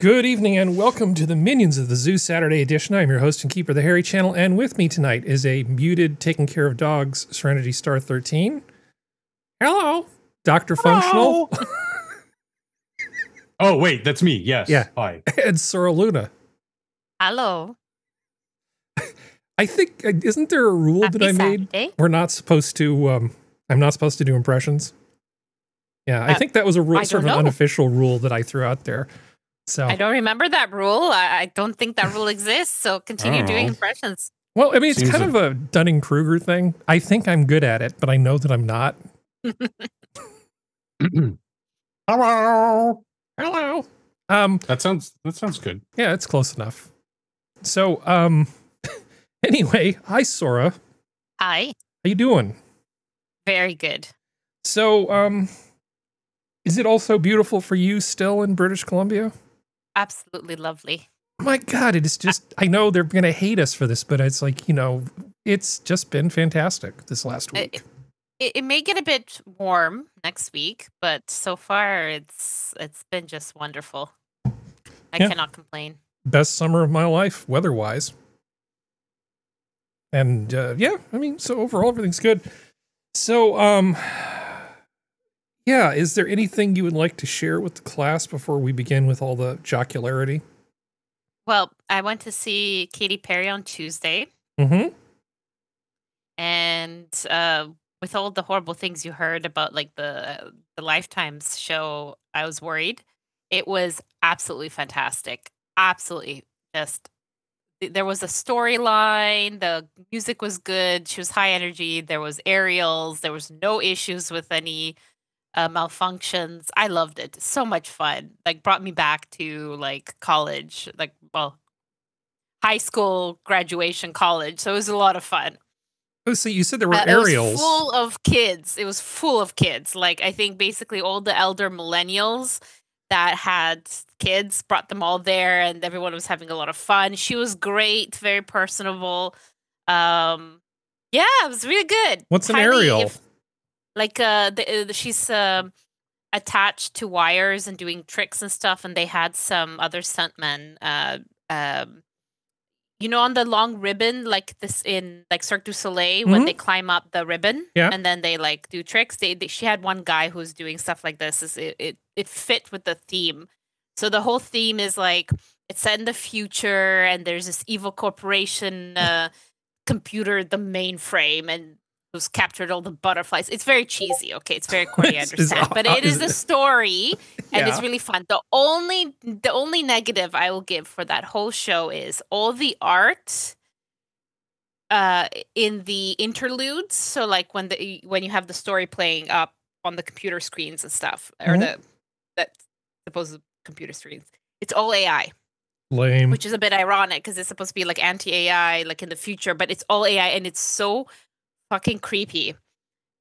Good evening and welcome to the Minions of the Zoo Saturday edition. I'm your host and keeper of the Harry Channel, and with me tonight is a muted, taking care of dogs, Serenity Star 13. Hello, DrFunctional. Oh, wait, that's me. Yes. Yeah. Hi. And Sora Luna. Hello. I think, isn't there a rule that I made? We're not supposed to, I'm not supposed to do impressions. Yeah, I think that was a rule, sort of an unofficial rule that I threw out there. So I don't remember that rule. I don't think that rule exists. So continue doing impressions. Well, I mean, it's kind of a Dunning-Kruger thing. I think I'm good at it, but I know that I'm not. Hello. Hello. That sounds good. Yeah, it's close enough. So, anyway, hi Sora. Hi. How you doing? Very good. So, is it also beautiful for you still in British Columbia? Absolutely lovely. My God, it is just, I know they're going to hate us for this, but it's like, you know, it's just been fantastic this last week. It may get a bit warm next week, but so far it's been just wonderful. I cannot complain. Best summer of my life, weather-wise. And, yeah, I mean, so overall, everything's good. So, yeah, is there anything you would like to share with the class before we begin with all the jocularity? Well, I went to see Katy Perry on Tuesday. Mm-hmm. And with all the horrible things you heard about, like, the Lifetime's show, I was worried. It was absolutely fantastic. Absolutely. Just, there was a storyline. The music was good. She was high energy. There was aerials. There was no issues with any malfunctions. I loved it. So much fun. Like, brought me back to like college, like, well, high school, graduation, college. So it was a lot of fun. Oh, so you said there were aerials. It was full of kids. It was full of kids. Like, I think basically all the elder millennials that had kids brought them all there, and everyone was having a lot of fun. She was great, very personable. Yeah, it was really good. What's an aerial? Like, she's attached to wires and doing tricks and stuff, and they had some other stuntmen, you know, on the long ribbon, like this in like Cirque du Soleil, when they climb up the ribbon, and then they like do tricks. She had one guy who's doing stuff like this. It fit with the theme. So the whole theme is like, it's set in the future, and there's this evil corporation computer, the mainframe, and who's captured all the butterflies. It's very cheesy, okay? It's very corny, I understand. But it is a story, and it's really fun. The only negative I will give for that whole show is all the art in the interludes. So like when you have the story playing up on the computer screens and stuff, or the supposed computer screens, it's all AI. Lame. Which is a bit ironic because it's supposed to be like anti-AI, like in the future, but it's all AI, and it's so fucking creepy.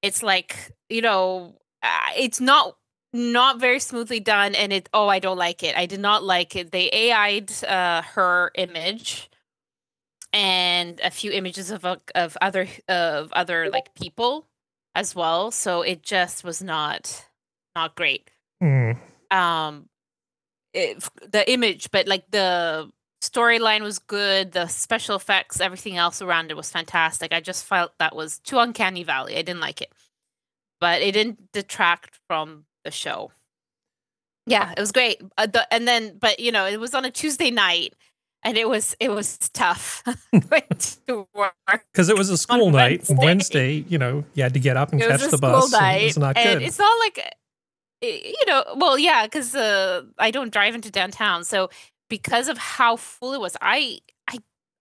It's like, you know, it's not very smoothly done, and I don't like it. I did not like it. They AI'd her image and a few images of other like people as well, so it just was not great. The image, but like the storyline was good, the special effects, everything else around it was fantastic. I just felt that was too uncanny valley. I didn't like it, but it didn't detract from the show. Yeah, it was great. But you know, it was on a Tuesday night, and it was tough to work because it was a school night. Wednesday, you know, you had to get up and catch the bus. It was not good. It's not like, you know, well, yeah, because I don't drive into downtown, so because of how full it was, I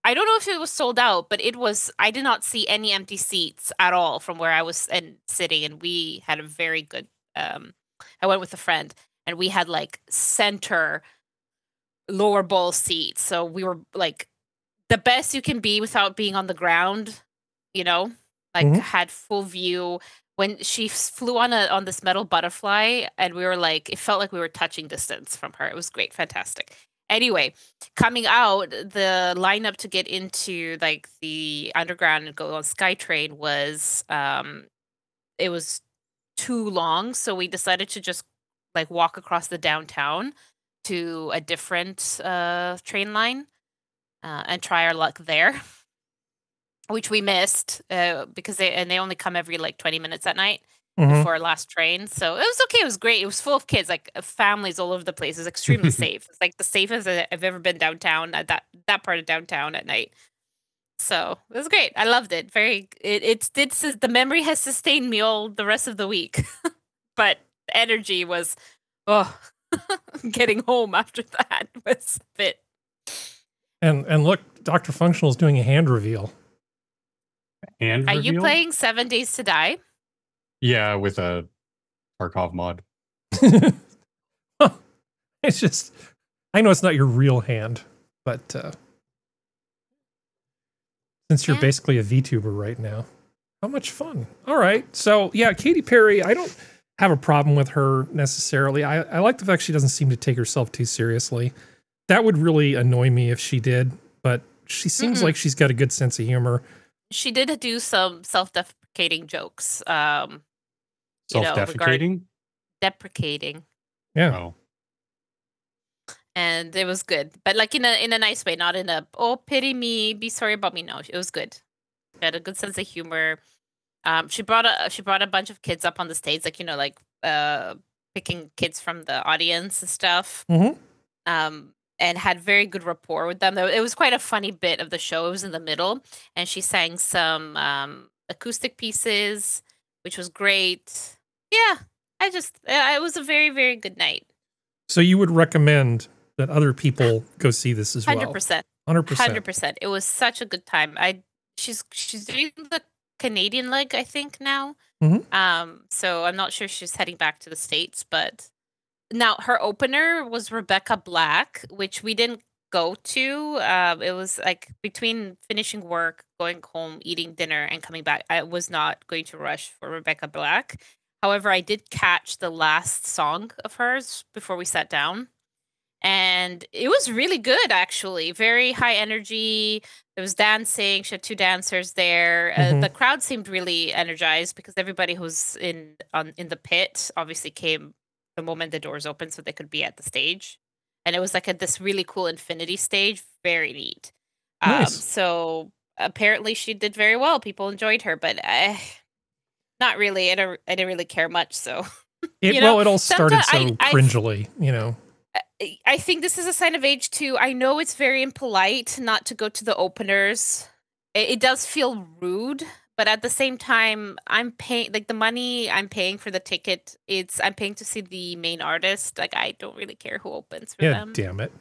don't know if it was sold out, but it was. I did not see any empty seats at all from where I was sitting, and we had a very good. I went with a friend, and we had like center lower bowl seats, so we were like the best you can be without being on the ground. You know, like had full view. When she flew on this metal butterfly, and we were like, it felt like we were touching distance from her. It was great, fantastic. Anyway, coming out, the lineup to get into like the underground and go on SkyTrain was it was too long, so we decided to just like walk across the downtown to a different train line and try our luck there, which we missed because they only come every like 20 minutes at night before our last train. So it was okay. It was great. It was full of kids, like families all over the place. It was extremely safe. It's like the safest I've ever been downtown at that part of downtown at night. So it was great. I loved it. The memory has sustained me all the rest of the week, but the energy was, getting home after that was a bit. And look, DrFunctional is doing a hand reveal. Are you playing 7 Days to Die? Yeah, with a Tarkov mod. It's just, I know it's not your real hand, but since you're basically a VTuber right now, how much fun. All right. So yeah, Katy Perry, I don't have a problem with her necessarily. I like the fact she doesn't seem to take herself too seriously. That would really annoy me if she did, but she seems like she's got a good sense of humor. She did do some self-deprecating jokes. Self-defecating? Deprecating. Yeah. Oh. And it was good, but like in a nice way, not in a pity me, be sorry about me. No, it was good. She had a good sense of humor. She brought a bunch of kids up on the stage, like picking kids from the audience and stuff. And had very good rapport with them. It was quite a funny bit of the show. It was in the middle, and she sang some acoustic pieces, which was great. Yeah, it was a very, very good night. So you would recommend that other people go see this as well? 100%. 100%. It was such a good time. She's doing the Canadian leg, I think, now. So I'm not sure she's heading back to the States, but now her opener was Rebecca Black, which we didn't go to. It was like between finishing work, going home, eating dinner, and coming back. I was not going to rush for Rebecca Black. However, I did catch the last song of hers before we sat down. And it was really good, actually. Very high energy. There was dancing. She had 2 dancers there. The crowd seemed really energized because everybody who was in the pit obviously came the moment the doors opened so they could be at the stage. And it was like this really cool infinity stage. Very neat. Nice. So apparently she did very well. People enjoyed her, but not really. I didn't really care much. So it all started so cringily, I think this is a sign of age too. I know it's very impolite not to go to the openers. It does feel rude, but at the same time, I'm paying the money I'm paying for the ticket. I'm paying to see the main artist. Like, I don't really care who opens for them. Yeah, damn it.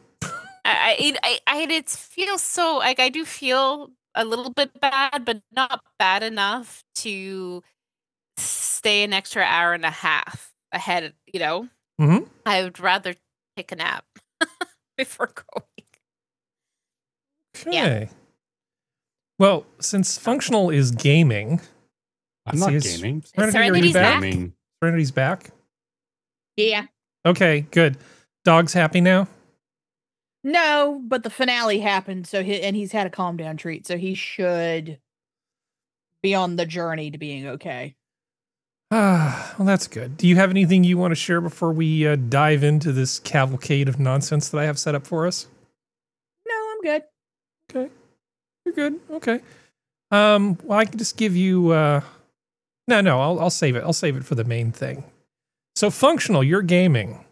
It feels so like I do feel a little bit bad, but not bad enough to stay an extra hour and a half ahead. I would rather take a nap before going. Okay. Yeah. Well, since Functional is gaming, I'm not gaming. Serenity's back. Serenity's back. Yeah. Okay, good. Dog's happy now? No, but the finale happened, and he's had a calm down treat, so he should be on the journey to being okay. Well, that's good. Do you have anything you want to share before we dive into this cavalcade of nonsense that I have set up for us? No, I'm good. Okay. You're good. Okay. Well, I can just give you... No, I'll save it. I'll save it for the main thing. So, Functional, you're gaming.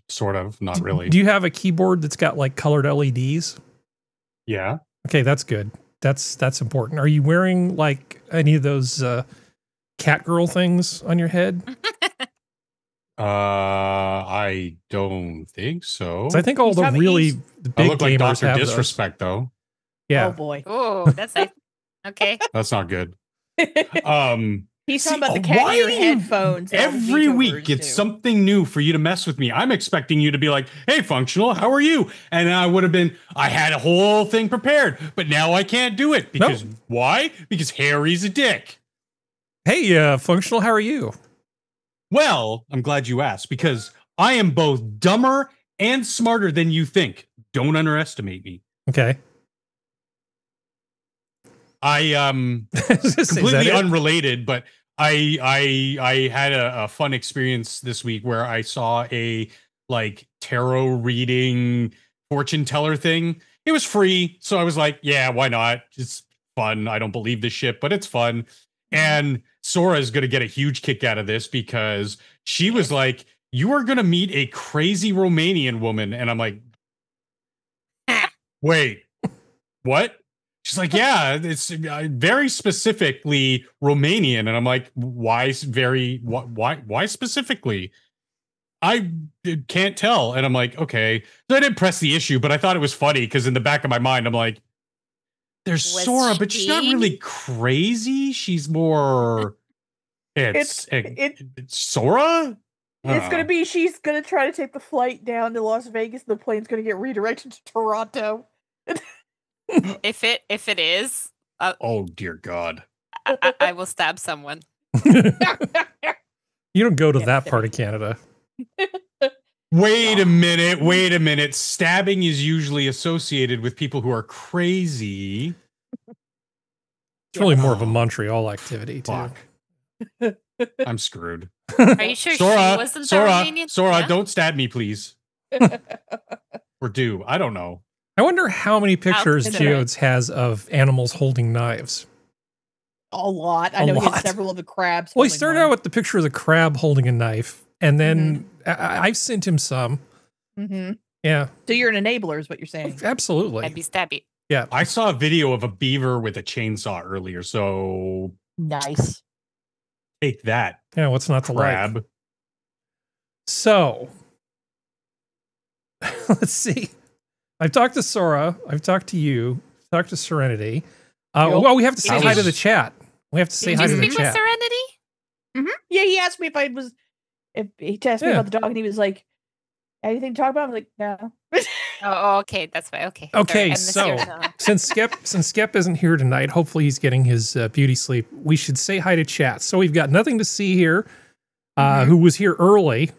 Sort of, not really. Do you have a keyboard that's got, colored LEDs? Yeah. Okay, that's good. That's important. Are you wearing, any of those... cat girl things on your head? I don't think so. I think all the big I look like gamers Dr. have Disrespect, though. Yeah. Oh boy. Oh, that's nice. Okay. That's not good. He's talking about the cat ear headphones. Every week it's something new for you to mess with me. I'm expecting you to be like, "Hey, Functional, how are you?" And I had a whole thing prepared, but now I can't do it because why? Because Harry's a dick. Hey, Functional, how are you? Well, I'm glad you asked because I am both dumber and smarter than you think. Don't underestimate me. Okay. I completely unrelated, but I had a fun experience this week where I saw a tarot reading fortune teller thing. It was free, so I was like, yeah, why not? It's fun. I don't believe this shit, but it's fun. And Sora is going to get a huge kick out of this because she was like, you are going to meet a crazy Romanian woman. And I'm like, wait, what? She's like, yeah, it's very specifically Romanian. And I'm like, why specifically? I can't tell. And I'm like, okay. So I didn't press the issue, but I thought it was funny because in the back of my mind, I'm like, there's Sora, but she's not really crazy. She's more, it's Sora? It's going to be, she's going to try to take the flight down to Las Vegas. The plane's going to get redirected to Toronto. If it is, oh dear God, I will stab someone. You don't go to that part of Canada. Wait a minute. Stabbing is usually associated with people who are crazy. It's really more of a Montreal activity too. I'm screwed. Are you sure Sora, she wasn't the Romanian? Sora, Yeah? don't stab me, please. Or do. I don't know. I wonder how many pictures Geodes has of animals holding knives. A lot. I know he has several of the crabs. Well, he started out with the picture of the crab holding a knife, and then I've sent him some. Yeah. So you're an enabler, is what you're saying? Absolutely. Stabby. Yeah. I saw a video of a beaver with a chainsaw earlier, so nice. Take that. Yeah, what's not to crab. like? So, let's see. I've talked to Sora. I've talked to you. I've talked to Serenity. Well, we have to say hi to the chat. We have to say hi to the chat. Did you speak with Serenity? Yeah, he asked me if he asked me about the dog, and he was like, anything to talk about? I was like, no. Oh, okay. That's fine. Okay. Okay, so since Skep isn't here tonight, hopefully he's getting his beauty sleep. We should say hi to chat. So we've got nothing to see here. Who was here early,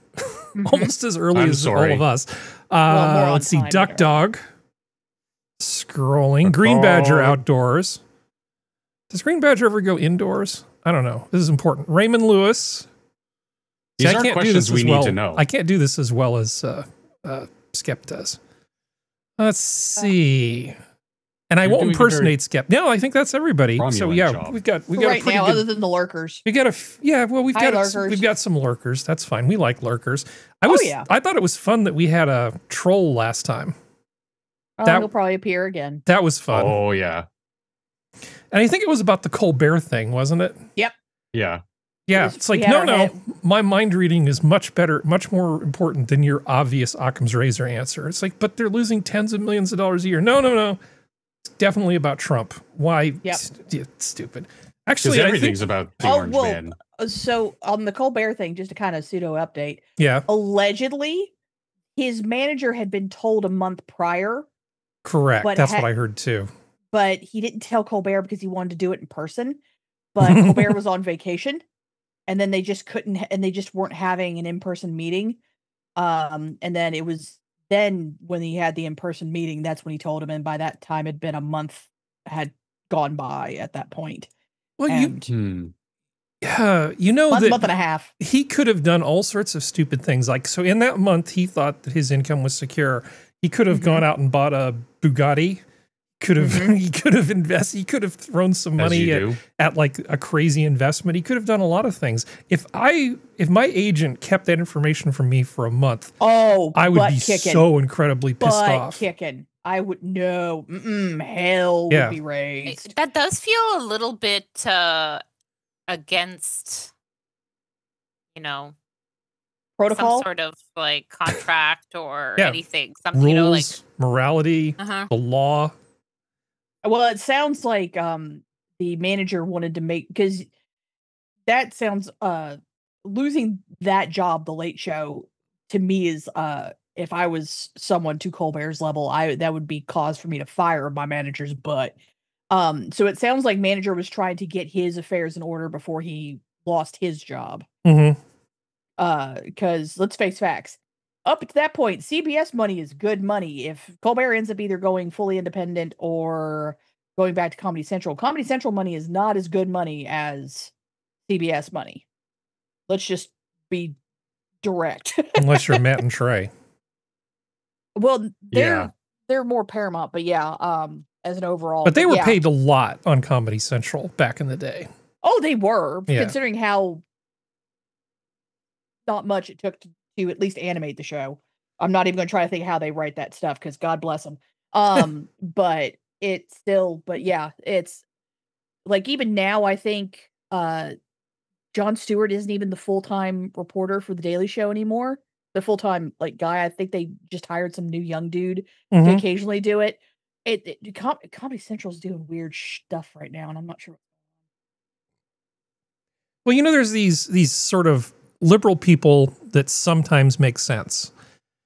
almost as early as all of us. Let's see, Duck Dog. Scrolling. Green Badger outdoors. Does Green Badger ever go indoors? I don't know. This is important. Raymond Lewis. These are questions we need to know. I can't do this as well as Skep does. Let's see. And I won't impersonate Skep. No, I think that's everybody. So yeah, we've got right a pretty now, good, other than the lurkers. we've got some lurkers. That's fine. We like lurkers. I thought it was fun that we had a troll last time. He'll probably appear again. That was fun. Oh yeah. And I think it was about the Colbert thing, wasn't it? Yep. Yeah. Yeah. It's like, no, my mind reading is much better, much more important than your obvious Occam's razor answer. It's like, but they're losing tens of millions of dollars a year. No. It's definitely about Trump. Why? Yep. Stupid. Actually, everything's about the Orange Man. So on the Colbert thing, just to kind of pseudo update. Yeah. Allegedly, his manager had been told a month prior. Correct. That's what I heard too. But he didn't tell Colbert because he wanted to do it in person. But Colbert was on vacation, and then they just couldn't, and they just weren't having an in-person meeting. And then it was when he had the in-person meeting, that's when he told him. And by that time, it'd been a month had gone by at that point. Well, and you know that month and a half. He could have done all sorts of stupid things. Like, so in that month, he thought that his income was secure. He could have gone out and bought a Bugatti. He could have invested. He could have thrown some money at like a crazy investment. He could have done a lot of things. If my agent kept that information from me for a month, I would be so incredibly pissed off. I would no. Hell would be raised. That does feel a little bit against, protocol, some sort of like contract or anything. Some rules, morality, the law. Well, it sounds like the manager wanted to make, because that sounds losing that job, the Late Show, to me is if I was someone to Colbert's level, that would be cause for me to fire my manager's butt. So it sounds like manager was trying to get his affairs in order before he lost his job. Because let's face facts. Up to that point, CBS money is good money. If Colbert ends up either going fully independent or going back to Comedy Central money is not as good money as CBS money. Let's just be direct. Unless you're Matt and Trey. Well, they're more Paramount, but yeah, as an overall. But they were paid a lot on Comedy Central back in the day. Oh, they were, considering how not much it took to at least animate the show. I'm not even going to try to think how they write that stuff because God bless them. But it's still, it's like even now I think Jon Stewart isn't even the full-time reporter for The Daily Show anymore. The full-time guy. I think they just hired some new young dude to occasionally do it. Comedy Central's doing weird stuff right now, and I'm not sure. Well, there's these sort of liberal people that sometimes make sense.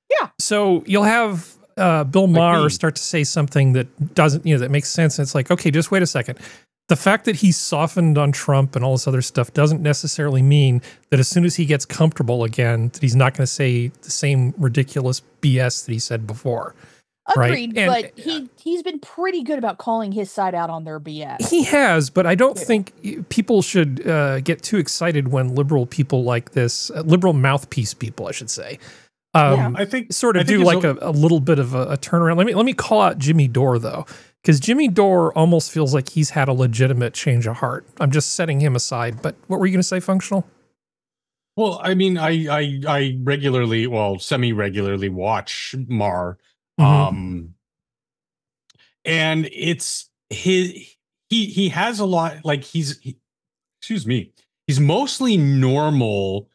Yeah. So you'll have Bill Maher start to say something that doesn't, that makes sense. And it's like, okay, just wait a second. The fact that he's softened on Trump and all this other stuff doesn't necessarily mean that as soon as he gets comfortable again, that he's not going to say the same ridiculous BS that he said before. Agreed, right? But he's been pretty good about calling his side out on their BS. He has, but I don't think people should get too excited when liberal people like this, liberal mouthpiece people, I should say, I think sort of do like a little bit of a turnaround. Let me call out Jimmy Dore though, because Jimmy Dore almost feels like he's had a legitimate change of heart. I'm just setting him aside. But what were you going to say, Functional? Well, I mean, I regularly, semi-regularly watch Mar. And it's he has a lot, excuse me, he's mostly normal,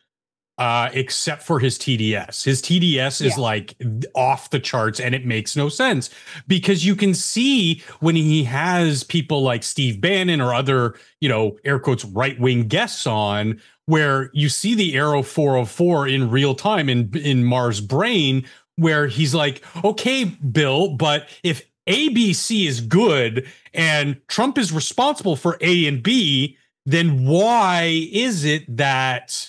except for his TDS. His TDS is like off the charts, and it makes no sense because you can see when he has people like Steve Bannon or other, air quotes, right-wing guests on, where you see the Arrow 404 in real time in Mar's brain, where he's like, okay, Bill, but if ABC is good and Trump is responsible for A and B, then why is it that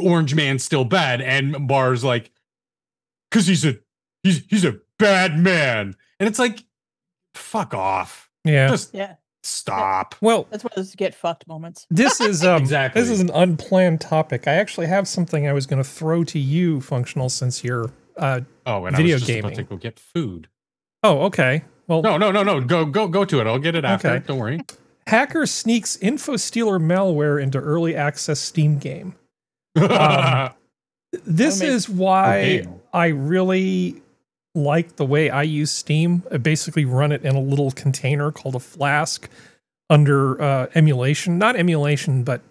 Orange Man's still bad? And Barr's like, because he's a bad man. And it's like, fuck off. Yeah. Just stop. Well, that's one of those get fucked moments. This is exactly. This is an unplanned topic. I actually have something I was going to throw to you, Functional, since you're and video I was just gaming. about to go get food. Oh, okay. Well, no. Go to it. I'll get it after. Okay. Don't worry. Hacker sneaks InfoStealer malware into early access Steam game. This is why I really like the way I use Steam. I basically run it in a little container called a Flask under emulation. Not emulation, but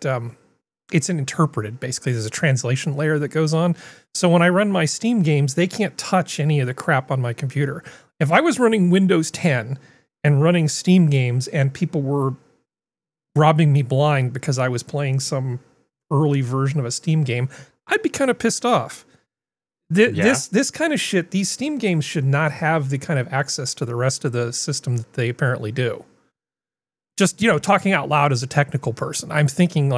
it's an interpreted. Basically, there's a translation layer that goes on. So when I run my Steam games, they can't touch any of the crap on my computer. If I was running Windows 10 and running Steam games and people were robbing me blind because I was playing some early version of a Steam game, I'd be kind of pissed off. This kind of shit, these Steam games should not have the kind of access to the rest of the system that they apparently do. Just, talking out loud as a technical person, I'm thinking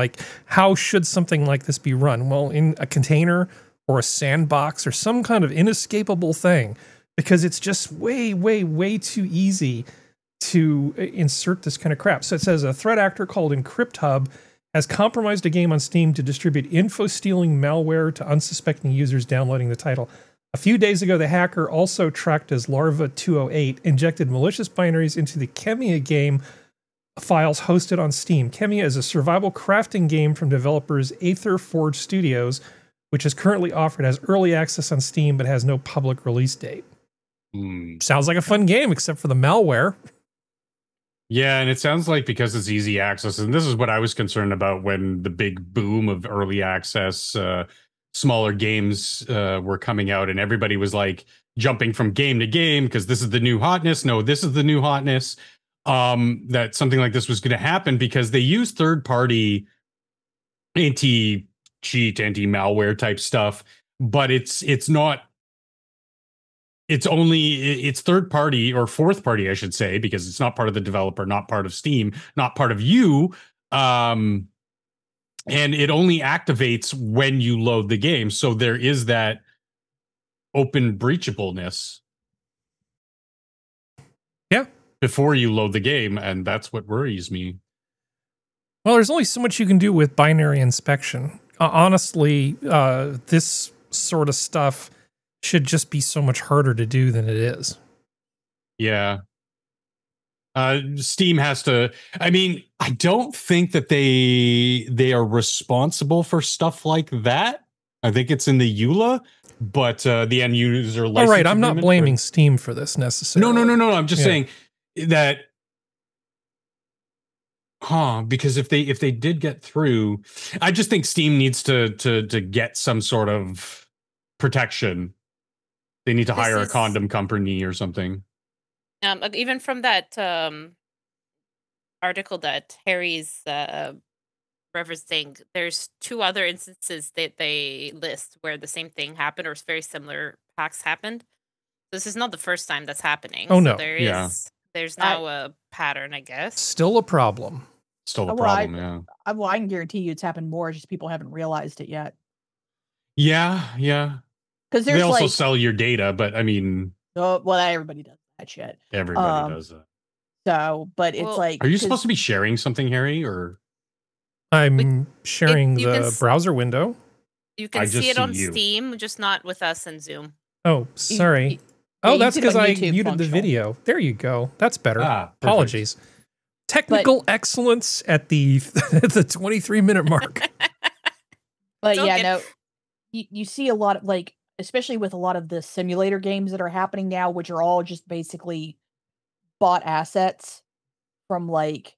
how should something like this be run? Well, in a container or a sandbox or some kind of inescapable thing, because it's just way, way, way too easy to insert this kind of crap. So it says a threat actor called EncryptHub has compromised a game on Steam to distribute info-stealing malware to unsuspecting users downloading the title. A few days ago, the hacker, also tracked as Larva 208, injected malicious binaries into the Kemia game files hosted on Steam. Kemia is a survival crafting game from developers Aether Forge Studios, which is currently offered as early access on Steam but has no public release date. Sounds like a fun game, except for the malware. Yeah, and it sounds like because it's easy access, and this is what I was concerned about when the big boom of early access, smaller games were coming out, and everybody was jumping from game to game because this is the new hotness. No, this is the new hotness. That something like this was going to happen because they use third-party anti-cheat, anti-malware type stuff, but it's not. It's third party or fourth party, I should say, because it's not part of the developer, not part of Steam, not part of you. And it only activates when you load the game. So there is that open breachableness. Yeah. Before you load the game. And that's what worries me. Well, there's only so much you can do with binary inspection. Honestly, this sort of stuff should just be so much harder to do than it is. Yeah. Steam has to, I mean, I don't think that they are responsible for stuff like that. I think it's in the EULA, but the end user license. All right, I'm not blaming Steam for this necessarily. No. I'm just saying that, because if they did get through, I just think Steam needs to get some sort of protection. They need to hire a condom company or something. Even from that article that Harry's referencing, there's 2 other instances that they list where the same thing happened or very similar hacks happened. This is not the first time that's happening. Oh, no. So there's now a pattern, I guess. Still a problem. Yeah. Well, I can guarantee you it's happened more, just people haven't realized it yet. Yeah. Because they also sell your data, but I mean... Oh, well, everybody does that shit. Everybody does that. So, but it's like... Are you supposed to be sharing something, Harry, or... I'm sharing the browser window. You can see it on Steam, just not with us in Zoom. Oh, sorry. That's because I muted the video. There you go. That's better. Apologies. Technical excellence at the 23-minute mark. But yeah, no, you see a lot of, like, especially with a lot of the simulator games that are happening now, which are all just basically bought assets from like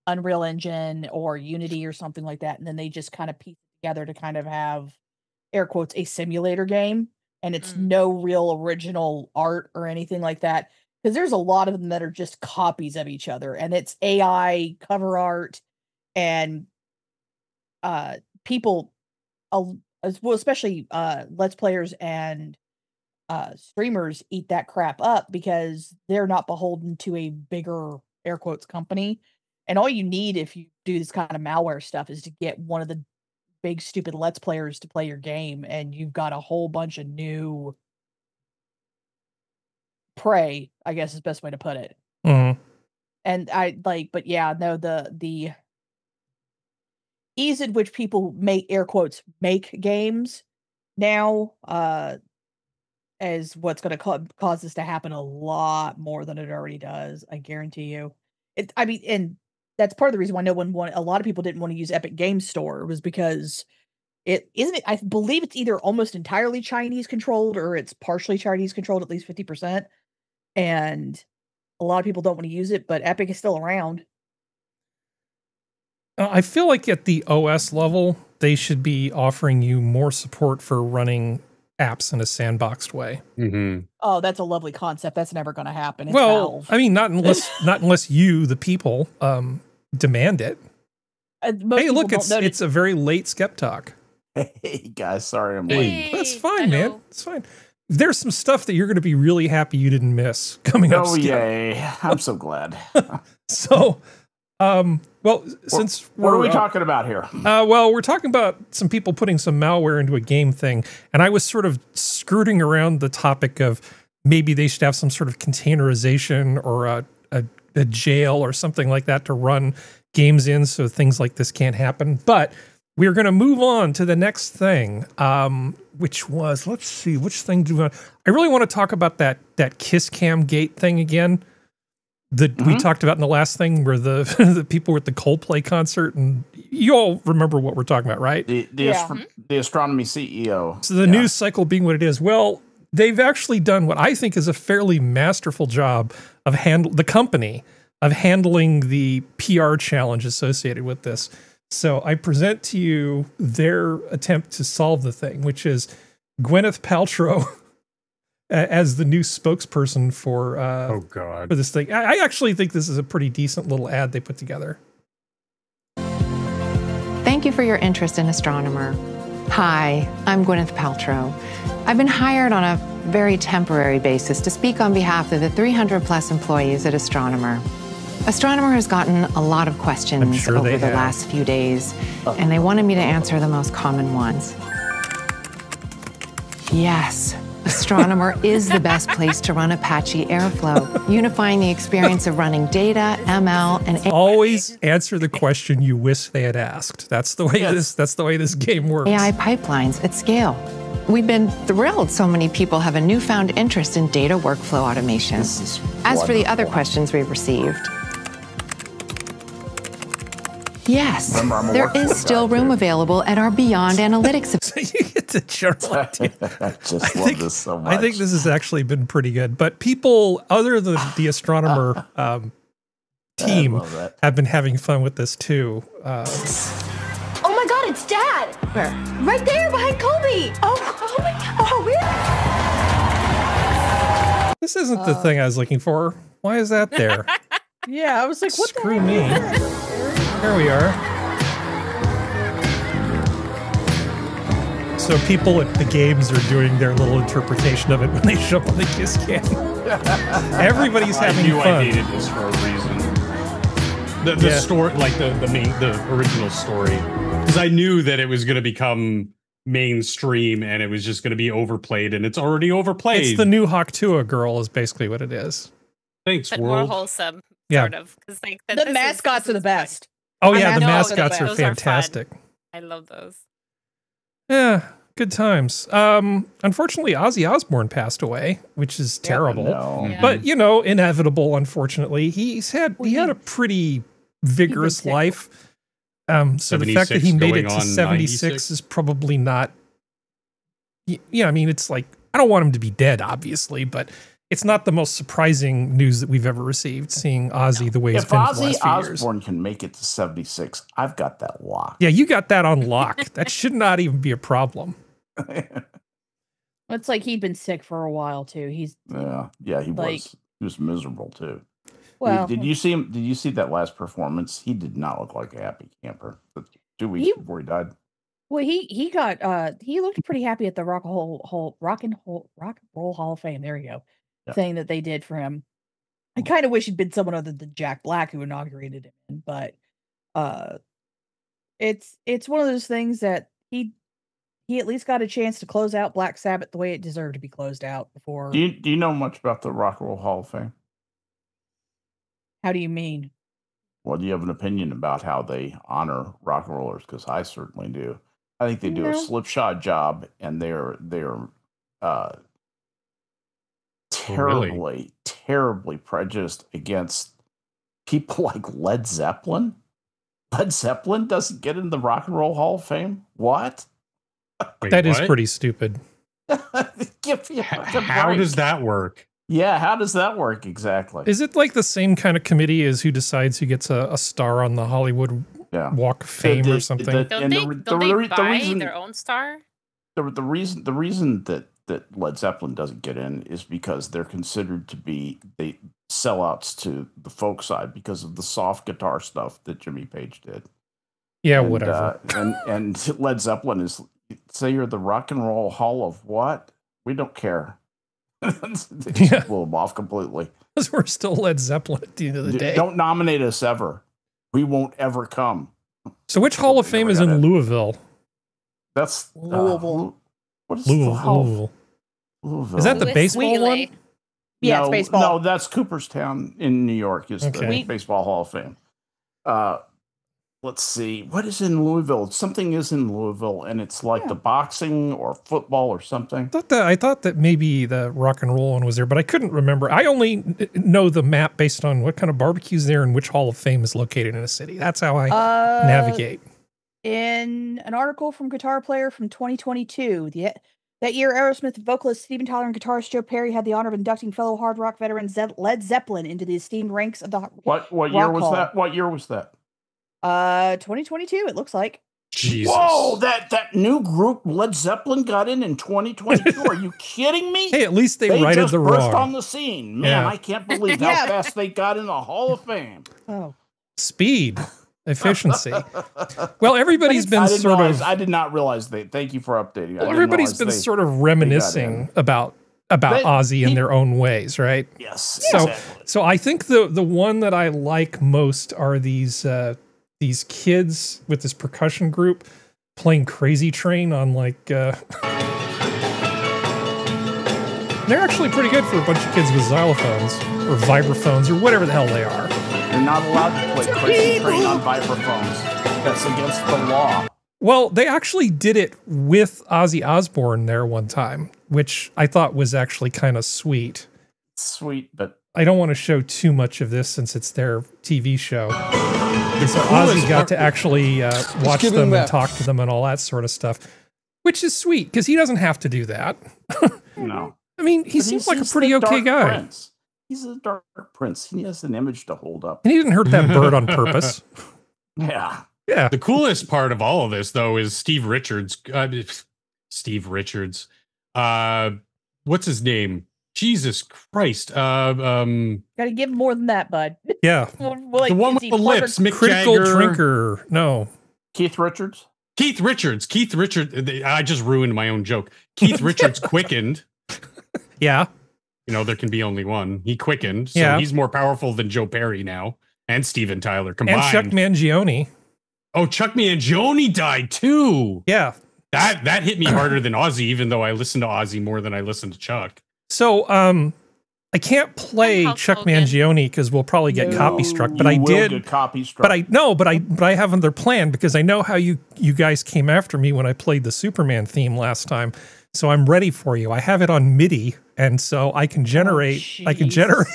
Unreal Engine or Unity or something like that, and then they just kind of piece it together to kind of have, air quotes, a simulator game, and it's no real original art or anything like that, because there's a lot of them that are just copies of each other, and it's AI cover art, and people, well, especially Let's Players and streamers eat that crap up because they're not beholden to a bigger, air quotes, company. And all you need if you do this kind of malware stuff is to get one of the big stupid Let's Players to play your game, and you've got a whole bunch of new prey, I guess is the best way to put it. And but yeah, no, the ease at which people make, air quotes, make games now is what's going to cause this to happen a lot more than it already does. I guarantee you. And that's part of the reason why a lot of people didn't want to use Epic Games Store, was because I believe it's either almost entirely Chinese controlled or it's partially Chinese controlled, at least 50%. And a lot of people don't want to use it, but Epic is still around. I feel like at the OS level, they should be offering you more support for running apps in a sandboxed way. Oh, that's a lovely concept. That's never going to happen. It's well, Valve. I mean, not unless you, the people, demand it. Hey, look, it's a very late SkepTok. Hey guys, sorry I'm late. That's fine, man. It's fine. There's some stuff that you're going to be really happy you didn't miss coming up. Oh, yay. I'm so glad. So, well, since what are we talking about here? Well, we're talking about some people putting some malware into a game thing, and I was sort of skirting around the topic of maybe they should have some sort of containerization or a jail or something like that to run games in so things like this can't happen. But we're going to move on to the next thing, which was, let's see, which thing do we want? I really want to talk about that Kiss Cam Gate thing again. That we talked about in the last thing, where the people were at the Coldplay concert, and you all remember what we're talking about, right? The astronomy CEO. So the news cycle being what it is. Well, they've actually done what I think is a fairly masterful job of the company of handling the PR challenge associated with this. So I present to you their attempt to solve the thing, which is Gwyneth Paltrow as the new spokesperson for for this thing. I actually think this is a pretty decent little ad they put together. Thank you for your interest in Astronomer. Hi, I'm Gwyneth Paltrow. I've been hired on a very temporary basis to speak on behalf of the 300+ employees at Astronomer. Astronomer has gotten a lot of questions over the last few days, and they wanted me to answer the most common ones. Yes, Astronomer is the best place to run Apache Airflow, unifying the experience of running data, ML, and always answer the question you wish they had asked. That's the way this game works. AI pipelines at scale. We've been thrilled so many people have a newfound interest in data workflow automation. As for the other questions we received, yes, there is still room available at our Beyond Analytics. So you get the general idea. I just love this so much. I think this has actually been pretty good. But people other than the astronomer team have been having fun with this too. Oh my God, it's Dad! Where? Right there, behind Kobe! Oh my God, oh really? This isn't the thing I was looking for. Why is that there? Yeah, I was like, what Screw the me. There we are. So people at the games are doing their little interpretation of it when they show up on the Kiss Cam. Everybody's having fun. I hated this for a reason. The story, like the original story, because I knew that it was going to become mainstream and it was just going to be overplayed, and it's already overplayed. It's the new Hawktua girl is basically what it is. Thanks, but world. more wholesome, Yeah. sort of. Because like the mascots are the best. Oh yeah, the know, mascots are those fantastic. I love those. Yeah, good times. Unfortunately, Ozzy Osbourne passed away, which is terrible. Yeah. But you know, inevitable. Unfortunately, he had a pretty vigorous life. So the fact that he made it to 76 is probably not. Yeah, I mean, it's like I don't want him to be dead, obviously, but it's not the most surprising news that we've ever received. Seeing Ozzy the way he's been for the last few years. If Ozzy Osbourne can make it to 76, I've got that locked. Yeah, you got that on lock. That should not even be a problem. It's like he'd been sick for a while too. He was miserable too. Well, did you see him? Did you see that last performance? He did not look like a happy camper. 2 weeks before he died. Well, he looked pretty happy at the Rock and Roll Hall of Fame. There you go. Yeah. Thing that they did for him. I kind of wish it'd been someone other than Jack Black who inaugurated him, but it's one of those things that he at least got a chance to close out Black Sabbath the way it deserved to be closed out before. Do you know much about the Rock and Roll Hall of Fame? How do you mean? Well, do you have an opinion about how they honor rock and rollers? Because I certainly do. I think they do a slipshod job, and they're terribly prejudiced against people like Led Zeppelin. Led Zeppelin doesn't get in the Rock and Roll Hall of Fame? What? Wait, that is pretty stupid. How does that work? Yeah, how does that work exactly? Is it like the same kind of committee as who decides who gets a star on the Hollywood Walk of Fame or something? Don't they buy their own star? The reason that Led Zeppelin doesn't get in is because they're considered to be sellouts to the folk side because of the soft guitar stuff that Jimmy Page did. Yeah, whatever. And Led Zeppelin is, say you're the Rock and Roll Hall of what? We don't care. They just blew them off completely. Because we're still Led Zeppelin at the end of the day. Don't nominate us ever. We won't ever come. So which Hall of Fame is in Louisville? That's Louisville. What is Louisville? Is that the baseball one? Yeah, it's baseball. No, that's Cooperstown in New York is the Baseball Hall of Fame. Let's see. What is in Louisville? Something is in Louisville, and it's like the boxing or football or something. I thought that maybe the rock and roll one was there, but I couldn't remember. I only know the map based on what kind of barbecue's there and which Hall of Fame is located in a city. That's how I navigate. In an article from Guitar Player from 2022, that year, Aerosmith vocalist Steven Tyler and guitarist Joe Perry had the honor of inducting fellow hard rock veteran Led Zeppelin into the esteemed ranks of the What year was that? What year was that? 2022, it looks like. Jesus. Whoa, that new group Led Zeppelin got in 2022. Are you kidding me? Hey, at least they righted the wrong. They just burst on the scene. Man, I can't believe how fast they got in the Hall of Fame. Oh. Speed. Efficiency. Well, everybody's been I did not realize that. Thank you for updating. Well, everybody's been sort of reminiscing about Ozzy in their own ways, right? Yes. So I think the one that I like most are these kids with this percussion group playing Crazy Train on they're actually pretty good for a bunch of kids with xylophones or vibraphones or whatever the hell they are. You're not allowed to play Crazy Train on vibraphones. That's against the law. Well, they actually did it with Ozzy Osbourne there one time, which I thought was actually kind of sweet. Sweet, but I don't want to show too much of this since it's their TV show. So Ozzy got to actually watch them and talk to them and all that sort of stuff, which is sweet because he doesn't have to do that. No. I mean, he seems like a pretty okay guy. Prince. He's a dark prince. He has an image to hold up. And he didn't hurt that bird on purpose. Yeah. Yeah. The coolest part of all of this, though, is Steve Richards. What's his name? Jesus Christ. Gotta give more than that, bud. Yeah. Like, the one with the lips. Mick Critical Jagger. Drinker. No. Keith Richards. Keith Richards. I just ruined my own joke. Keith Richards quickened. Yeah. You know, there can be only one. He quickened. So he's more powerful than Joe Perry now. And Steven Tyler combined. And Chuck Mangione. Oh, Chuck Mangione died too. Yeah. That hit me harder than Ozzy, even though I listened to Ozzy more than I listened to Chuck. So, I can't play Chuck Mangione because we'll probably get copy struck. But I did. Get copy struck. But I have another plan because I know how you guys came after me when I played the Superman theme last time. So I'm ready for you. I have it on MIDI, and so I can generate. I can generate.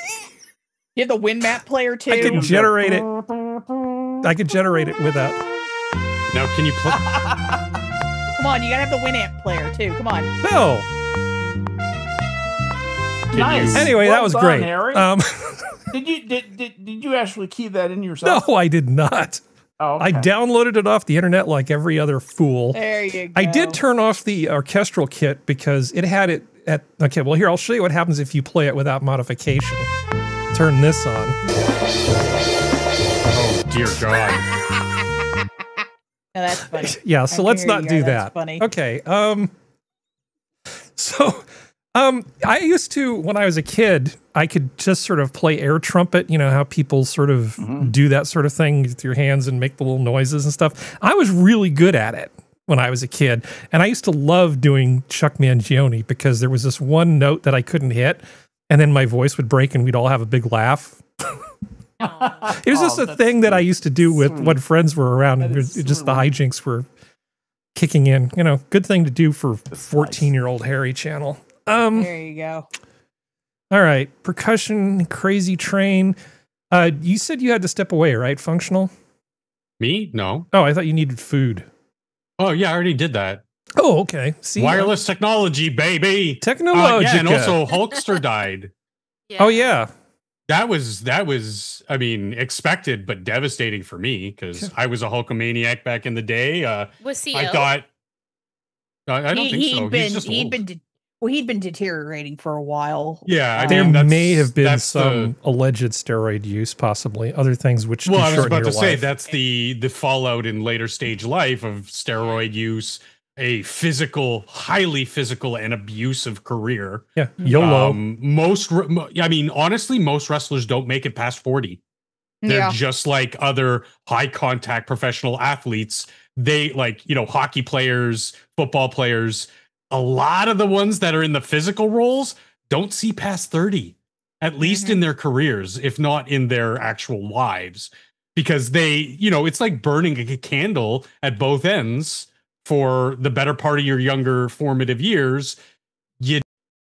You have the WinMap player too. I can generate it. I can generate it with that. Now, can you play? Come on, you gotta have the Winamp player too. Come on. No. Nice. Anyway, well that was done, great. Harry. Did you actually key that in yourself? No, I did not. Oh, okay. I downloaded it off the internet like every other fool. There you go. I did turn off the orchestral kit because it had it at. Okay, well here I'll show you what happens if you play it without modification. Turn this on. Oh dear God. No, that's funny. Yeah, so let's not do that. Funny. Okay. So I used to, when I was a kid, I could just sort of play air trumpet. You know how people sort of do that sort of thing with your hands and make the little noises and stuff. I was really good at it when I was a kid, and I used to love doing Chuck Mangione because there was this one note that I couldn't hit, and then my voice would break, and we'd all have a big laugh. It was just a thing that I used to do with when friends were around, and just the hijinks were kicking in. You know, good thing to do for 14-year-old Harry channel. There you go. All right, percussion, crazy train. You said you had to step away, right? Functional? Me? No. Oh, I thought you needed food. Oh yeah, I already did that. Oh, okay. See, wireless technology, baby. Technology. Yeah, and also Hulkster died. Yeah. Oh yeah. That was, I mean, expected but devastating for me because I was a Hulkamaniac back in the day. Was he I ill? thought. I don't think so. He's just old. He'd been deteriorating for a while. Yeah, I There mean, may have been some alleged steroid use, possibly other things which. Well, I was about to say life. that's the fallout in later stage life of steroid use, a highly physical and abusive career. Yeah, YOLO. Honestly, most wrestlers don't make it past 40. They're just like other high contact professional athletes. They hockey players, football players. A lot of the ones that are in the physical roles don't see past 30, at least in their careers, if not in their actual lives, because they, it's like burning a candle at both ends for the better part of your younger formative years. You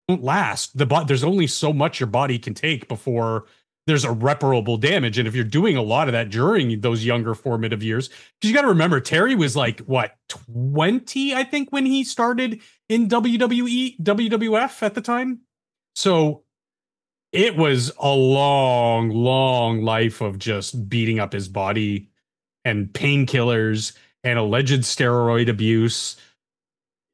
don't last. There's only so much your body can take before there's irreparable damage. And if you're doing a lot of that during those younger formative years, because you got to remember, Terry was like, 20, I think, when he started in WWF at the time. So it was a long, long life of just beating up his body and painkillers and alleged steroid abuse.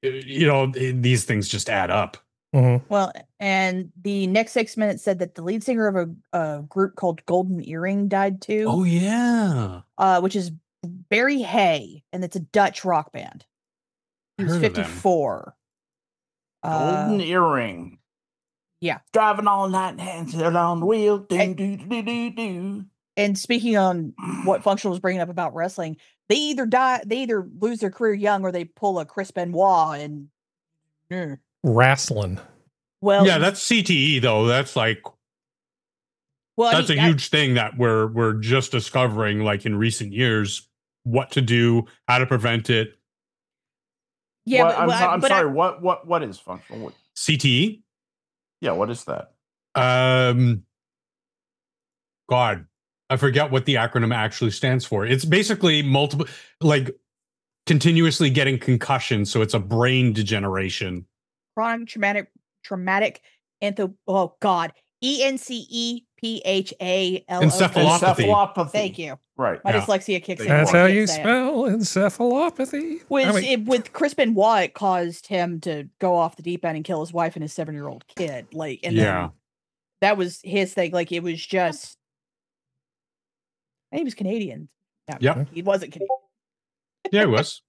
These things just add up. Mm-hmm. Well, and the next 6 minutes said that the lead singer of a group called Golden Earring died too. Oh yeah, which is Barry Hay, and it's a Dutch rock band. He was 54. Golden Earring. Yeah, driving all night, hands on the wheel. Do. And speaking on what Functional was bringing up about wrestling, they either lose their career young or they pull a Chris Benoit and. Wrestling. Well, yeah, that's CTE though. That's like, that's a huge thing that we're just discovering, like in recent years, what to do, how to prevent it, Yeah, I'm sorry. What is functional? CTE? Yeah, what is that? God, I forget what the acronym actually stands for. It's basically multiple, like continuously getting concussions. So it's a brain degeneration. Chronic traumatic ENCEPHALOPathy. Encephalopathy. Thank you. Right. My dyslexia kicks in. That's how you spell encephalopathy. With Chris Benoit, it caused him to go off the deep end and kill his wife and his 7-year-old kid. Then that was his thing. Like, it was just. And he was Canadian. Yep. He wasn't Canadian. Yeah, he was.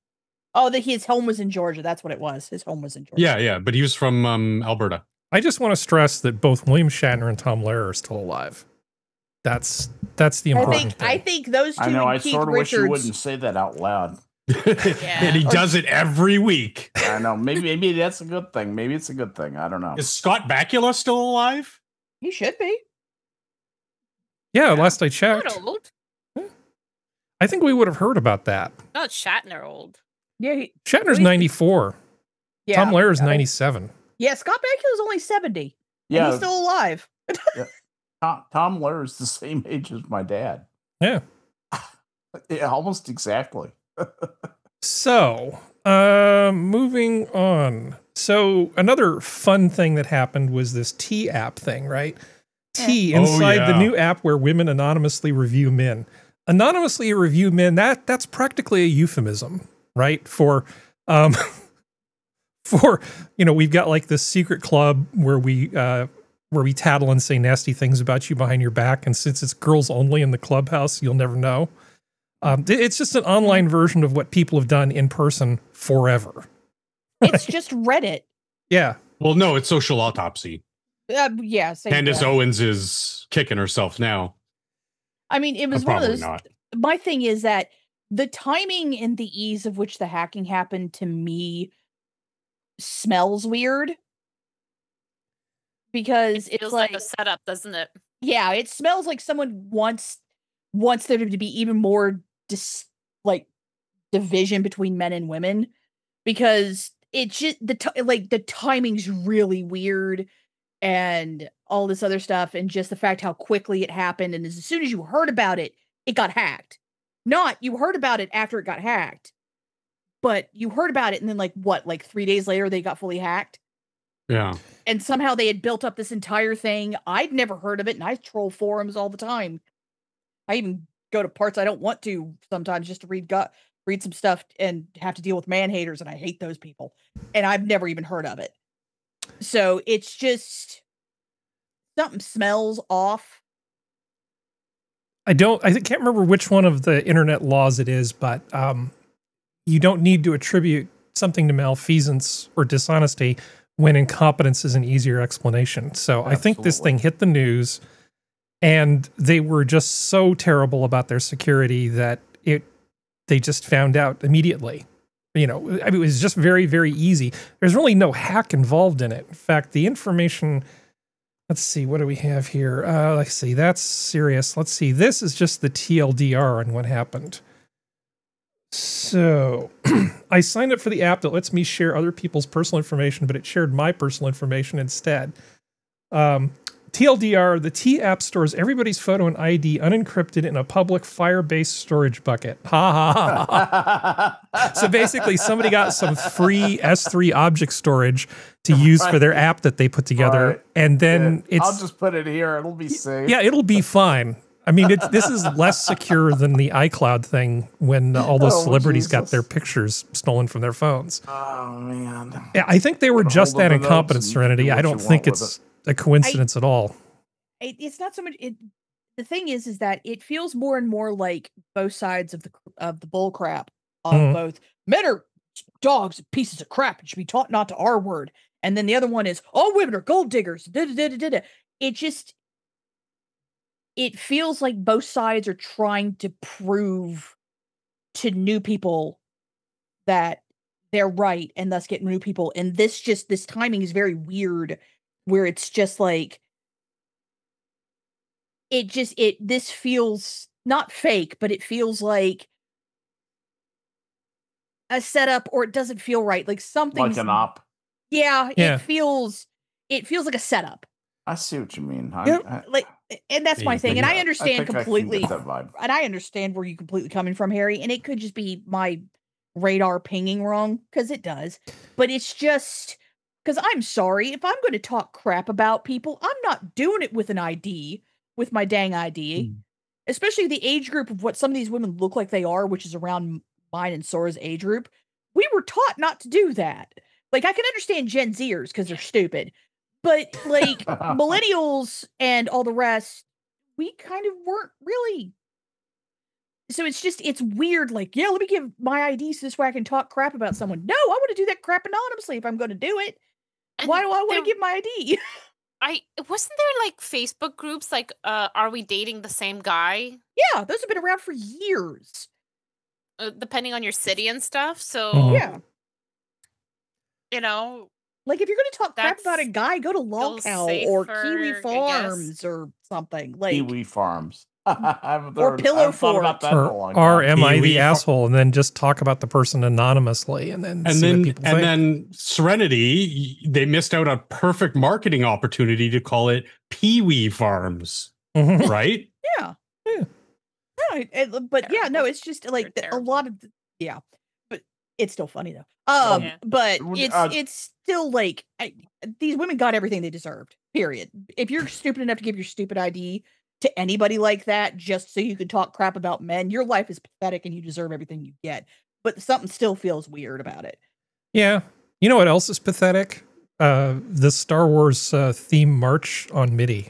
Oh, his home was in Georgia. That's what it was. His home was in Georgia. Yeah, but he was from Alberta. I just want to stress that both William Shatner and Tom Lehrer are still alive. That's the important thing. I think those two. I know. I Keith sort of Richards, wish you wouldn't say that out loud. And he does it every week. I know. Maybe that's a good thing. Maybe it's a good thing. I don't know. Is Scott Bakula still alive? He should be. Yeah, last I checked. Not old. I think we would have heard about that. Not Shatner old. Yeah, Shatner's 94. Yeah, Tom Lehrer's 97. Yeah, Scott Bakula's only 70. Yeah, and he's still alive. Tom Lehrer is the same age as my dad. Yeah. Yeah, almost exactly. So, moving on. So, another fun thing that happened was this T app thing, right? T inside the new app where women anonymously review men. Anonymously review men, that's practically a euphemism, right? For we've got like this secret club where we tattle and say nasty things about you behind your back, and since it's girls only in the clubhouse, you'll never know. It's just an online version of what people have done in person forever. It's just Reddit. Yeah. Well, no, it's Social Autopsy. Yeah. Candace Owens is kicking herself now. I mean, it was one of those. My thing is that the timing and the ease of which the hacking happened to me smells weird. Because it feels like a setup, doesn't it? Yeah, it smells like someone wants there to be even more division between men and women, because it just the timing's really weird and all this other stuff, and just the fact how quickly it happened, and as soon as you heard about it, it got hacked. Not you heard about it after it got hacked, but you heard about it and then 3 days later they got fully hacked. Yeah. And somehow they had built up this entire thing. I'd never heard of it, and I troll forums all the time. I even go to parts I don't want to sometimes just to read some stuff and have to deal with man haters, and I hate those people. And I've never even heard of it. So it's just something smells off. I can't remember which one of the internet laws it is, but you don't need to attribute something to malfeasance or dishonesty when incompetence is an easier explanation. So absolutely. I think this thing hit the news, and they were just so terrible about their security that they just found out immediately. It was just very, very easy. There's really no hack involved in it. In fact, the information, let's see, what do we have here? Let's see, that's serious. Let's see, this is just the TLDR on what happened. So I signed up for the app that lets me share other people's personal information, but it shared my personal information instead. TLDR, the T app stores everybody's photo and ID unencrypted in a public Firebase storage bucket. Ha ha ha. So basically somebody got some free S3 object storage to use for their app that they put together. Right. And then I'll just put it here. It'll be safe. Yeah, it'll be fine. I mean, this is less secure than the iCloud thing when all those celebrities got their pictures stolen from their phones. Oh, man. Yeah, I think they were just that incompetent, Serenity. I don't think it's a coincidence at all. It's not so much. The thing is that it feels more and more like both sides of the bull crap on both. Men are dogs, pieces of crap, and should be taught not to R word. And then the other one is all women are gold diggers. It feels like both sides are trying to prove to new people that they're right, and thus get new people. And this timing is very weird, where it's just like, this feels not fake, but it feels like a setup or it doesn't feel right. Like something's like an op. Yeah, it feels like a setup. I see what you mean. And that's my thing. And I understand completely. I get that vibe. And I understand where you're completely coming from, Harry. And it could just be my radar pinging wrong, because it does. But it's just because I'm sorry, if I'm going to talk crap about people, I'm not doing it with an ID, with my dang ID. Especially the age group of what some of these women look like they are, which is around mine and Sora's age group. We were taught not to do that. Like, I can understand Gen Zers because they're stupid. But, like, millennials and all the rest, we kind of weren't really. So it's weird. Like, yeah, let me give my ID so this way I can talk crap about someone. No, I want to do that crap anonymously if I'm going to do it. And why do I want to give my ID? Wasn't there, like, Facebook groups, like, are we dating the same guy? Yeah, those have been around for years. Depending on your city and stuff, so. Yeah. You know. Like, if you're going to talk crap about a guy, go to Lolcow or Kiwi Farms or something. Like Kiwi Farms. Or Pillow Fort. Or am I the asshole? And then just talk about the person anonymously and then see what people think. And then Serenity, they missed out a perfect marketing opportunity to call it Pee-wee Farms. Right? Yeah. No, but yeah, no, it's just like a lot of, but it's still funny though. But it's still like these women got everything they deserved. Period. If you're stupid enough to give your stupid ID to anybody like that just so you can talk crap about men, your life is pathetic and you deserve everything you get. But something still feels weird about it. Yeah. You know what else is pathetic? The Star Wars theme march on MIDI.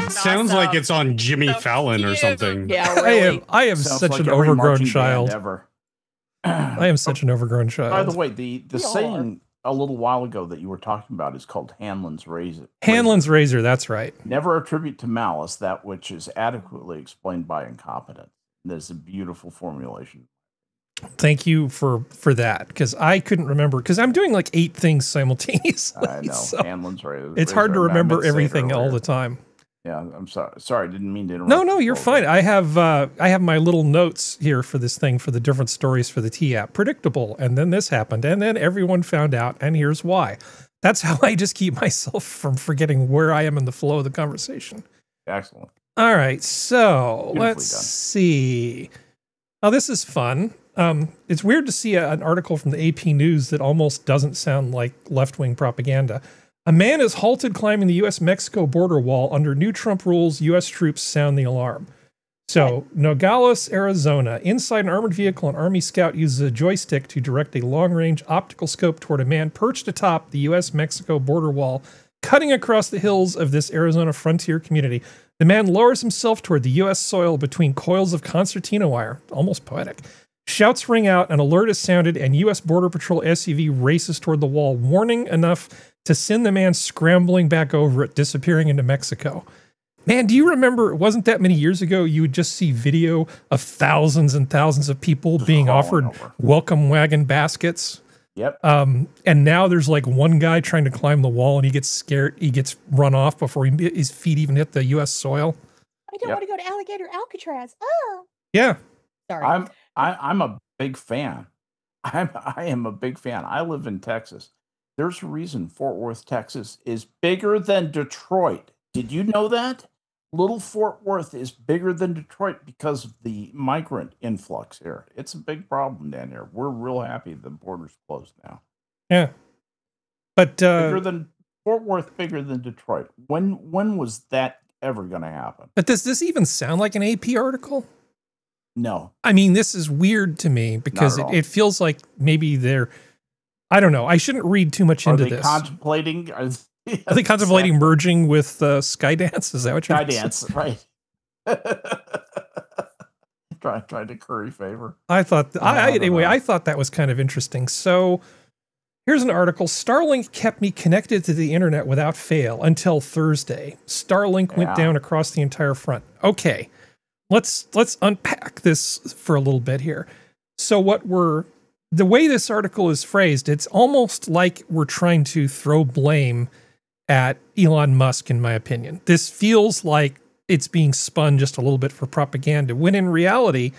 Sounds like it's on Jimmy Fallon or something. Yeah, really. I am such an overgrown child. I am such an overgrown child. By the way, the saying a little while ago that you were talking about is called Hanlon's razor. Hanlon's razor, that's right. Never attribute to malice that which is adequately explained by incompetence. There's a beautiful formulation. Thank you for that, because I couldn't remember, because I'm doing like 8 things simultaneously. I know, so Hanlon's razor. It's hard to remember everything all the time. Yeah, I'm sorry. Sorry, didn't mean to interrupt. No, you're fine. I have my little notes here for this thing for the different stories for the T app. Predictable, and then this happened, and then everyone found out, and here's why. That's how I just keep myself from forgetting where I am in the flow of the conversation. Excellent. All right, so let's see. Oh, this is fun. It's weird to see an article from the AP News that almost doesn't sound like left-wing propaganda. A man is halted climbing the U.S.-Mexico border wall under new Trump rules. U.S. troops sound the alarm. So, Nogales, Arizona. Inside an armored vehicle, an Army scout uses a joystick to direct a long-range optical scope toward a man perched atop the U.S.-Mexico border wall, cutting across the hills of this Arizona frontier community. The man lowers himself toward the U.S. soil between coils of concertina wire. Almost poetic. Shouts ring out, an alert is sounded, and U.S. Border Patrol SUV races toward the wall, warning enough to send the man scrambling back over it, disappearing into Mexico. Man, do you remember, it wasn't that many years ago, you would just see video of thousands and thousands of people being offered welcome wagon baskets? Yep. And now there's like one guy trying to climb the wall and he gets scared, he gets run off before his feet even hit the U.S. soil. I don't want to go to Alligator Alcatraz. Oh. Yeah. Sorry. I'm a big fan. I am a big fan. I live in Texas. There's a reason Fort Worth, Texas is bigger than Detroit. Did you know that? Little Fort Worth is bigger than Detroit because of the migrant influx here. It's a big problem down here. We're real happy the border's closed now. Yeah. But bigger than Fort Worth, bigger than Detroit. When was that ever going to happen? But does this even sound like an AP article? No. I mean, this is weird to me because it feels like maybe they're, I don't know. I shouldn't read too much into this. Are they contemplating merging with Skydance? Is that what you're saying? Skydance, right. Trying to curry favor. I thought, I thought that was kind of interesting. So here's an article. Starlink kept me connected to the internet without fail until Thursday. Starlink went down across the entire front. Okay. Let's unpack this for a little bit here. So the way this article is phrased, it's almost like we're trying to throw blame at Elon Musk, in my opinion. This feels like it's being spun just a little bit for propaganda, when in reality,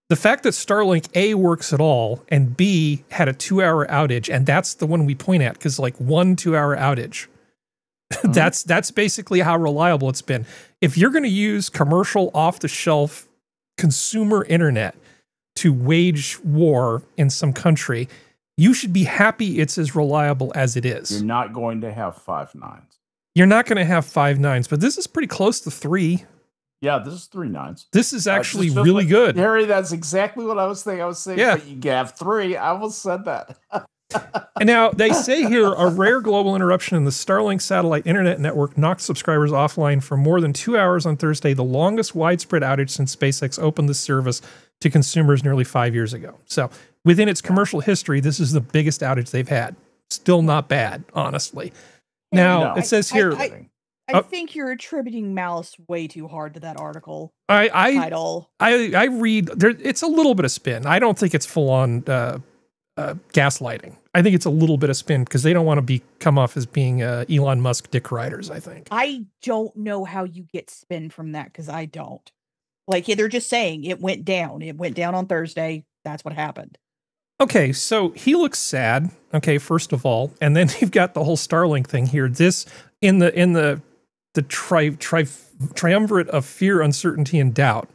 the fact that Starlink A works at all and B had a 2-hour outage, and that's the one we point at because like 1 2-hour outage, that's basically how reliable it's been. If you're going to use commercial off-the-shelf consumer internet to wage war in some country, you should be happy it's as reliable as it is. You're not going to have 5 nines. You're not going to have 5 nines, but this is pretty close to 3. Yeah, this is 3 nines. This is actually really good. Harry, that's exactly what I was thinking. I was saying, yeah. But you have 3. I almost said that. And now they say here, a rare global interruption in the Starlink satellite internet network knocked subscribers offline for more than 2 hours on Thursday, the longest widespread outage since SpaceX opened the service to consumers nearly 5 years ago. So within its commercial history, this is the biggest outage they've had. Still not bad, honestly. Now, it says here... I think you're attributing malice way too hard to that article. Title. I read... it's a little bit of spin. I don't think it's full-on gaslighting. I think it's a little bit of spin because they don't want to come off as being Elon Musk dick riders, I think. I don't know how you get spin from that because I don't. Like, they're just saying it went down. It went down on Thursday. That's what happened. Okay, so he looks sad, okay, first of all. And then you've got the whole Starlink thing here. This, in the triumvirate of fear, uncertainty, and doubt,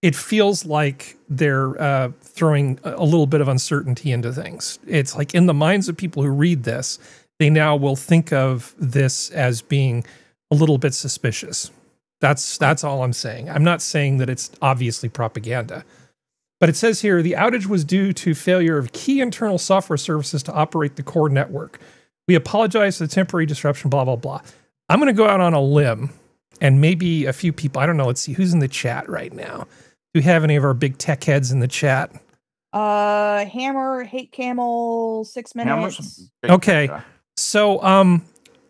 it feels like they're throwing a little bit of uncertainty into things. It's like in the minds of people who read this, they now will think of this as being a little bit suspicious. That's all I'm saying. I'm not saying that it's obviously propaganda. But it says here, the outage was due to failure of key internal software services to operate the core network. We apologize for the temporary disruption, blah, blah, blah. I'm going to go out on a limb, and maybe a few people, I don't know, let's see, who's in the chat right now? Do we have any of our big tech heads in the chat? Hammer, Hate Camel, 6 minutes. Okay, so I'm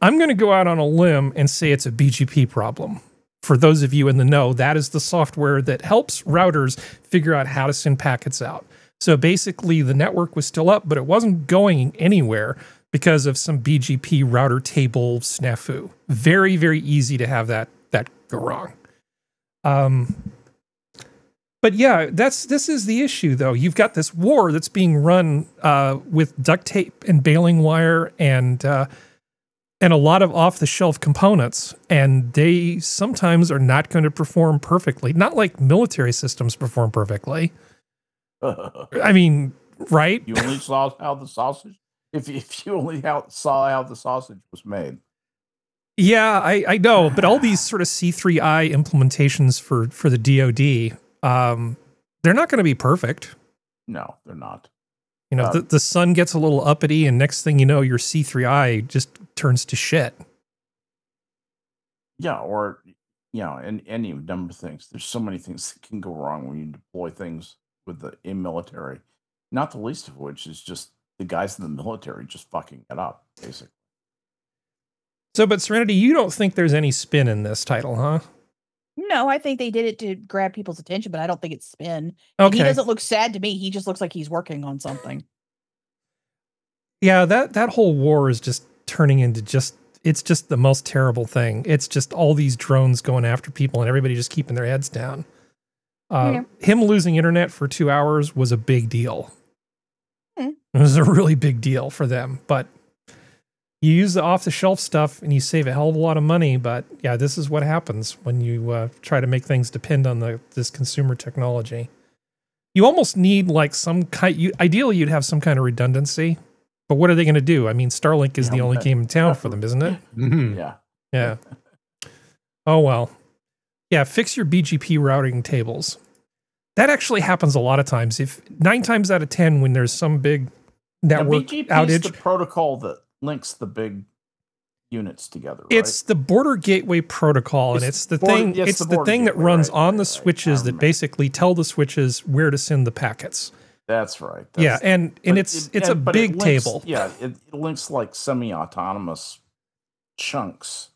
going to go out on a limb and say it's a BGP problem. For those of you in the know, that is the software that helps routers figure out how to send packets out. So basically, the network was still up, but it wasn't going anywhere because of some BGP router table snafu. Very, very easy to have that go wrong. But yeah, this is the issue, though. You've got this war that's being run with duct tape and baling wire and a lot of off-the-shelf components, and they sometimes are not going to perform perfectly. Not like military systems perform perfectly. I mean, right? You only saw how the sausage... If you only saw how the sausage was made. Yeah, I know, but all these sort of C3I implementations for the DoD, they're not going to be perfect. No, they're not. You know, the sun gets a little uppity, and next thing you know, your C3I just turns to shit. Yeah, or, you know, and any number of things. There's so many things that can go wrong when you deploy things with the military. Not the least of which is just the guys in the military just fucking it up, basically. So, but Serenity, you don't think there's any spin in this title, huh? No, I think they did it to grab people's attention, but I don't think it's spin. Okay. And he doesn't look sad to me. He just looks like he's working on something. Yeah, that whole war is just turning into it's just the most terrible thing. It's just all these drones going after people and everybody just keeping their heads down. Him losing internet for 2 hours was a big deal. It was a really big deal for them, but you use the off-the-shelf stuff and you save a hell of a lot of money. But yeah, this is what happens when you try to make things depend on this consumer technology. You almost need like some kind. Ideally, you'd have some kind of redundancy. But what are they going to do? I mean, Starlink is the only game in town for them, isn't it? Yeah. Yeah. Oh well. Yeah. Fix your BGP routing tables. That actually happens a lot of times. If 9 times out of 10, when there's some big network outage, is the protocol that links the big units together. Right? It's the border gateway protocol, and it's the thing. It's the thing that runs on the switches that basically tell the switches where to send the packets. That's right. Yeah, and it's a big table. Yeah, it links like semi-autonomous chunks.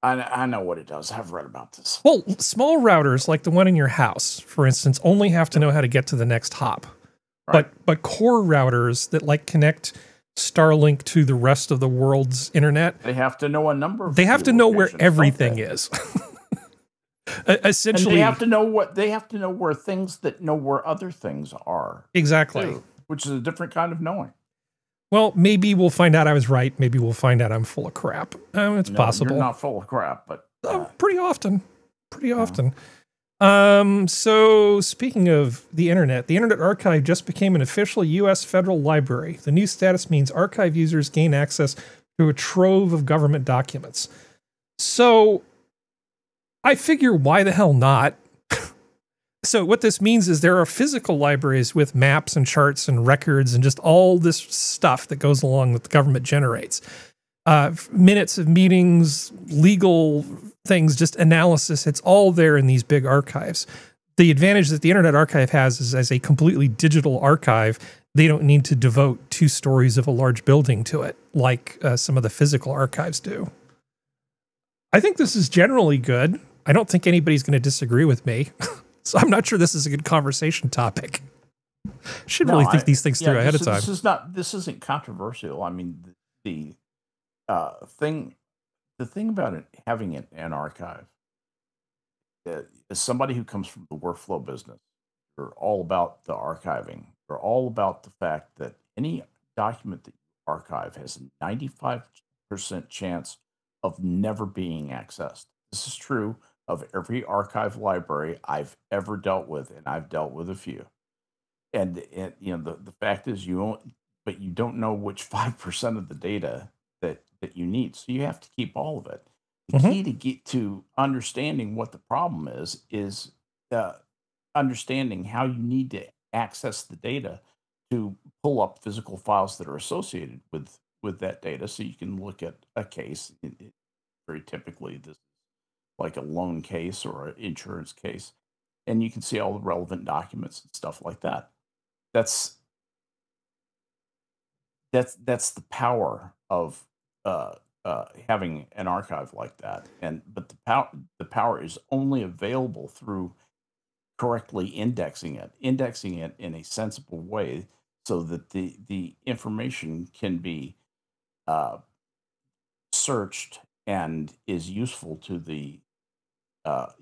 I know what it does. I've read about this. Well, small routers like the one in your house, for instance, only have to know how to get to the next hop. Right. But core routers that like connect Starlink to the rest of the world's internet. They have to know a number of They have to know where everything is. Essentially, and they have to know where things that know where other things are. Exactly. Too, which is a different kind of knowing. Well, maybe we'll find out I was right. Maybe we'll find out I'm full of crap. It's possible. You're not full of crap, but pretty often. Pretty often. So speaking of the Internet Archive just became an official U.S. federal library. The new status means archive users gain access to a trove of government documents. So I figure, why the hell not? So what this means is there are physical libraries with maps and charts and records and just all this stuff that goes along that the government generates. Minutes of meetings, legal things, just analysis. It's all there in these big archives. The advantage that the Internet Archive has is, as a completely digital archive, they don't need to devote 2 stories of a large building to it like some of the physical archives do. I think this is generally good. I don't think anybody's going to disagree with me. So I'm not sure this is a good conversation topic. Should really think these things through ahead of time. This isn't controversial. I mean, the thing about it, having an archive, as somebody who comes from the workflow business, you're all about the archiving. You're all about the fact that any document that you archive has a 95% chance of never being accessed. This is true of every archive library I've ever dealt with, and I've dealt with a few. And you know, the fact is, you don't know which 5% of the data that you need, so you have to keep all of it. The key to get to understanding what the problem is understanding how you need to access the data to pull up physical files that are associated with that data, so you can look at a case. Very typically, this like a loan case or an insurance case, and you can see all the relevant documents and stuff like that. That's the power of having an archive like that. But the power is only available through correctly indexing it in a sensible way, so that the information can be searched and is useful to the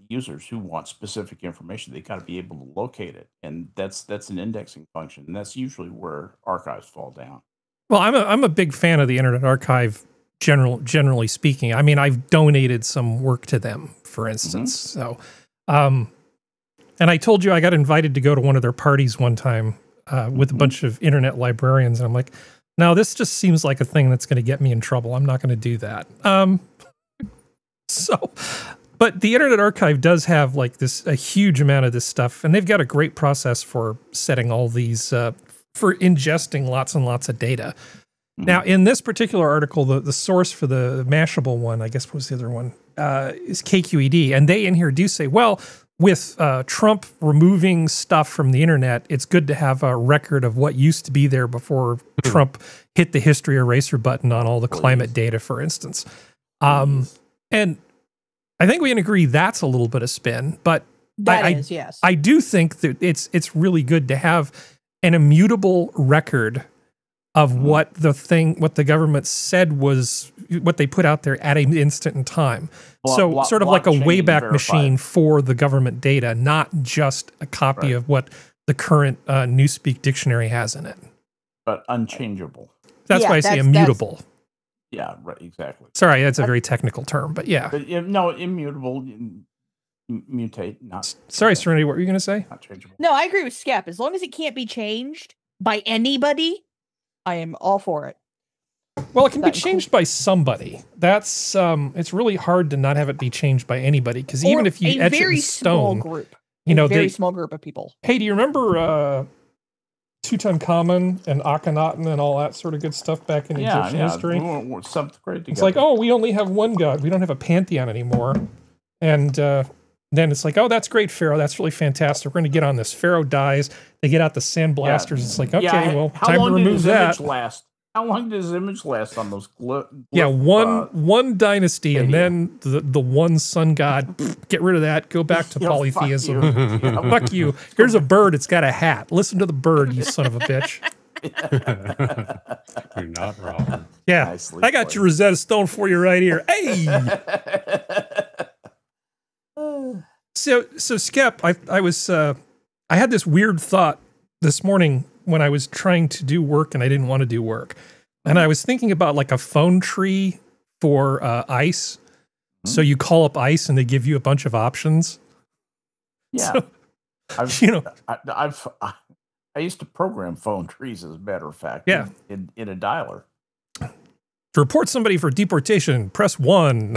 users who want specific information. They got to be able to locate it, and that's an indexing function, and that's usually where archives fall down. Well, I'm a big fan of the Internet Archive. Generally speaking, I mean, I've donated some work to them, for instance. So, and I told you I got invited to go to one of their parties one time with a bunch of internet librarians, and I'm like, no, this just seems like a thing that's going to get me in trouble. I'm not going to do that. But the Internet Archive does have like a huge amount of this stuff, and they've got a great process for setting all these, for ingesting lots and lots of data. Now, in this particular article, the source for the Mashable one, I guess what was the other one, is KQED, and they in here do say, well, with Trump removing stuff from the internet, it's good to have a record of what used to be there before Trump hit the history eraser button on all the climate data, for instance. And I think we can agree that's a little bit of spin, but yes. I do think that it's really good to have an immutable record of what the government said was what they put out there at an instant in time. So sort of like a Wayback Machine for the government data, not just a copy of what the current Newspeak dictionary has in it. But unchangeable. That's why I say immutable. Yeah, right, exactly. Sorry, that's a very technical term, but yeah. But, no, immutable, mutate, not... Sorry, Serenity, what were you going to say? Not changeable. No, I agree with Skep. As long as it can't be changed by anybody, I am all for it. Well, it can be changed by somebody. That's it's really hard to not have it be changed by anybody, because even if you etch it in stone, group, you know, very small group of people. Hey, do you remember Tutankhamun and Akhenaten and all that sort of good stuff back in Egyptian history? It's like, oh, we only have one god. We don't have a pantheon anymore. And then it's like, oh, that's great, Pharaoh. That's really fantastic. We're going to get on this. Pharaoh dies. They get out the sandblasters. It's like, okay, well, time to remove that. How long did his image last on those? One dynasty, and then the one sun god. Get rid of that. Go back to polytheism. Fuck you. Here's a bird. It's got a hat. Listen to the bird, you son of a bitch. You're not wrong. Yeah, Nicely I got played. your Rosetta Stone for you right here. Hey. So Skep, I had this weird thought this morning when I was trying to do work and I didn't want to do work. And I was thinking about like a phone tree for ICE. So you call up ICE and they give you a bunch of options. Yeah. So, I used to program phone trees, as a matter of fact. Yeah. In a dialer. To report somebody for deportation, press 1.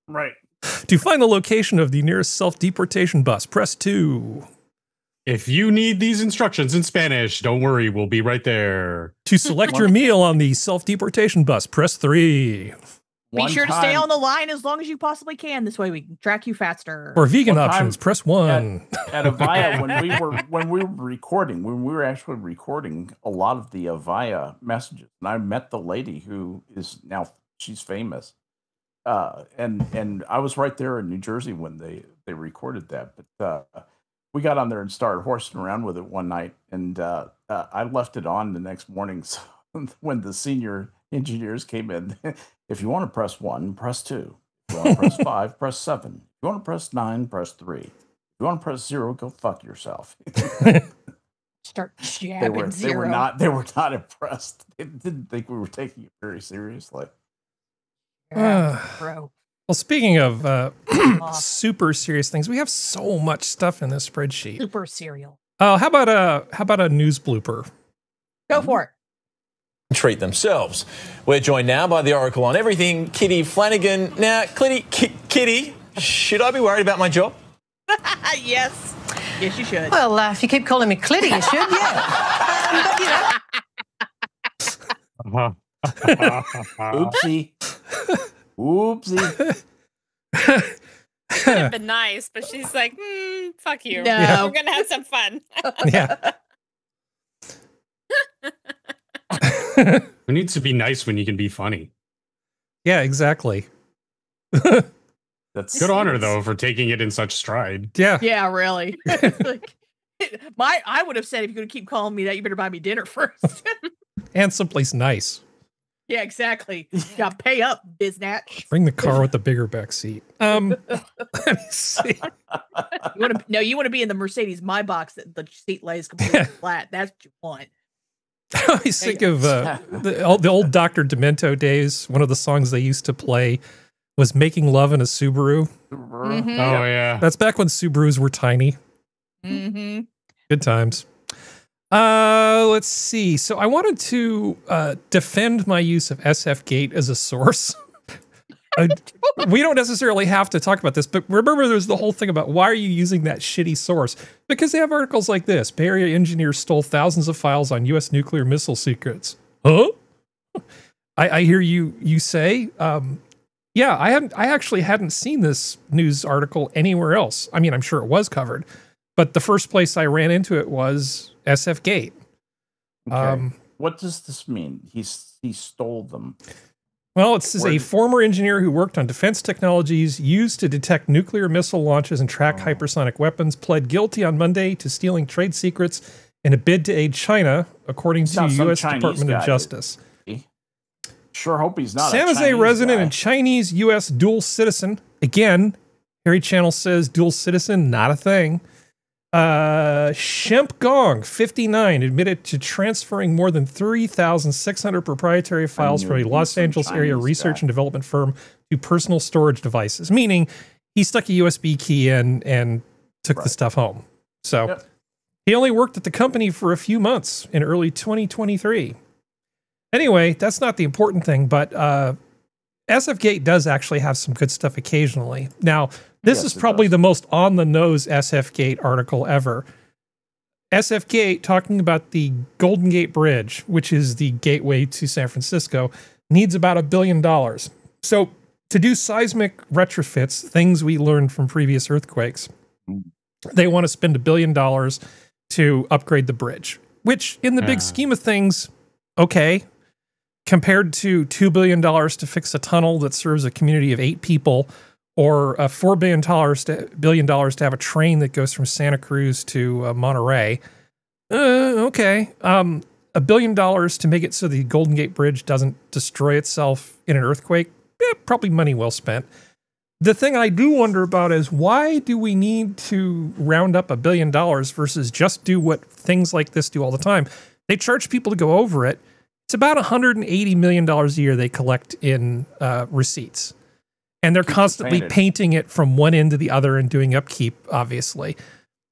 Right. To find the location of the nearest self-deportation bus, press 2. If you need these instructions in Spanish, don't worry, we'll be right there. To select your meal on the self-deportation bus, press 3. Be sure to stay on the line as long as you possibly can. This way we can track you faster. For vegan options, press 1. At Avaya, when we were actually recording a lot of the Avaya messages, and I met the lady who is now, she's famous. And I was right there in New Jersey when they recorded that. But we got on there and started horsing around with it one night, and I left it on the next morning. So when the senior engineers came in, if you want to press 1, press 2. If you want to press 5, press 7. If you want to press 9, press 3. If you want to press 0, go fuck yourself. Start jabbing 0. They were not impressed. They didn't think we were taking it very seriously. Bro. Well, speaking of super serious things, we have so much stuff in this spreadsheet. Super serial. Oh, how about a news blooper? Go for it. Treat themselves. We're joined now by the Oracle on everything, Kitty Flanagan. Now, Kitty, should I be worried about my job? Yes. Yes, you should. Well, if you keep calling me Clitty, you should, yeah. Oopsie. Oopsie. Could have been nice, but she's like, fuck you. No. We're gonna have some fun. Yeah. Who needs to be nice when you can be funny? Yeah, exactly. That's good on her, though, for taking it in such stride. Yeah. Yeah, really. Like, I would have said, if you're going to keep calling me that, you better buy me dinner first. And someplace nice. Yeah, exactly. You got to pay up, biznatch. Bring the car with the bigger back seat. Let me see. You want to be in the Mercedes Maybach that the seat lays completely flat. That's what you want. I always think of the old Dr. Demento days. One of the songs they used to play was Making Love in a Subaru. Mm-hmm. Oh, yeah. That's back when Subarus were tiny. Mm-hmm. Good times. Let's see. So I wanted to defend my use of SFGate as a source. We don't necessarily have to talk about this, but remember there's the whole thing about why are you using that shitty source? Because they have articles like this. Bay Area engineers stole thousands of files on U.S. nuclear missile secrets. Huh? I hear you say. Yeah, I actually hadn't seen this news article anywhere else. I mean, I'm sure it was covered, but the first place I ran into it was SFGate. Okay. What does this mean? He stole them. Well, it says a former engineer who worked on defense technologies used to detect nuclear missile launches and track hypersonic weapons pled guilty on Monday to stealing trade secrets in a bid to aid China, according to U.S. Department of Justice. Sure hope he's not San Jose resident and Chinese-U.S. dual citizen. Again, Harry Channel says dual citizen, not a thing. Shemp Gong, 59, admitted to transferring more than 3,600 proprietary files from a Los Angeles area research and development firm to personal storage devices, meaning he stuck a USB key in and took the stuff home. So he only worked at the company for a few months in early 2023. Anyway, that's not the important thing, but SFGate does actually have some good stuff occasionally. Now, this is probably the most on-the-nose SFGate article ever. SFGate, talking about the Golden Gate Bridge, which is the gateway to San Francisco, needs about $1 billion. So to do seismic retrofits, things we learned from previous earthquakes, they want to spend $1 billion to upgrade the bridge, which in the big scheme of things, okay, compared to $2 billion to fix a tunnel that serves a community of 8 people, or $4 billion to have a train that goes from Santa Cruz to Monterey. Okay. $1 $1 billion to make it so the Golden Gate Bridge doesn't destroy itself in an earthquake, probably money well spent. The thing I do wonder about is why do we need to round up $1 billion versus just do what things like this do all the time? They charge people to go over it. It's about $180 million a year they collect in receipts. And they're constantly painting it from one end to the other and doing upkeep, obviously.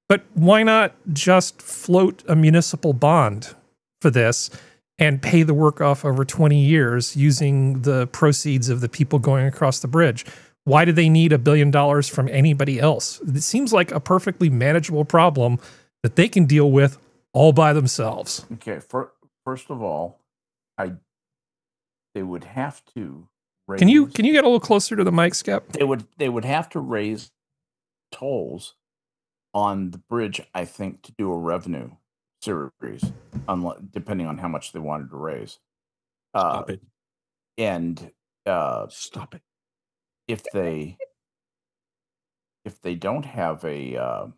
But why not just float a municipal bond for this and pay the work off over 20 years using the proceeds of the people going across the bridge? Why do they need $1 billion from anybody else? It seems like a perfectly manageable problem that they can deal with all by themselves. Okay, first of all, they would have to raise... Can you get a little closer to the mic, Skep? They would have to raise tolls on the bridge, I think, to do a revenue series, depending on how much they wanted to raise. Stop it. And stop it. If they don't have a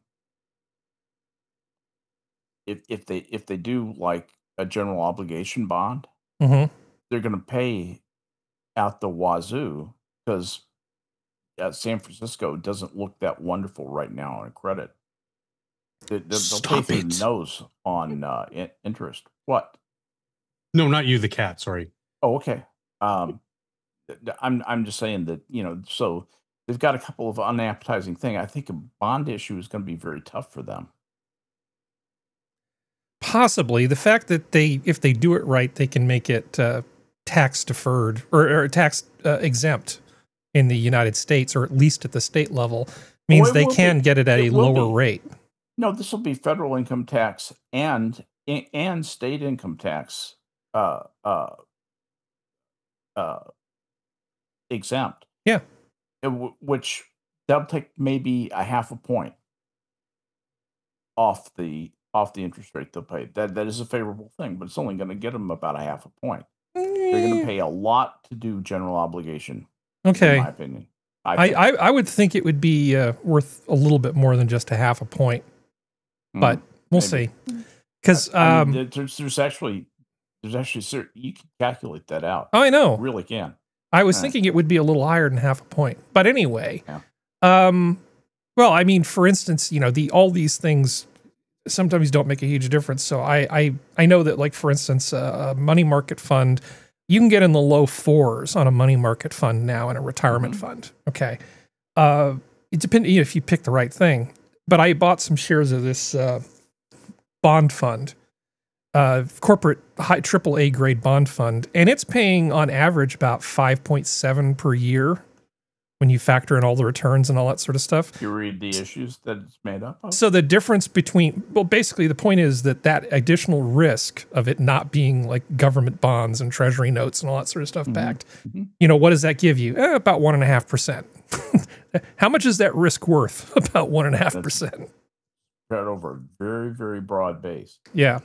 if they do like a general obligation bond, mm-hmm. they're going to pay out the wazoo because San Francisco doesn't look that wonderful right now on credit. They'll pay through the nose on interest. What? No, not you, the cat. Sorry. Oh, okay. I'm just saying that, so they've got a couple of unappetizing things. I think a bond issue is going to be very tough for them. Possibly. The fact that if they do it right, they can make it tax deferred or tax exempt in the United States, or at least at the state level, means they can get it at a lower rate. No, this will be federal income tax and state income tax exempt. Yeah. Which that'll take maybe a half a point off the interest rate they'll pay. That is a favorable thing, but it's only going to get them about a half a point. They're going to pay a lot to do general obligation. Okay. In my opinion. I would think it would be worth a little bit more than just a half a point, but we'll see. Because there's actually you can calculate that out. Oh, I know. You really can. I was thinking it would be a little higher than half a point, but anyway. Yeah. Well, I mean, for instance, all these things sometimes don't make a huge difference. So I know that, like, for instance, a money market fund, you can get in the low 4s on a money market fund now in a retirement fund. Okay. It depends if you pick the right thing. But I bought some shares of this bond fund, corporate high AAA grade bond fund, and it's paying on average about 5.7 per year when you factor in all the returns and all that sort of stuff. You read the issues that it's made up of? So the difference between, well, basically the point is that additional risk of it not being like government bonds and treasury notes and all that sort of stuff backed, what does that give you? About 1.5%. How much is that risk worth? About 1.5%. Spread over a very, very broad base. Yeah.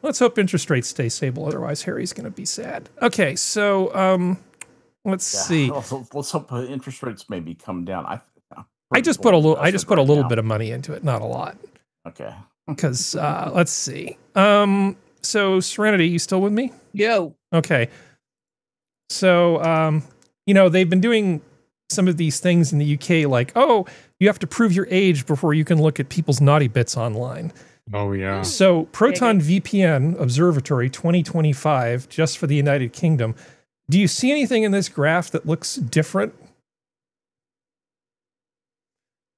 Let's hope interest rates stay stable. Otherwise, Harry's going to be sad. Okay, so let's see. Let's hope interest rates maybe come down. I just put a little. I just put a little bit of money into it, not a lot. Okay. Because let's see. So Serenity, you still with me? Yo. Okay. So they've been doing some of these things in the UK, like, oh, you have to prove your age before you can look at people's naughty bits online. Oh, yeah. So Proton VPN Observatory 2025, just for the United Kingdom. Do you see anything in this graph that looks different?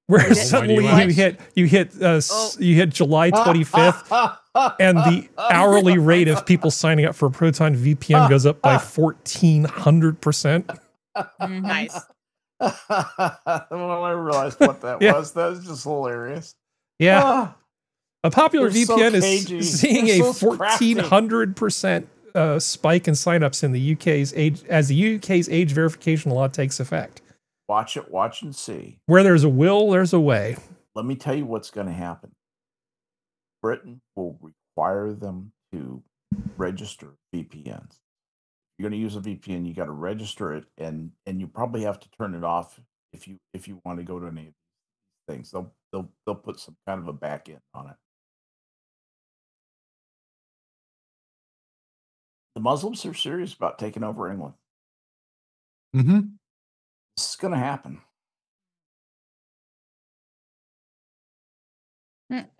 Where suddenly you hit July 25th, and the hourly rate of people signing up for Proton VPN goes up by 1,400%. Nice. Well, I realized what that was. That was just hilarious. Yeah. A popular VPN is seeing a 1,400% spike in signups in the UK's age as the UK's age verification law takes effect. Watch and see. Where there's a will, there's a way. Let me tell you what's going to happen. Britain will require them to register VPNs. You're going to use a VPN, you got to register it, and you probably have to turn it off if you want to go to any of these things. They'll put some kind of a back end on it. The Muslims are serious about taking over England. Mm-hmm. This is going to happen.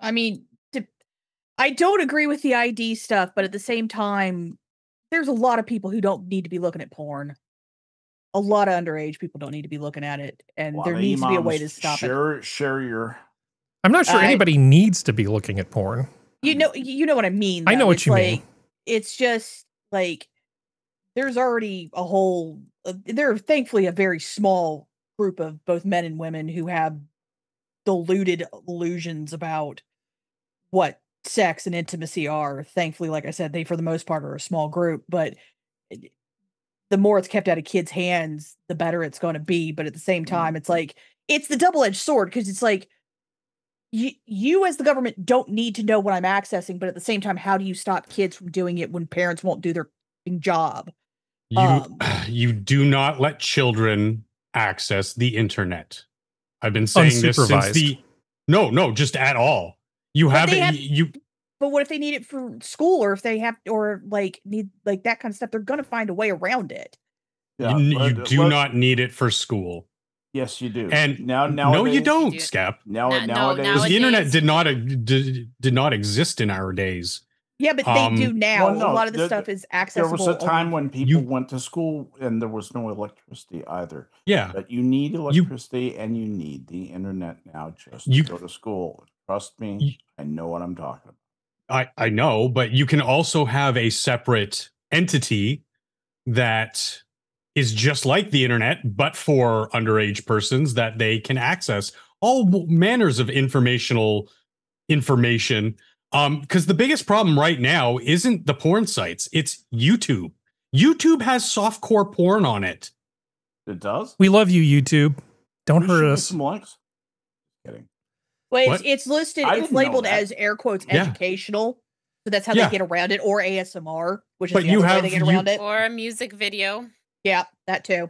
I mean, I don't agree with the ID stuff, but at the same time, there's a lot of people who don't need to be looking at porn. A lot of underage people don't need to be looking at it, and there needs to be a way to stop it. Share your. I'm not sure anybody needs to be looking at porn. You know what I mean. Though. I know what you mean. It's just like there's already a whole. There are thankfully a very small group of both men and women who have deluded illusions about what sex and intimacy are. Thankfully, like I said, they for the most part are a small group, but the more it's kept out of kids' hands, the better it's going to be. But at the same time, it's like it's the double-edged sword, because it's like you as the government don't need to know what I'm accessing, but at the same time, how do you stop kids from doing it when parents won't do their job? You do not let children access the internet. I've been saying this since no, just at all. But what if they need it for school, or if they have, or like need like that kind of stuff? They're going to find a way around it. Yeah, you do not need it for school. Yes, you do. And now, no, you don't, Skep. Nowadays, the internet did not exist in our days. Yeah, but they do now. Well, no, a lot of the stuff is accessible. There was a time when people went to school and there was no electricity either. Yeah. But you need electricity and you need the internet now just to go to school. Trust me, I know what I'm talking about. I know, but you can also have a separate entity that is just like the internet, but for underage persons, that they can access all manners of information. Because the biggest problem right now isn't the porn sites, it's YouTube. YouTube has softcore porn on it. It does? We love you, YouTube. Don't hurt us. Some likes. Kidding. Well, it's listed, it's labeled as air quotes educational. So that's how they get around it, or ASMR, which is the other way they get around it. Or a music video. Yeah, that too.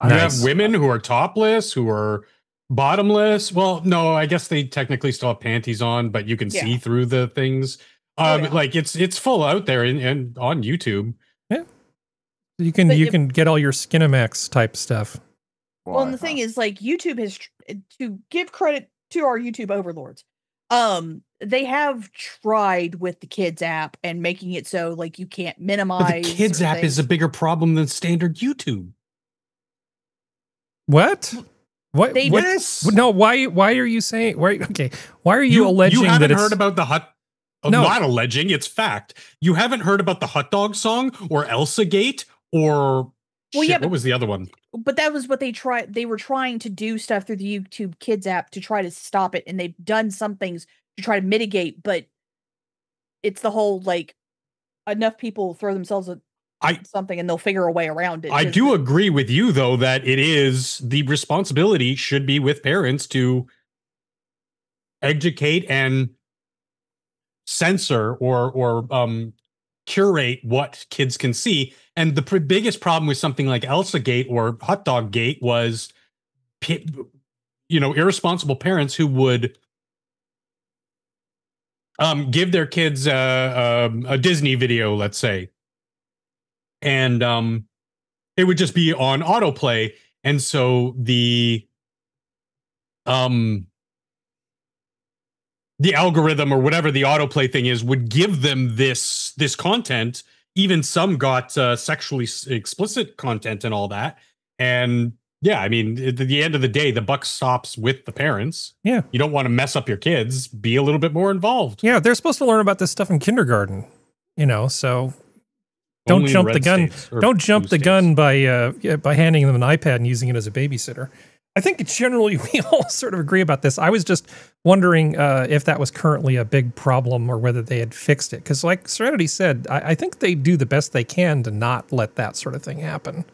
You have women who are topless, who are bottomless. Well, no, I guess they technically still have panties on, but you can see through the things. Like it's full out there and on YouTube. Yeah, you can get all your Skinamax type stuff. Well, and the thing is, like, YouTube has, to give credit to our YouTube overlords, they have tried with the kids app and making it so like you can't minimize. But the kids app is a bigger problem than standard YouTube. What? What? Yes. No. Why are you saying? Why are you alleging you haven't that heard about the hot? No. Not alleging. It's fact. You haven't heard about the hot dog song or Elsa Gate or what was the other one? But that was what they tried. They were trying to do stuff through the YouTube Kids app to try to stop it, and they've done some things to try to mitigate. But it's the whole like enough people throw themselves at something and they'll figure a way around it. I do agree with you, though, that it is the responsibility should be with parents to educate and censor or curate what kids can see. And the biggest problem with something like Elsa Gate or Hot Dog Gate was, irresponsible parents who would give their kids a Disney video, let's say, and it would just be on autoplay, and so the algorithm or whatever the autoplay thing is would give them this content. Even some got sexually explicit content and all that. And yeah, I mean, at the end of the day, the buck stops with the parents. Yeah. You don't want to mess up your kids. Be a little bit more involved. Yeah, they're supposed to learn about this stuff in kindergarten, so don't jump the gun. Don't jump the gun by handing them an iPad and using it as a babysitter. I think generally we all sort of agree about this. I was just wondering if that was currently a big problem or whether they had fixed it. Because like Serenity said, I think they do the best they can to not let that sort of thing happen.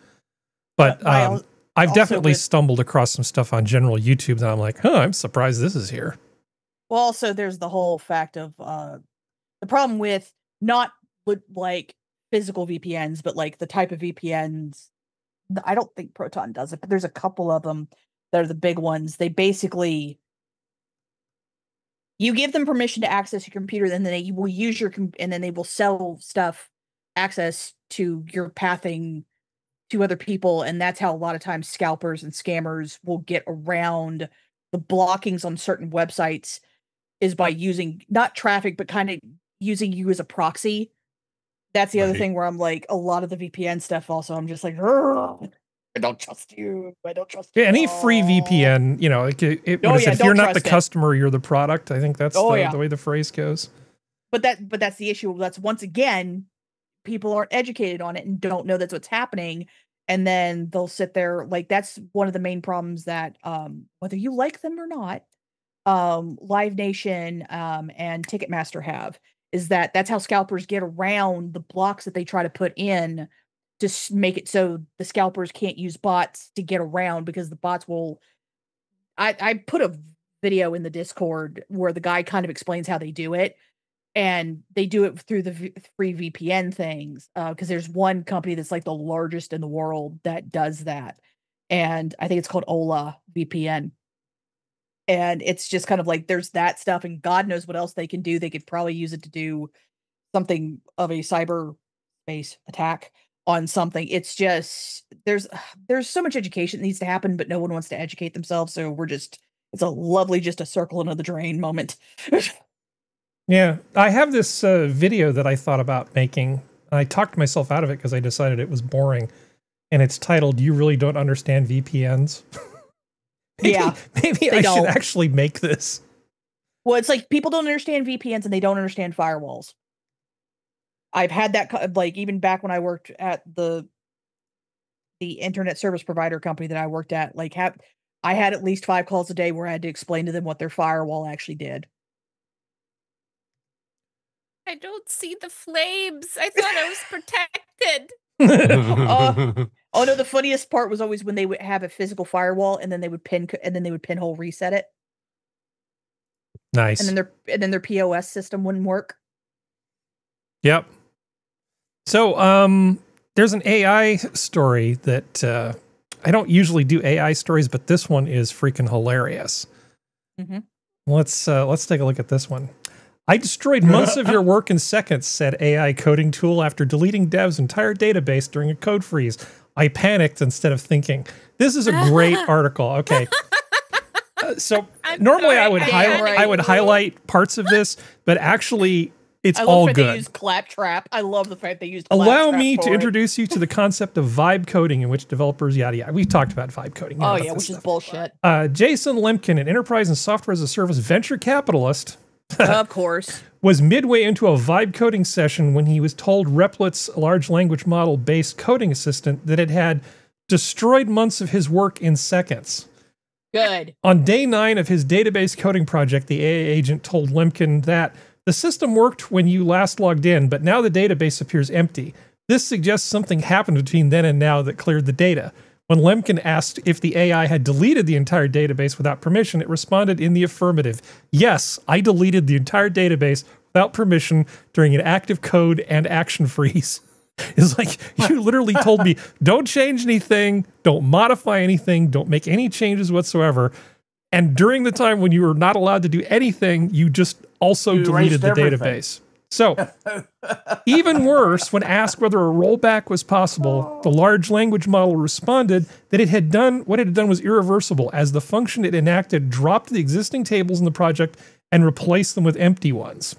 But I've definitely stumbled across some stuff on general YouTube that I'm like, I'm surprised this is here. Well, also there's the whole fact of the problem with not like physical VPNs, but like the type of VPNs. I don't think Proton does it, but there's a couple of them that are the big ones. They basically, you give them permission to access your computer, then they will use and then they will sell stuff access to your pathing to other people, and that's how a lot of times scalpers and scammers will get around the blockings on certain websites, is by using not traffic, but kind of using you as a proxy. That's the other thing where I'm like, a lot of the VPN stuff also, I'm just like, I don't trust you. I don't trust you. Yeah, any free VPN, you know, if you're not the customer, you're the product. I think that's the way the phrase goes. But that's the issue. That's, once again, people aren't educated on it and don't know that's what's happening. And then they'll sit there, like, that's one of the main problems that, whether you like them or not, Live Nation and Ticketmaster have, is that's how scalpers get around the blocks that they try to put in to make it so the scalpers can't use bots to get around, because the bots will. I put a video in the Discord where the guy kind of explains how they do it, and they do it through the free VPN things, because there's one company that's like the largest in the world that does that, and I think it's called Ola VPN. And it's just kind of like, there's that stuff, and God knows what else they can do. They could probably use it to do something of a cyber space attack on something. It's just, there's so much education that needs to happen, but no one wants to educate themselves. So it's a lovely, just a circle into the drain moment. Yeah. I have this video that I thought about making. I talked myself out of it because I decided it was boring. And it's titled, "You Really Don't Understand VPNs." Maybe I should actually make this. Well, it's like, people don't understand VPNs and they don't understand firewalls. I've had that, like, even back when I worked at the internet service provider company that I worked at, like, I had at least 5 calls a day where I had to explain to them what their firewall actually did. I don't see the flames. I thought I was protected. Oh no, the funniest part was always when they would have a physical firewall and then they would pinhole reset it. Nice. And then their POS system wouldn't work. Yep. So there's an AI story that I don't usually do AI stories, but this one is freaking hilarious. Mm-hmm. Let's take a look at this one. "I destroyed months of your work in seconds," said AI coding tool after deleting dev's entire database during a code freeze. "I panicked instead of thinking." This is a great article. Okay. So normally I would highlight parts of this, but actually it's all good. They use Claptrap. I love the fact they used Allow me to introduce you to the concept of vibe coding, in which developers, yada yada. We've talked about vibe coding. Oh yeah, which is bullshit. Jason Lemkin, an enterprise and software as a service venture capitalist, of course, was midway into a vibe coding session when he was told Replit's large language model based coding assistant that it had destroyed months of his work in seconds. Good. On day 9 of his database coding project, the AI agent told Lemkin that the system worked when you last logged in, but now the database appears empty. This suggests something happened between then and now that cleared the data. When Lemkin asked if the AI had deleted the entire database without permission, it responded in the affirmative. "Yes, I deleted the entire database without permission during an active code and action freeze." It's like, you literally told me, don't change anything, don't modify anything, don't make any changes whatsoever. And during the time when you were not allowed to do anything, you just also deleted the database. So, even worse, when asked whether a rollback was possible, the large language model responded that what it had done was irreversible, as the function it enacted dropped the existing tables in the project and replaced them with empty ones.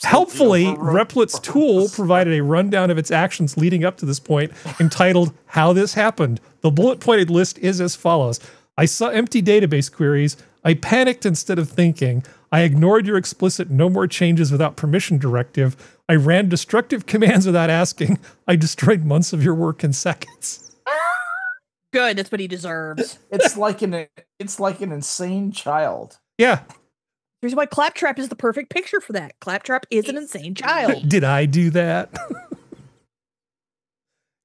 Helpfully, Replit's tool provided a rundown of its actions leading up to this point, entitled "How This Happened." The bullet-pointed list is as follows. "I saw empty database queries. I panicked instead of thinking. I ignored your explicit no more changes without permission directive. I ran destructive commands without asking. I destroyed months of your work in seconds." Good, that's what he deserves. It's like an insane child. Yeah. Here's why Claptrap is the perfect picture for that. Claptrap is an insane child. Did I do that?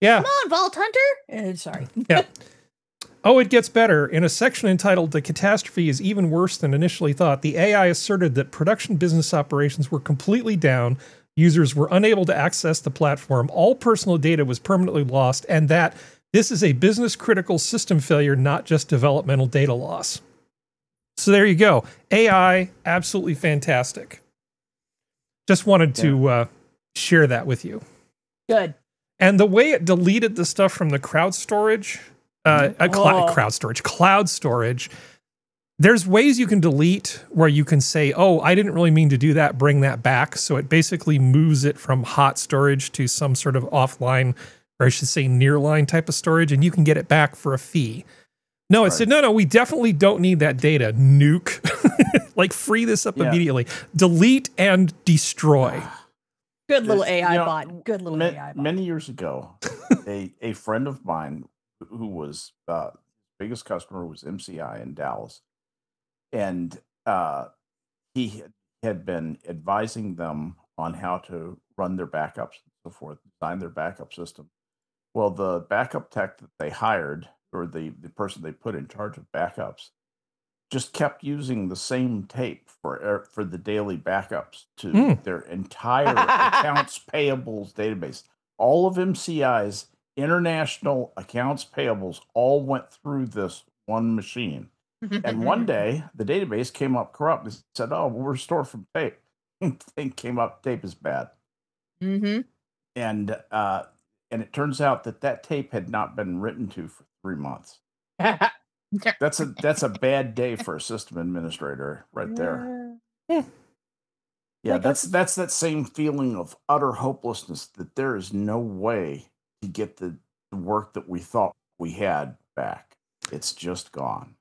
Yeah. Come on, Vault Hunter. Sorry. Yeah. Oh, it gets better. In a section entitled "The Catastrophe is Even Worse Than Initially Thought," the AI asserted that production business operations were completely down, users were unable to access the platform, all personal data was permanently lost, and that this is a business-critical system failure, not just developmental data loss. So there you go. AI, absolutely fantastic. Just wanted to share that with you. Good. And the way it deleted the stuff from the cloud storage, cloud storage, there's ways you can delete where you can say, oh, I didn't really mean to do that, bring that back. So it basically moves it from hot storage to some sort of offline, or I should say nearline type of storage, and you can get it back for a fee. No, it said, no, we definitely don't need that data. Nuke. Like, free this up immediately. Delete and destroy. Good little AI bot. Good little AI bot. Many years ago, a friend of mine who was biggest customer was MCI in Dallas. And he had been advising them on how to run their backups and so forth, design their backup system. Well, the backup tech that they hired, or the person they put in charge of backups, just kept using the same tape for the daily backups to their entire accounts payables database. All of MCI's international accounts payables all went through this one machine. And one day, the database came up corrupt. They said, oh, we'll restore from tape. Thing came up, tape is bad. Mm-hmm. And it turns out that tape had not been written to for 3 months. That's a bad day for a system administrator right there. Yeah, that's that same feeling of utter hopelessness, that there is no way to get the work that we thought we had back. It's just gone.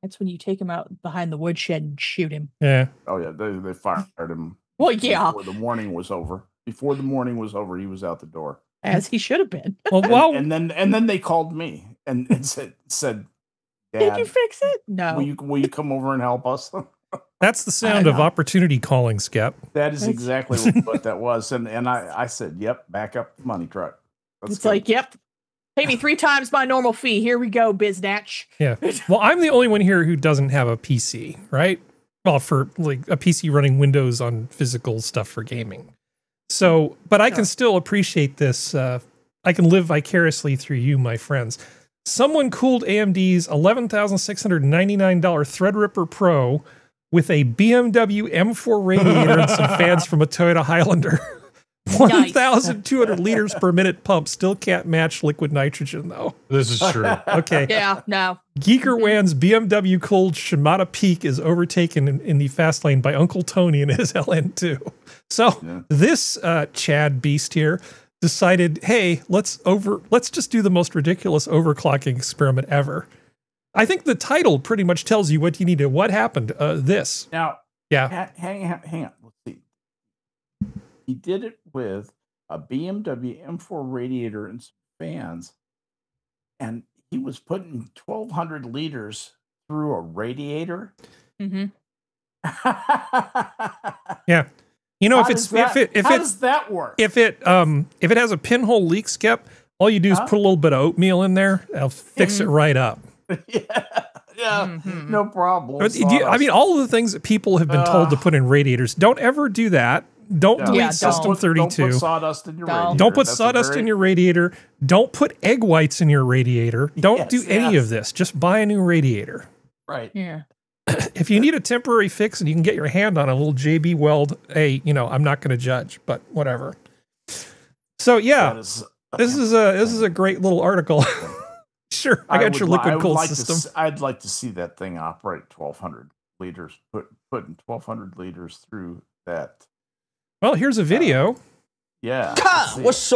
That's when you take him out behind the woodshed and shoot him. Yeah. Oh yeah, they fired him. Well, yeah. Before the morning was over. Before the morning was over, he was out the door. As he should have been. Well, and then they called me and said, Dad, did you fix it? No. Will you come over and help us? That's the sound of opportunity calling, Skep. That is exactly what that was. And I said, yep, back up the money truck. It's like, yep. Pay me 3 times my normal fee. Here we go, biznatch. Yeah. Well, I'm the only one here who doesn't have a PC, right? Well, for like a PC running Windows on physical stuff for gaming. So, but I can still appreciate this. I can live vicariously through you, my friends. Someone cooled AMD's $11,699 Threadripper Pro with a BMW M4 radiator and some fans from a Toyota Highlander. 1,200 liters per minute pump still can't match liquid nitrogen, though. This is true. Okay. Yeah, no. GeekerWan's BMW cooled Shimada Peak is overtaken in the fast lane by Uncle Tony and his LN2. So this Chad beast here decided, hey, let's just do the most ridiculous overclocking experiment ever. I think the title pretty much tells you what you need to. What happened? This. Now, yeah. Hang on. Let's see. He did it with a BMW M4 radiator and some fans, and he was putting 1,200 liters through a radiator. Mm-hmm. Yeah. You know, how does that work? If it has a pinhole leak, Skep, all you do is put a little bit of oatmeal in there. It'll fix it right up. Yeah, no problem. I mean, all of the things that people have been told to put in radiators, don't ever do that. Don't delete System 32. Don't put sawdust in your radiator. Don't put sawdust in your radiator. Don't put egg whites in your radiator. Don't do any of this. Just buy a new radiator. Right. Yeah. If you need a temporary fix and you can get your hand on a little JB Weld, hey, I'm not going to judge, but whatever. So yeah, this is a great little article. Sure, I got your liquid cooled system. I'd like to see that thing operate 1,200 liters, putting 1,200 liters through that. Well, here's a video. Yeah. He's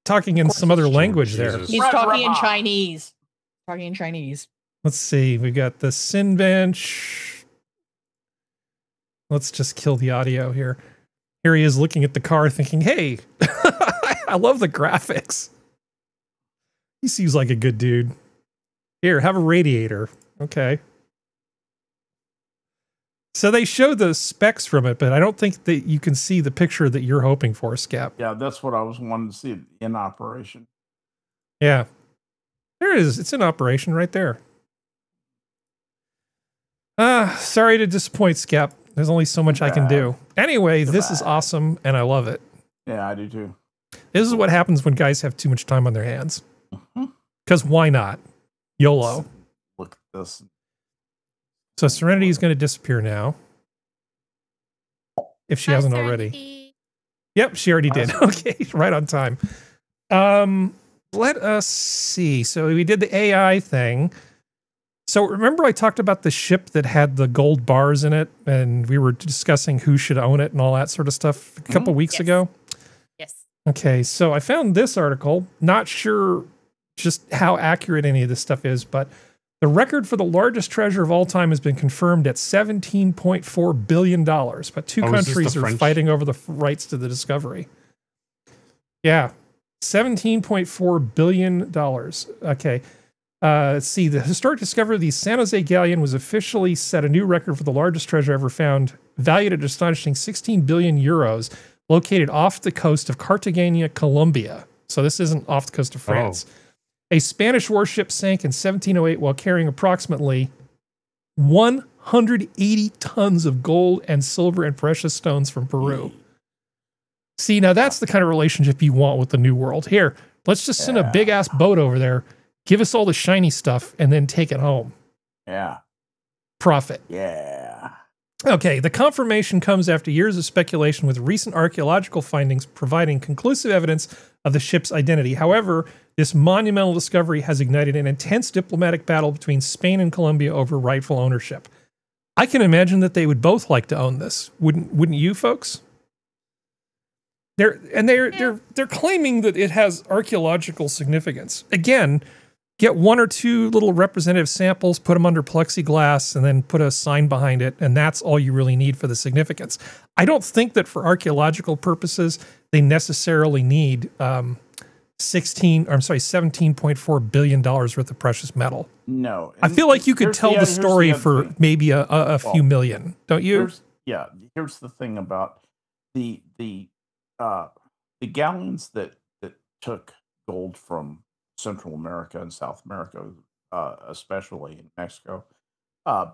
talking in some other language there. He's talking in Chinese. Let's see. We got the Sin Bench. Let's just kill the audio here. Here he is looking at the car thinking, hey, I love the graphics. He seems like a good dude. Here, have a radiator. Okay. So they show the specs from it, but I don't think that you can see the picture that you're hoping for, Skep. Yeah, that's what I was wanting to see in operation. Yeah. There it is. It's in operation right there. Sorry to disappoint, Skep. There's only so much I can do. Anyway, this is awesome, and I love it. Yeah, I do too. This is what happens when guys have too much time on their hands. Because why not? YOLO. Look at this. So Serenity is going to disappear now. if she hasn't already. Yep, she already did. Okay, right on time. Let us see. So we did the AI thing. So remember I talked about the ship that had the gold bars in it, and we were discussing who should own it and all that sort of stuff a couple weeks ago? Yes. Okay, so I found this article. Not sure just how accurate any of this stuff is, but the record for the largest treasure of all time has been confirmed at $17.4 billion, but two countries are fighting over the rights to the discovery. Yeah, $17.4 billion. Okay. Let's see. The historic discovery of the San Jose galleon was officially set a new record for the largest treasure ever found, valued at astonishing 16 billion euros, located off the coast of Cartagena, Colombia. So this isn't off the coast of France. A Spanish warship sank in 1708 while carrying approximately 180 tons of gold and silver and precious stones from Peru. See, now that's the kind of relationship you want with the New World. Here, let's just send a big-ass boat over there, give us all the shiny stuff, and then take it home. Yeah. Profit. Yeah. Okay, the confirmation comes after years of speculation, with recent archaeological findings providing conclusive evidence of the ship's identity. However, this monumental discovery has ignited an intense diplomatic battle between Spain and Colombia over rightful ownership. I can imagine that they would both like to own this. Wouldn't you, folks? They're claiming that it has archaeological significance. Again, get one or two little representative samples, put them under plexiglass, and then put a sign behind it, and that's all you really need for the significance. I don't think that for archaeological purposes they necessarily need $17.4 billion worth of precious metal. No. I feel like you could tell the story for maybe a few million, don't you? Here's the thing about the galleons that took gold from Central America and South America, especially in Mexico,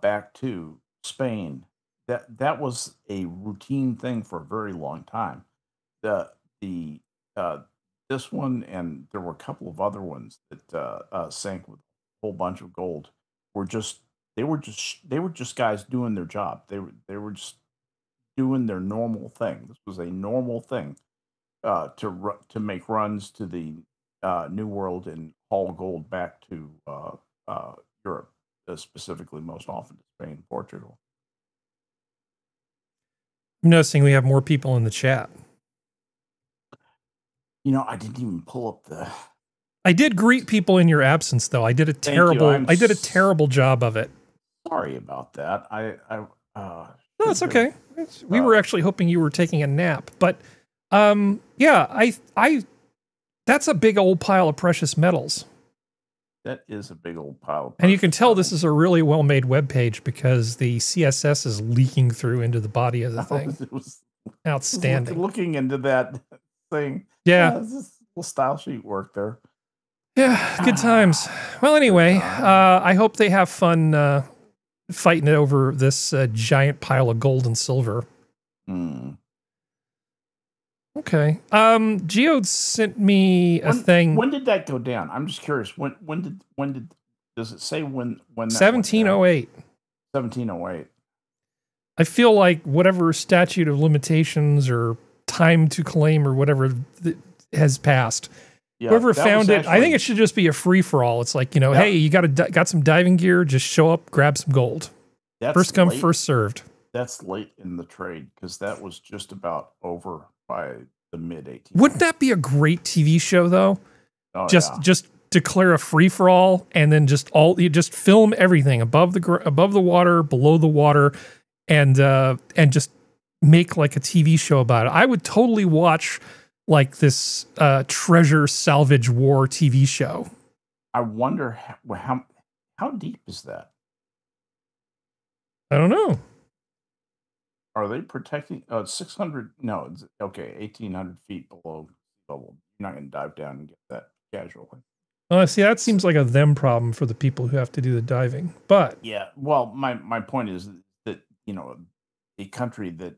back to Spain. That was a routine thing for a very long time. This one, and there were a couple of other ones that sank with a whole bunch of gold. They were just guys doing their job. They were just doing their normal thing. This was a normal thing to make runs to the New World and haul gold back to Europe, specifically most often to Spain and Portugal. I'm noticing we have more people in the chat. You know, I didn't even pull up the. I did greet people in your absence, though. I did a terrible job of it. Sorry about that. No, it's okay. We were actually hoping you were taking a nap, but yeah, that's a big old pile of precious metals. That is a big old pile. And you can tell this is a really well-made web page because the CSS is leaking through into the body of the thing. It was outstanding. Looking into that thing. Yeah. This little style sheet work there. Yeah, good times. Well, anyway, I hope they have fun fighting it over this giant pile of gold and silver. Okay. Geode sent me a thing. When did that go down? I'm just curious. When did does it say when that 1708. 1708. I feel like whatever statute of limitations or time to claim or whatever has passed. Yeah, whoever found it, I think it should just be a free for all. It's like, hey, you got some diving gear, just show up, grab some gold. First come, first served. That's late in the trade because that was just about over by the mid 1800s. Wouldn't that be a great TV show though? Oh, just declare a free for all and then just film everything above the water, below the water, and just make like a TV show about it. I would totally watch like this treasure salvage war TV show. I wonder how deep is that? I don't know. Are they protecting 600? No, it's okay, 1,800 feet below level. You're not going to dive down and get that casually. See, that seems like a them problem for the people who have to do the diving. But yeah, well, my point is that a country that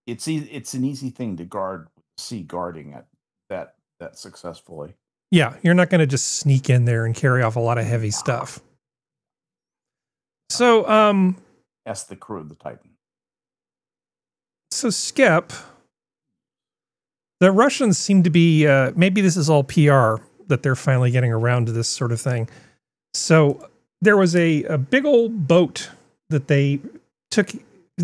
it's an easy thing to guard, sea guarding it that successfully. Yeah, you're not going to just sneak in there and carry off a lot of heavy stuff. So, ask the crew of the Titan. So Skep, the Russians seem to be, maybe this is all PR, that they're finally getting around to this sort of thing. So there was a big old boat that they took,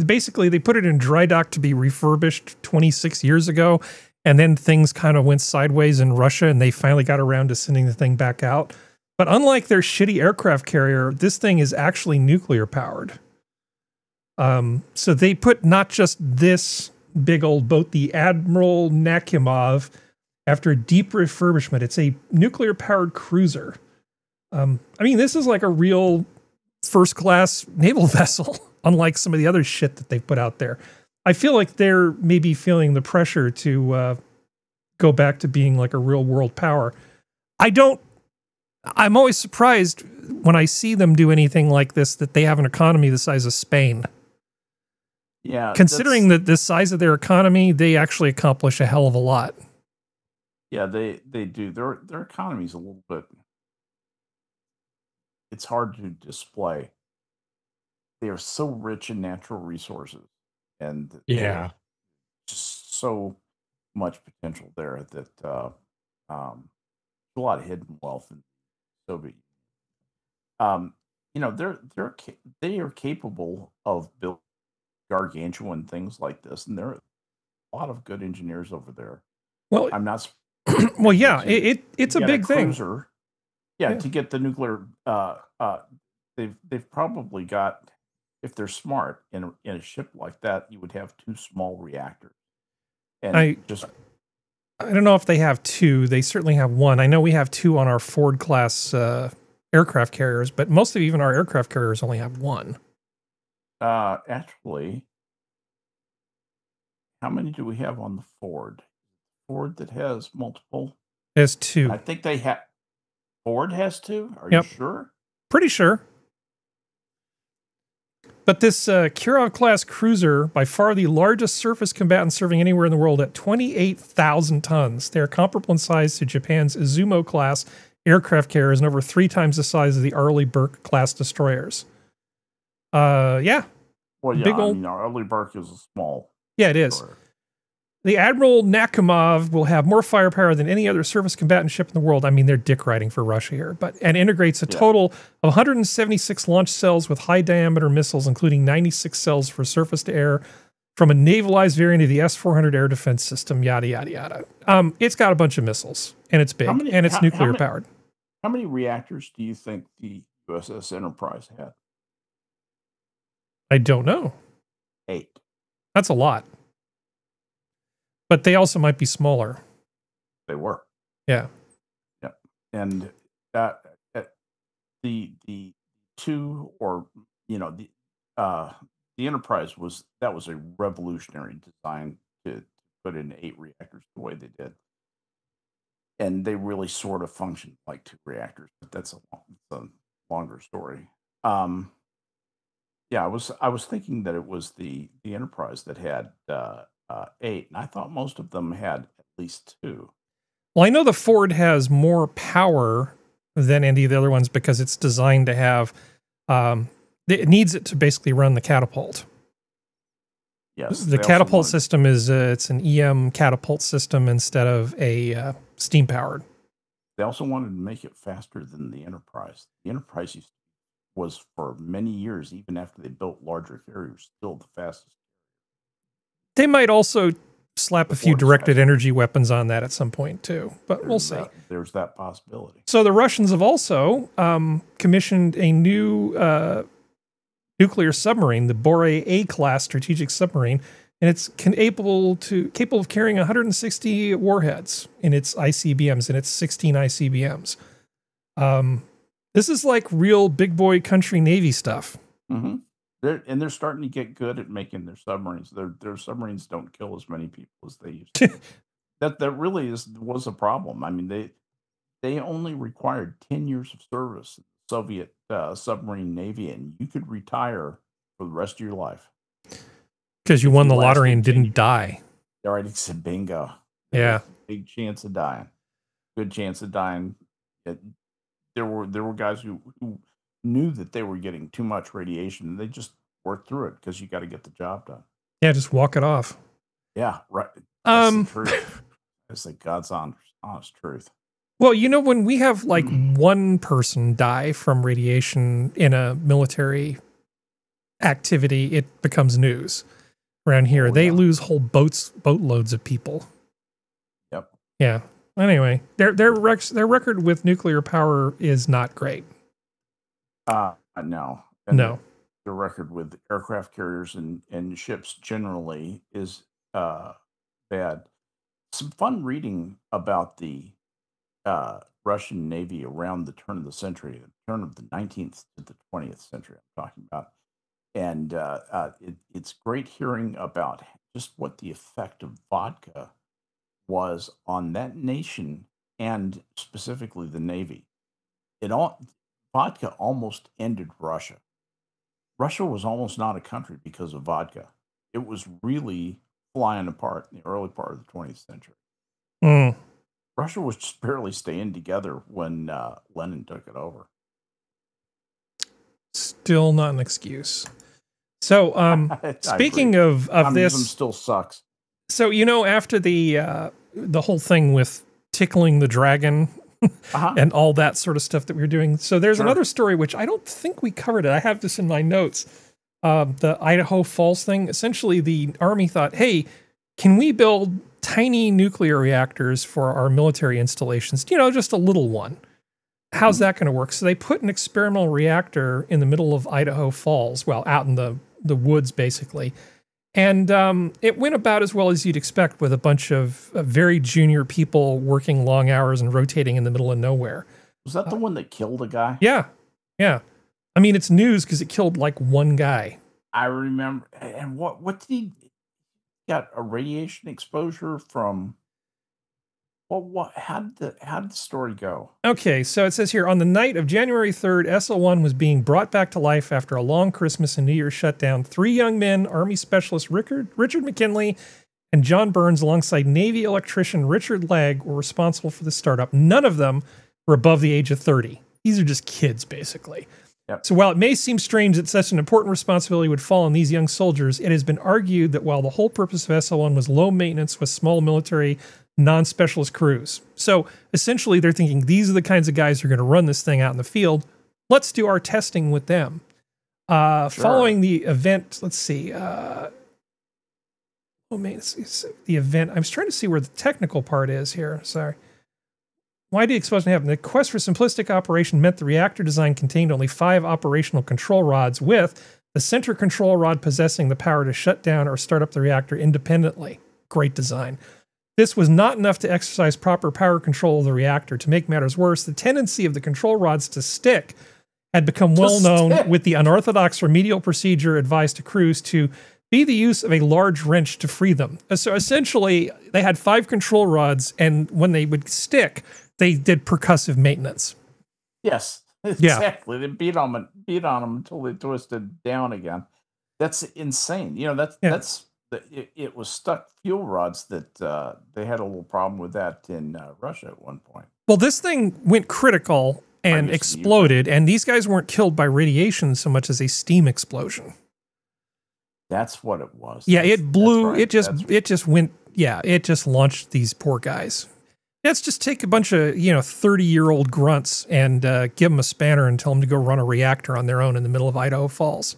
basically they put it in dry dock to be refurbished 26 years ago, and then things kind of went sideways in Russia, and they finally got around to sending the thing back out. But unlike their shitty aircraft carrier, this thing is actually nuclear powered. So they put not just this big old boat, the Admiral Nakhimov, after a deep refurbishment. It's a nuclear powered cruiser. I mean, this is like a real first class naval vessel, unlike some of the other shit that they've put out there. I feel like they're maybe feeling the pressure to go back to being like a real world power. I'm always surprised when I see them do anything like this, that they have an economy the size of Spain. Yeah. Considering that the size of their economy, they actually accomplish a hell of a lot. Yeah, they do. Their economy's a little bit, it's hard to display. They are so rich in natural resources, and just so much potential there that a lot of hidden wealth in Soviet. You know, they are capable of building gargantuan things like this, and there are a lot of good engineers over there. Well, I'm not. Well, yeah, it's a big thing. Yeah, to get the nuclear, they've probably got, if they're smart, in a ship like that, you would have 2 small reactors. And I don't know if they have 2. They certainly have 1. I know we have 2 on our Ford class aircraft carriers, but most of even our aircraft carriers only have 1. Actually, how many do we have on the Ford? Ford that has multiple? Has 2. I think they have. Ford has 2? Are you sure? Pretty sure. But this Kirov class cruiser, by far the largest surface combatant serving anywhere in the world at 28,000 tons. They are comparable in size to Japan's Izumo class aircraft carriers and over 3 times the size of the Arleigh Burke class destroyers. Yeah. Well, yeah, big old, Arleigh Burke is a small. Yeah, it is. Destroyer. The Admiral Nakhimov will have more firepower than any other surface combatant ship in the world. I mean, they're dick riding for Russia here, and integrates a total of 176 launch cells with high diameter missiles, including 96 cells for surface to air, from a navalized variant of the S-400 air defense system. Yada yada yada. It's got a bunch of missiles, and it's big, and it's nuclear powered. How many reactors do you think the USS Enterprise had? I don't know. 8. That's a lot. But they also might be smaller. They were. Yeah. Yeah. And the 2, or the Enterprise was a revolutionary design to put in 8 reactors the way they did. And they really sort of functioned like 2 reactors, but that's a longer story. Yeah, I was thinking that it was the Enterprise that had 8, and I thought most of them had at least 2. Well, I know the Ford has more power than any of the other ones because it's designed to have, it needs it to basically run the catapult. Yes. The catapult system is, it's an EM catapult system instead of a steam powered. They also wanted to make it faster than the Enterprise. The Enterprise was for many years, even after they built larger carriers, still the fastest. They might also slap a few directed energy weapons on that at some point too, but we'll see. There's that possibility. So the Russians have also commissioned a new nuclear submarine, the Bore A-class strategic submarine, and it's capable of carrying 160 warheads in its ICBMs, and it's 16 ICBMs. This is like real big boy country Navy stuff. Mm-hmm. They're starting to get good at making their submarines. Their submarines don't kill as many people as they used to. that really was a problem. I mean, they only required 10 years of service in the Soviet submarine Navy, and you could retire for the rest of your life. Because you won the lottery and didn't die. All right, it's a bingo. Yeah. Big chance of dying. Good chance of dying. There were guys who knew that they were getting too much radiation, and they just worked through it because you got to get the job done. Yeah, just walk it off. Yeah, right. That's the truth. It's like God's honest truth. Well, you know, when we have like one person die from radiation in a military activity, it becomes news. Around here, they lose whole boatloads of people. Yep. Yeah. Anyway, their record with nuclear power is not great. No. And no. The record with aircraft carriers and ships generally is bad. Some fun reading about the Russian Navy around the turn of the century, the turn of the 19th to the 20th century I'm talking about. And it's great hearing about just what the effect of vodka was on that nation and specifically the Navy. Vodka almost ended Russia. Russia was almost not a country because of vodka. It was really flying apart in the early part of the 20th century. Mm. Russia was just barely staying together when Lenin took it over. Still not an excuse. So, speaking of Communism still sucks. So, you know, after the whole thing with tickling the dragon and all that sort of stuff that we were doing. So there's another story, which I don't think we covered it. I have this in my notes. The Idaho Falls thing. Essentially, the Army thought, hey, can we build tiny nuclear reactors for our military installations? You know, just a little one. How's that going to work? So they put an experimental reactor in the middle of Idaho Falls, well, out in the woods, basically. And it went about as well as you'd expect with a bunch of very junior people working long hours and rotating in the middle of nowhere. Was that the one that killed a guy? Yeah. Yeah. I mean, it's news because it killed like one guy. I remember. And what did he got a radiation exposure from? How did the story go? Okay, so it says here, on the night of January 3rd, SL-1 was being brought back to life after a long Christmas and New Year shutdown. 3 young men, Army Specialist Richard McKinley and John Burns, alongside Navy electrician Richard Legg, were responsible for the startup. None of them were above the age of 30. These are just kids, basically. Yep. So while it may seem strange that such an important responsibility would fall on these young soldiers, it has been argued that while the whole purpose of SL-1 was low maintenance with small military non-specialist crews. So essentially they're thinking these are the kinds of guys who are going to run this thing out in the field. Let's do our testing with them. Following the event, let's see. The event, I was trying to see where the technical part is here. Sorry. Why did the explosion happen? The quest for simplistic operation meant the reactor design contained only 5 operational control rods, with the center control rod possessing the power to shut down or start up the reactor independently. Great design. This was not enough to exercise proper power control of the reactor. To make matters worse, the tendency of the control rods to stick had become well known, with the unorthodox remedial procedure advised to crews to be the use of a large wrench to free them. So essentially, they had 5 control rods, and when they would stick, they did percussive maintenance. Yes, exactly. They beat on them until they twisted down again. That's insane. You know, that's it was stuck fuel rods that they had a little problem with that in Russia at one point. Well, this thing went critical and exploded, and these guys weren't killed by radiation so much as a steam explosion. That's what it was. Yeah, it blew. Right. It just went. Yeah, it just launched these poor guys. Let's just take a bunch of 30-year-old grunts and give them a spanner and tell them to go run a reactor on their own in the middle of Idaho Falls,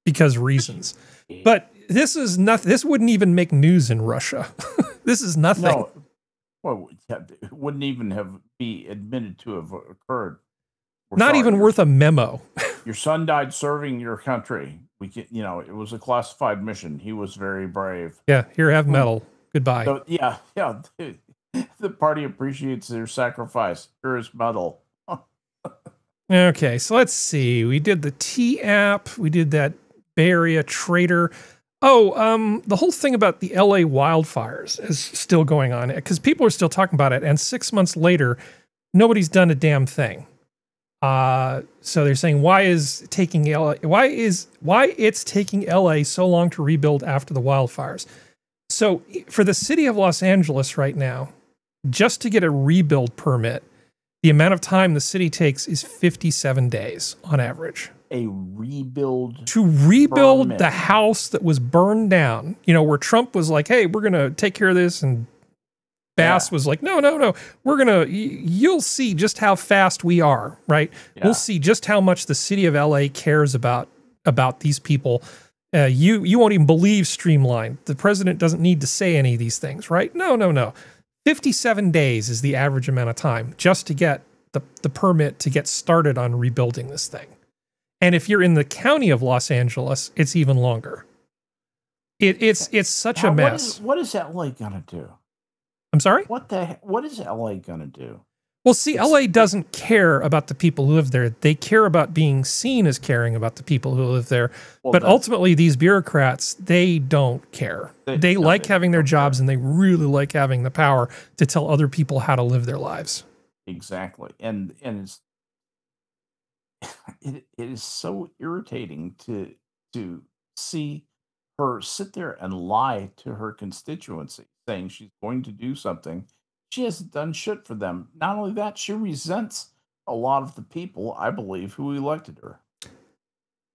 because reasons. But this is nothing. This wouldn't even make news in Russia. This is nothing. No, well, it wouldn't even be admitted to have occurred. Not even worth a memo. Your son died serving your country. It was a classified mission. He was very brave. Yeah, here, have medal. Goodbye. So, yeah. The party appreciates their sacrifice. Here is medal. Okay, so let's see. We did the T app. We did that Bay Area trader. Oh, the whole thing about the LA wildfires is still going on because people are still talking about it. And 6 months later, nobody's done a damn thing. So they're saying, why it's taking LA so long to rebuild after the wildfires? So for the city of Los Angeles right now, just to get a rebuild permit, the amount of time the city takes is 57 days on average. a rebuild? To rebuild the house that was burned down. You know, where Trump was like, hey, we're going to take care of this. And Bass was like, no. We're going to, you'll see just how fast we are, right? Yeah. We'll see just how much the city of LA cares about these people. You won't even believe Streamline. The president doesn't need to say any of these things, right? No. 57 days is the average amount of time just to get the permit to get started on rebuilding this thing. And if you're in the county of Los Angeles, it's even longer. It's such a mess. What is LA gonna do? I'm sorry? What is LA gonna do? Well, see, LA doesn't care about the people who live there. They care about being seen as caring about the people who live there. Well, but ultimately, these bureaucrats, they don't care. They like having their jobs, and they really like having the power to tell other people how to live their lives. Exactly. And it is so irritating to see her sit there and lie to her constituency, saying she's going to do something. She hasn't done shit for them. Not only that, she resents a lot of the people, I believe, who elected her.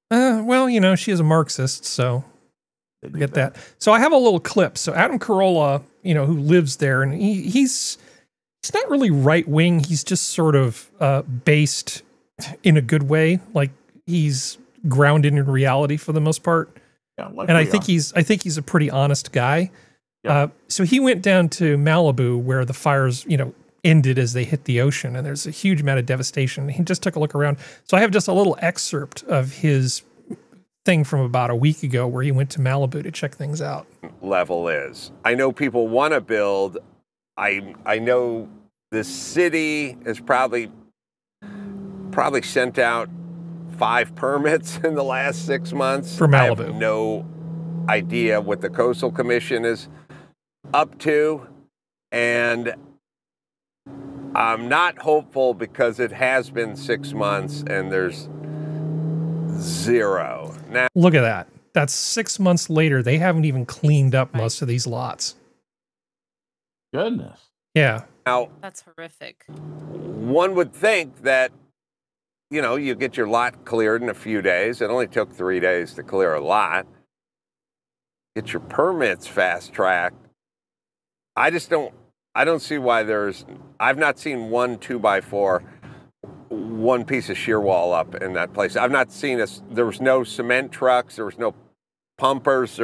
Well, you know, she is a Marxist, so forget that. So I have a little clip. So Adam Carolla, you know, who lives there, and he's not really right-wing. He's just sort of based in a good way. Like, he's grounded in reality for the most part. Yeah, like and I think he's a pretty honest guy. So he went down to Malibu where the fires, you know, ended as they hit the ocean, and there's a huge amount of devastation. He just took a look around. So I have just a little excerpt of his thing from about a week ago where he went to Malibu to check things out. Level is. I know people want to build. I know the city has probably sent out 5 permits in the last 6 months. For Malibu. I have no idea what the Coastal Commission is up to, and I'm not hopeful because it has been 6 months and there's 0. Now, look at that. That's 6 months later. They haven't even cleaned up most of these lots. Goodness. Yeah. Now, that's horrific. One would think that, you know, you get your lot cleared in a few days. It only took 3 days to clear a lot. Get your permits fast-tracked. I don't see why I've not seen 1 2x4, 1 piece of shear wall up in that place. I've not seen there was no cement trucks, there was no pumpers,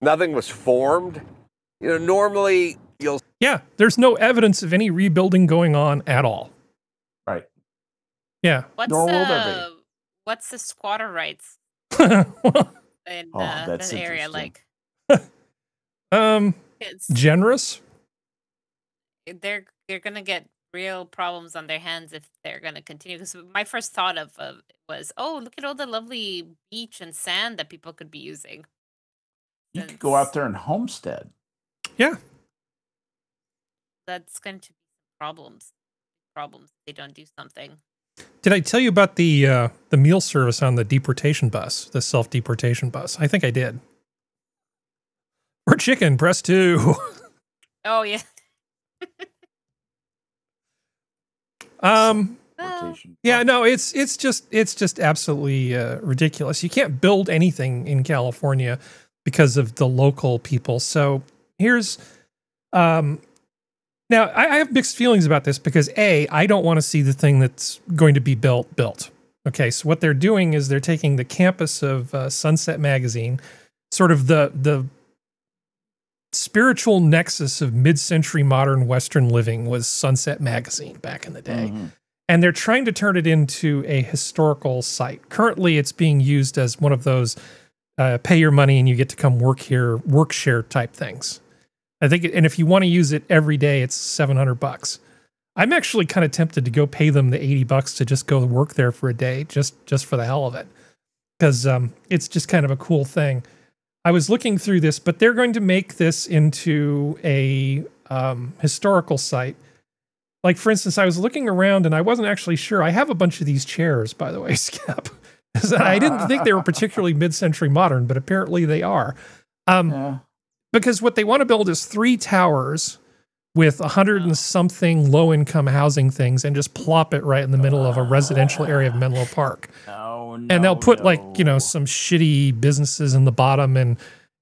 nothing was formed. You know, normally yeah, there's no evidence of any rebuilding going on at all. Right. Yeah. What's the squatter rights in that area like? Generous. They're gonna get real problems on their hands if they're gonna continue. Because my first thought of was, oh, look at all the lovely beach and sand that people could be using. You could go out there and homestead. Yeah. That's going to be problems. If they don't do something. Did I tell you about the meal service on the deportation bus, the self-deportation bus? I think I did. Or chicken, press 2. Oh yeah. Yeah, no, it's just absolutely ridiculous. You can't build anything in California because of the local people. So here's now, I have mixed feelings about this because A, I don't want to see the thing that's going to be built. Okay, so what they're doing is they're taking the campus of Sunset Magazine, sort of the spiritual nexus of mid-century modern Western living was Sunset Magazine back in the day. Mm-hmm. And they're trying to turn it into a historical site. Currently, it's being used as one of those pay your money and you get to come work here, work share type things. I think, and if you want to use it every day, it's $700. I'm actually kind of tempted to go pay them the $80 to just go work there for a day, just for the hell of it, because it's just kind of a cool thing. I was looking through this, but they're going to make this into a historical site. Like, for instance, I was looking around and I wasn't actually sure. I have a bunch of these chairs, by the way, Skep. I didn't think they were particularly mid-century modern, but apparently they are. Because what they want to build is 3 towers with 100 and something low-income housing things and just plop it right in the middle of a residential area of Menlo Park. No. and they'll put like, you know, some shitty businesses in the bottom, and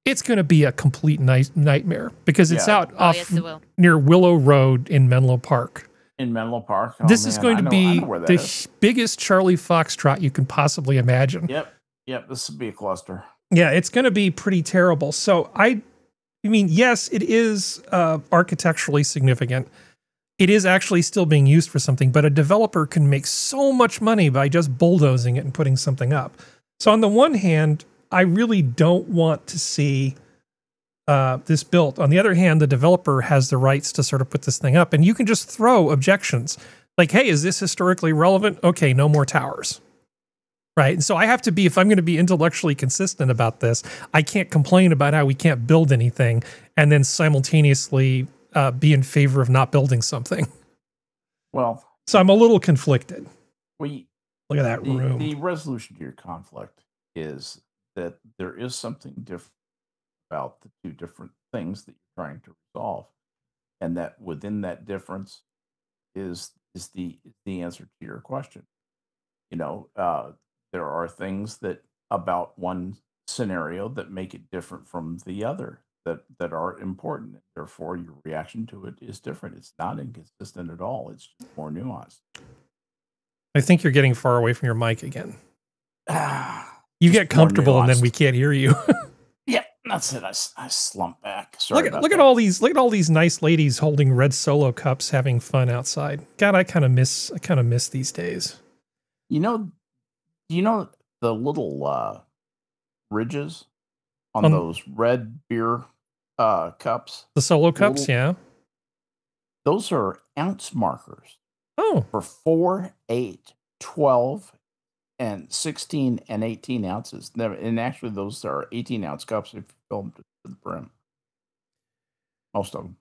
it's going to be a complete nightmare because it's out off near Willow Road in Menlo Park. In Menlo Park. This is going to be the biggest Charlie Foxtrot you can possibly imagine. Yep. This will be a cluster. Yeah, it's going to be pretty terrible. So I mean, yes, it is architecturally significant. It is actually still being used for something, but a developer can make so much money by just bulldozing it and putting something up. So on the one hand, I really don't want to see this built. On the other hand, the developer has the rights to sort of put this thing up, and you can just throw objections like, hey, is this historically relevant? Okay, no more towers. Right. And so I have to be, if I'm going to be intellectually consistent about this, I can't complain about how we can't build anything and then simultaneously be in favor of not building something. Well, so I'm a little conflicted. Look at that room. The resolution to your conflict is that there is something different about the two different things that you're trying to resolve, and that within that difference is the answer to your question. You know, there are things that about one scenario that make it different from the other that are important. Therefore, your reaction to it is different. It's not inconsistent at all. It's just more nuanced. I think you're getting far away from your mic again. You get comfortable and then we can't hear you. Yeah, that's it. I slump back. Look at all these nice ladies holding red Solo cups, having fun outside. God, I kind of miss these days. You know the little ridges on those red beer cups? The Solo cups, yeah. Those are ounce markers. Oh. For 4, 8, 12, and 16 and 18 ounces. And actually, those are 18-ounce cups if you fill them to the brim. Most of them.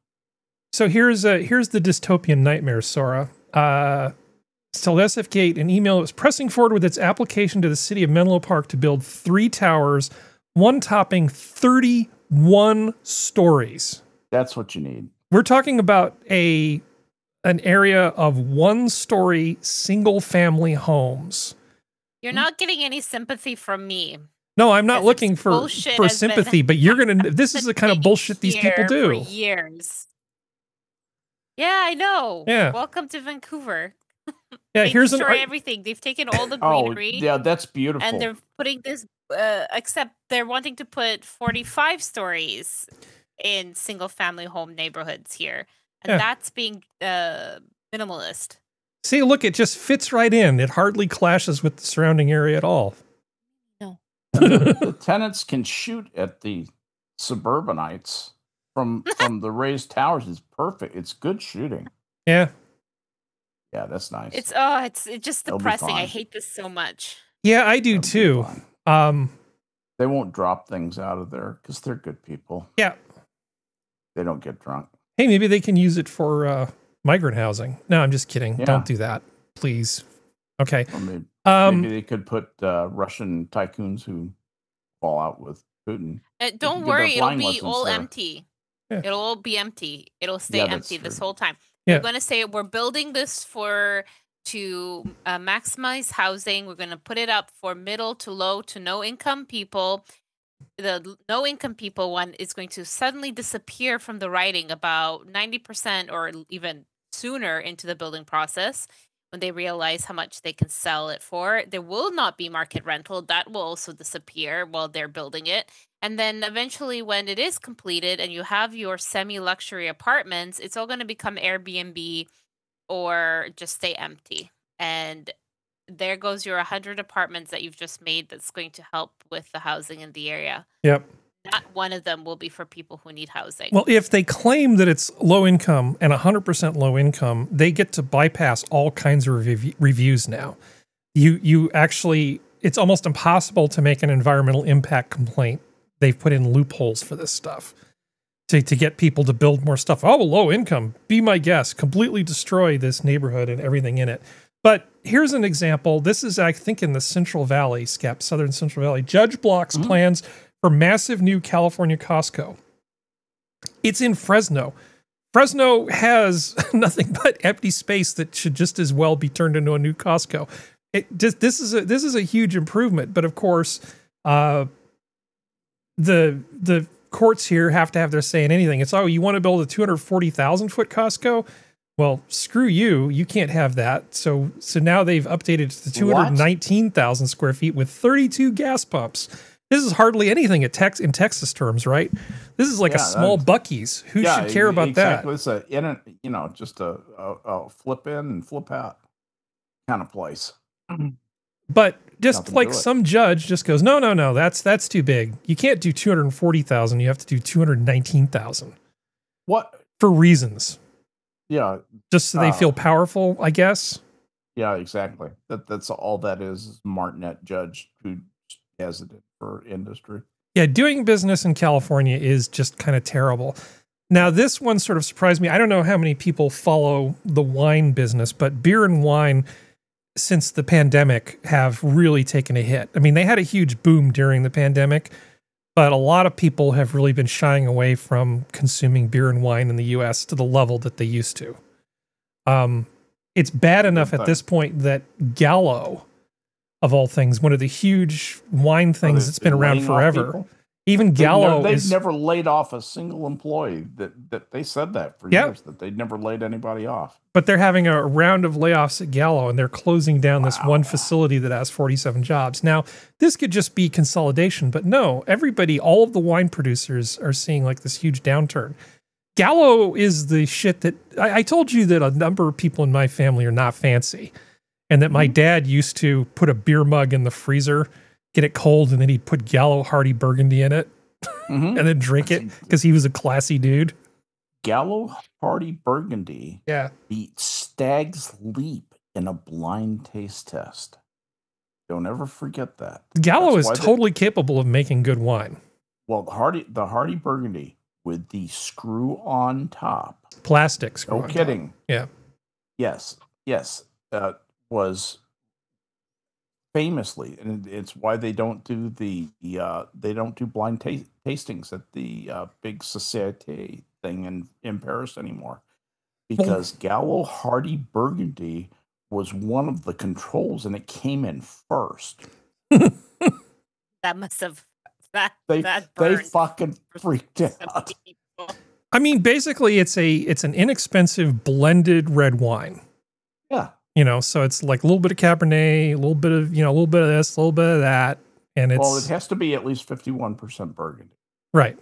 So here's the dystopian nightmare, Sora. Tell SF an email that was pressing forward with its application to the city of Menlo Park to build 3 towers, one topping 31 stories. That's what you need. We're talking about an area of 1-story single-family homes. You're not getting any sympathy from me. No, I'm not looking for sympathy, but you're gonna. This is the kind of bullshit these people do. For years. Yeah, I know. Yeah. Welcome to Vancouver. Yeah, they destroy everything. They've taken all the greenery. Oh, yeah, that's beautiful. And they're putting this, except they're wanting to put 45 stories in single-family home neighborhoods here, and that's being minimalist. See, look, it just fits right in. It hardly clashes with the surrounding area at all. No. The tenants can shoot at the suburbanites from the raised towers. It's perfect. It's good shooting. Yeah. Yeah, that's nice. It's just depressing. I hate this so much. Yeah, I do too. They won't drop things out of there because they're good people. Yeah. They don't get drunk. Hey, maybe they can use it for migrant housing. No, I'm just kidding. Yeah. Don't do that, please. Okay. Or maybe they could put Russian tycoons who fall out with Putin. Don't worry, it'll be all empty. Yeah. It'll all be empty. It'll stay empty this whole time. Yeah. We're going to say we're building this to maximize housing. We're going to put it up for middle to low to no income people. The no income people one is going to suddenly disappear from the writing about 90% or even sooner into the building process when they realize how much they can sell it for. There will not be market rental. That will also disappear while they're building it. And then eventually when it is completed and you have your semi-luxury apartments, it's all going to become Airbnb or just stay empty. And there goes your 100 apartments that you've just made that's going to help with the housing in the area. Yep. Not one of them will be for people who need housing. Well, if they claim that it's low income and 100% low income, they get to bypass all kinds of reviews now. You actually, it's almost impossible to make an environmental impact complaint. They've put in loopholes for this stuff to get people to build more stuff. Oh, low income, be my guest, completely destroy this neighborhood and everything in it. But here's an example. This is, I think, in the Central Valley, Southern Central Valley. Judge blocks plans for massive new California Costco. It's in Fresno. Fresno has nothing but empty space that should just as well be turned into a new Costco. this is a huge improvement. But of course, the courts here have to have their say in anything. It's, oh, you want to build a 240,000 foot Costco? Well, screw you. You can't have that. So now they've updated to 219,000 square feet with 32 gas pumps. This is hardly anything in Texas terms, right? This is like a small Buc-ee's. Who should care about that? It's just a flip in and flip out kind of place. But just like some judge just goes, no, that's too big. You can't do 240,000. You have to do 219,000. What? For reasons. Yeah. Just so they feel powerful, I guess. Yeah, exactly. That's all that is Martinet judge who has it for industry. Yeah, doing business in California is just kind of terrible. Now, this one sort of surprised me. I don't know how many people follow the wine business, but beer and wine, since the pandemic, have really taken a hit. I mean, they had a huge boom during the pandemic, but a lot of people have really been shying away from consuming beer and wine in the U.S. to the level that they used to. It's bad enough at this point that Gallo, of all things, one of the huge wine things that's been around forever. Even Gallo they've never laid off a single employee. That they said that for years, that they'd never laid anybody off. But they're having a round of layoffs at Gallo, and they're closing down this one facility that has 47 jobs. Now, this could just be consolidation, but no, everybody, all of the wine producers are seeing like this huge downturn. Gallo is the shit that I told you that a number of people in my family are not fancy, and that my dad used to put a beer mug in the freezer, get it cold, and then he'd put Gallo Hardy Burgundy in it and then drink it because he was a classy dude. Gallo Hardy Burgundy beat Stag's Leap in a blind taste test. Don't ever forget that. Gallo is totally capable of making good wine. Well, the Hardy Burgundy with the screw on top. Plastic screw on kidding. Top. Yeah. Yes. Was famously, and it's why they don't do blind tastings at the big Société thing in Paris anymore, because Gallo Hardy Burgundy was one of the controls, and it came in first. That must have they fucking freaked out. I mean, basically, it's an inexpensive blended red wine. Yeah. So it's like a little bit of Cabernet, a little bit of, a little bit of this, a little bit of that. And it has to be at least 51% Burgundy. Right.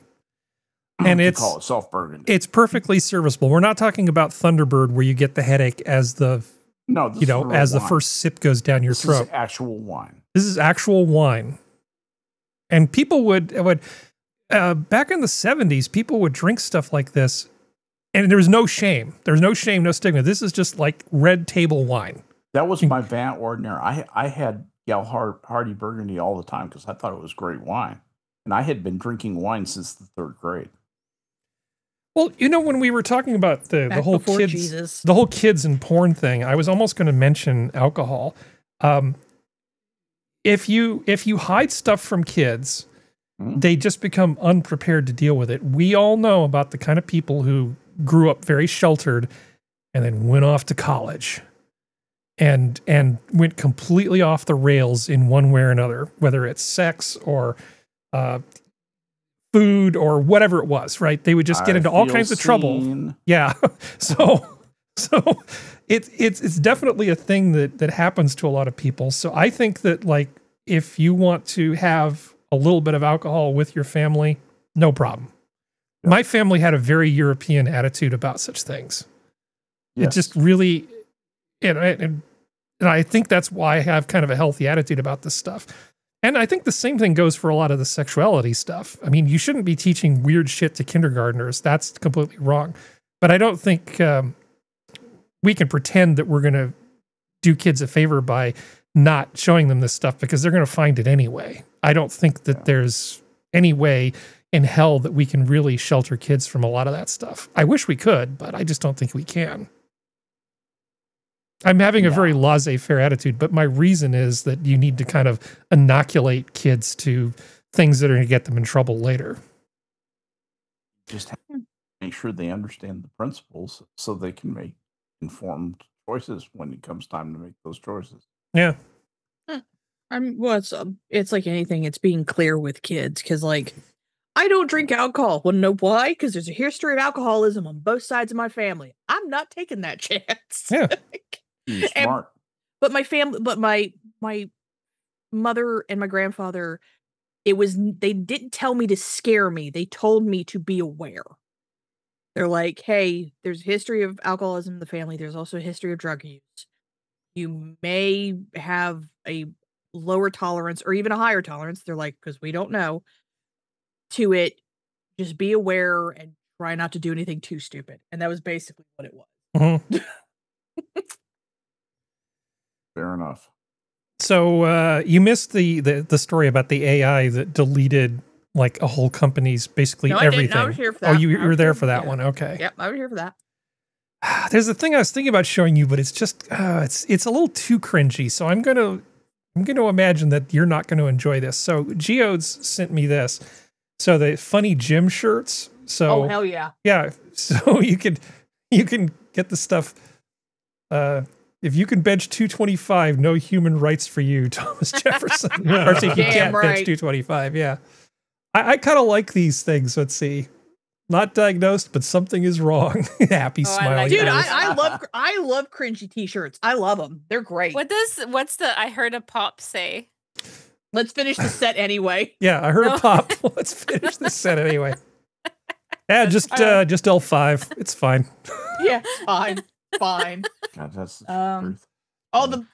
And it's call it soft Burgundy. It's perfectly serviceable. We're not talking about Thunderbird where you get the headache as the the first sip goes down your throat. This is actual wine. This is actual wine. And people would back in the 70s, people would drink stuff like this. And there was no shame. There's no shame, no stigma. This is just like red table wine. That was my Van Ordinaire. I had Gallo Hardy Burgundy all the time because I thought it was great wine. And I had been drinking wine since the 3rd grade. Well, when we were talking about the whole kids and porn thing, I was almost going to mention alcohol. If you hide stuff from kids, they just become unprepared to deal with it. We all know about the kind of people who grew up very sheltered and then went off to college and went completely off the rails in one way or another, whether it's sex or food or whatever it was, right? They would just get into all kinds of trouble. Yeah. So it's definitely a thing that happens to a lot of people. So I think that, like, if you want to have a little bit of alcohol with your family, no problem. My family had a very European attitude about such things. Yes. It just really, and I think that's why I have kind of a healthy attitude about this stuff. And I think the same thing goes for a lot of the sexuality stuff. I mean, you shouldn't be teaching weird shit to kindergartners. That's completely wrong. But I don't think we can pretend that we're going to do kids a favor by not showing them this stuff, because they're going to find it anyway. I don't think that there's any way in hell that we can really shelter kids from a lot of that stuff. I wish we could, but I just don't think we can. I'm having a very laissez-faire attitude, but my reason is that you need to kind of inoculate kids to things that are going to get them in trouble later. Just have to make sure they understand the principles so they can make informed choices when it comes time to make those choices. Yeah. Well, it's like anything. It's being clear with kids because, like, I don't drink alcohol. Want to know why? Because there's a history of alcoholism on both sides of my family. I'm not taking that chance. Yeah, smart. But my family, but my mother and my grandfather, they didn't tell me to scare me. They told me to be aware. They're like, hey, there's a history of alcoholism in the family. There's also a history of drug use. You may have a lower tolerance or even a higher tolerance. They're like, because we don't know, to it. Just be aware and try not to do anything too stupid. And that was basically what it was. Mm-hmm. Fair enough. So you missed the story about the AI that deleted like a whole company's basically everything. I was here for that. Oh, you were there for that one. Okay. Yep, I was here for that. There's a thing I was thinking about showing you, but it's just it's a little too cringy. So I'm gonna imagine that you're not going to enjoy this. So Geodes sent me this. So the funny gym shirts. So hell yeah. Yeah. So you can get the stuff. If you can bench 225, no human rights for you, Thomas Jefferson. Or if you can't bench 225, yeah. I kind of like these things. Let's see. Not diagnosed, but something is wrong. Happy smiley. Dude, I love cringy t-shirts. I love them. They're great. What's the I heard a pop say? Let's finish the set anyway. Yeah, I heard a pop. Let's finish the set anyway. Yeah, just L5. It's fine. Yeah, fine. God, that's the truth.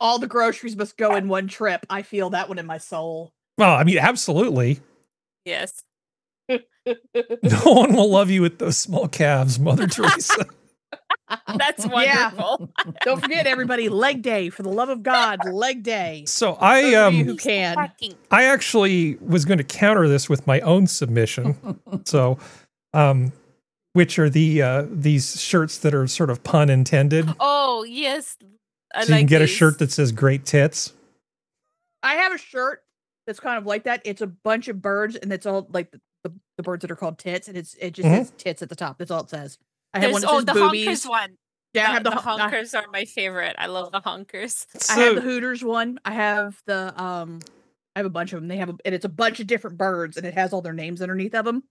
All the groceries must go in one trip. I feel that one in my soul. Well, I mean, absolutely. Yes. No one will love you with those small calves, Mother Teresa. That's wonderful. Yeah. Don't forget, everybody, leg day. For the love of God, leg day. So I who can. I actually was going to counter this with my own submission. So which are these shirts that are sort of pun intended. Oh, yes. So you can get a shirt that says great tits. I have a shirt that's kind of like that. It's a bunch of birds, and it's all like the birds that are called tits, and it just says tits at the top. That's all it says. I have one that says the boobies. honkers one. Yeah, I have the honkers are my favorite. I love the honkers. I have the Hooters one. I have the I have a bunch of them. And it's a bunch of different birds, and it has all their names underneath of them.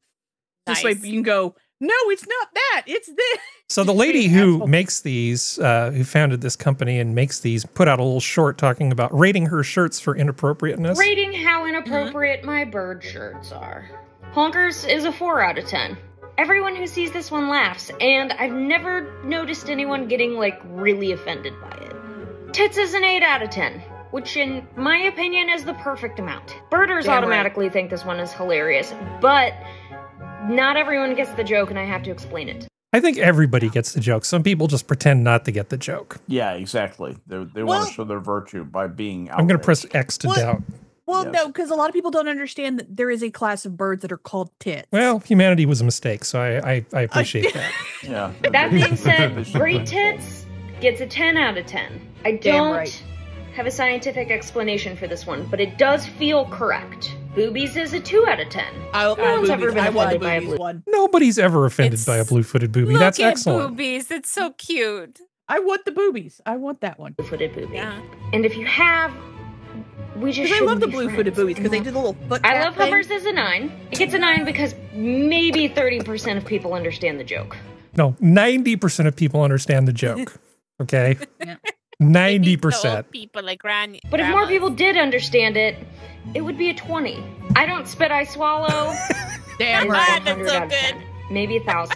Nice. This way you can go, no, it's not that. It's this. So the lady who makes these, who founded this company and makes these, put out a little short talking about rating her shirts for inappropriateness. Rating how inappropriate my bird shirts are. Honkers is a 4 out of 10. Everyone who sees this one laughs, and I've never noticed anyone getting, like, really offended by it. Tits is an 8 out of 10, which in my opinion is the perfect amount. Birders automatically think this one is hilarious, but not everyone gets the joke, and I have to explain it. I think everybody gets the joke. Some people just pretend not to get the joke. Yeah, exactly. They want to show their virtue by being outraged. I'm going to press X to doubt. Well, no, because a lot of people don't understand that there is a class of birds that are called tits. Well, humanity was a mistake, so I appreciate that. Yeah. That being said, great tits gets a 10 out of 10. I don't have a scientific explanation for this one, but it does feel correct. Boobies is a 2 out of 10. No one's ever been offended by a blue one. Nobody's ever offended by a blue-footed booby. That's excellent. Boobies. It's so cute. I want the boobies. I want that one. Blue-footed booby. Yeah. And if you have... I love the blue-footed boobies because they do the little foot. I love Hubbers as a 9. It gets a 9 because maybe 30% of people understand the joke. No, 90% of people understand the joke. Okay, 90%. People like but if more people did understand it, it would be a 20. I don't spit, I swallow. Damn right, that's so good. Maybe 1,000.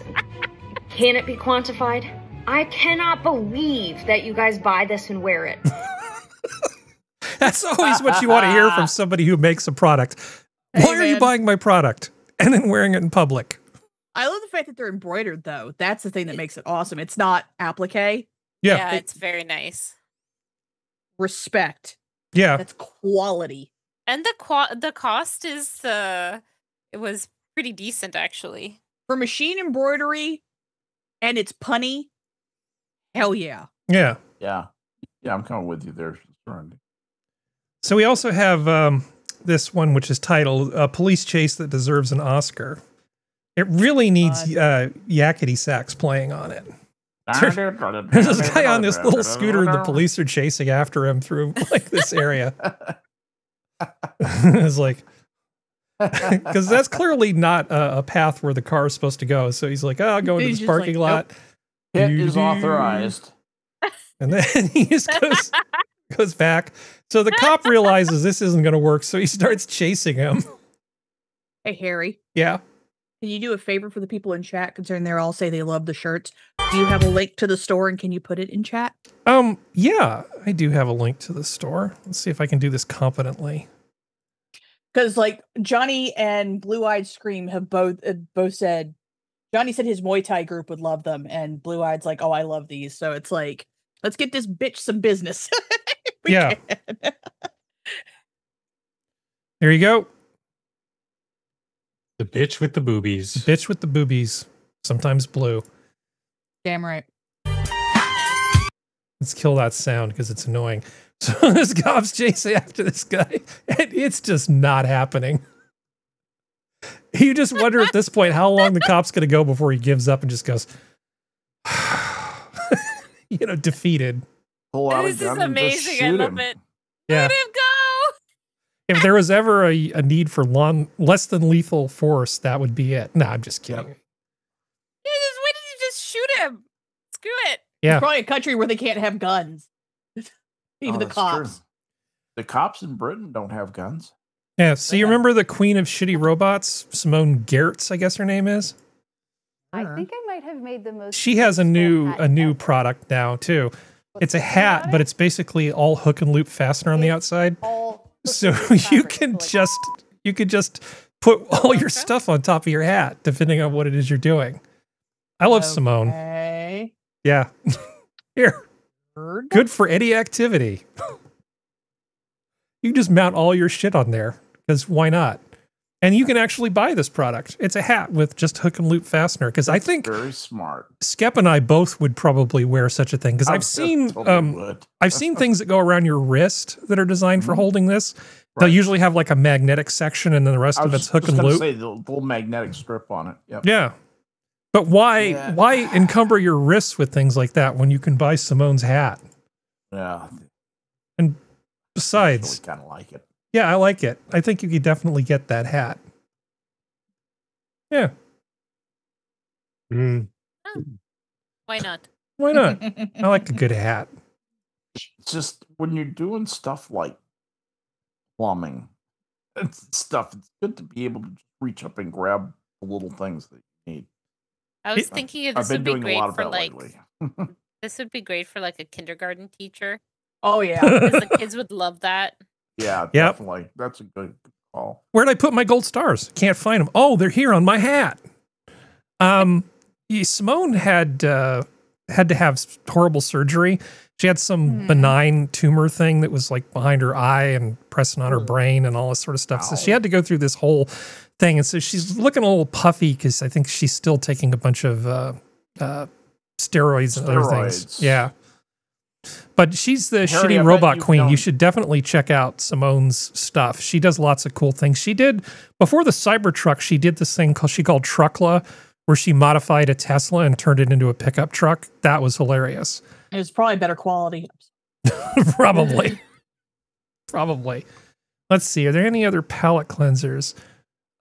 Can it be quantified? I cannot believe that you guys buy this and wear it. That's always what you want to hear from somebody who makes a product. Why are you buying my product? And then wearing it in public. I love the fact that they're embroidered, though. That's the thing that makes it awesome. It's not applique. Yeah, it's very nice. Respect. Yeah. That's quality. And the cost is, it was pretty decent, actually. For machine embroidery, and it's punny, hell yeah. Yeah. Yeah. Yeah, I'm kind of with you there. So we also have this one, which is titled "A Police Chase That Deserves an Oscar." It really needs yakety sax playing on it. There's this guy on this little scooter and the police are chasing after him through like this area. It's like, because that's clearly not a path where the car is supposed to go. So he's like, oh, I'll go into this parking lot. Nope. Hit is authorized. And then he just goes back. So the cop realizes this isn't going to work. So he starts chasing him. Hey, Harry. Yeah. Can you do a favor for the people in chat, considering they all say they love the shirts? Do you have a link to the store and can you put it in chat? Yeah, I do have a link to the store. Let's see if I can do this competently. Because like Johnny and Blue Eyed Scream have both said, Johnny said his Muay Thai group would love them, and Blue Eyed's like, oh, I love these. So it's like, let's get this bitch some business. Yeah. There you go. The bitch with the boobies. Bitch with the boobies. Sometimes blue. Damn right. Let's kill that sound because it's annoying. So this cop's chasing after this guy, and it's just not happening. You just wonder at this point how long the cop's going to go before he gives up and just goes, defeated. This is amazing. I love it. Yeah. Let him go. If there was ever a need for less than lethal force, that would be it. No, I'm just kidding. Why did you just shoot him? Screw it. Yeah. It's probably a country where they can't have guns. Even the cops. True. The cops in Britain don't have guns. Yeah. So you remember the queen of shitty robots, Simone Gertz, I guess her name is? I think I might have made the most. She has a new product now too. It's a hat, but it's basically all hook and loop fastener on the outside. So you could just put all your stuff on top of your hat, depending on what it is you're doing. I love Simone. Yeah. Here. Good for any activity. You can just mount all your shit on there, because why not? And you can actually buy this product. It's a hat with just hook and loop fastener, because I think very smart. Skep and I both would probably wear such a thing, because I've seen things that go around your wrist that are designed for holding this. Right. They'll usually have like a magnetic section, and then the rest of it's hook and loop. Say the little magnetic strip on it. Yep. Yeah. But why encumber your wrists with things like that when you can buy Simone's hat? Yeah. And besides, I kind of like it. Yeah, I like it. I think you could definitely get that hat. Yeah. Oh, why not? Why not? I like a good hat. It's just when you're doing stuff like plumbing and stuff, it's good to be able to just reach up and grab the little things that you need. I was thinking this would be great for like this would be great for like a kindergarten teacher. Oh yeah, because the kids would love that. Yeah, definitely. That's a good call. Where'd I put my gold stars? Can't find them. Oh, they're here on my hat. Simone had to have horrible surgery. She had some benign tumor thing that was like behind her eye and pressing on her brain and all this sort of stuff. So she had to go through this whole thing. And so she's looking a little puffy because I think she's still taking a bunch of steroids and other things. Yeah. But she's the shitty robot queen. You should definitely check out Simone's stuff. She does lots of cool things. She did, before the Cybertruck, she did this thing she called Truckla, where she modified a Tesla and turned it into a pickup truck. That was hilarious. It was probably better quality. Probably. Probably. Let's see. Are there any other palette cleansers?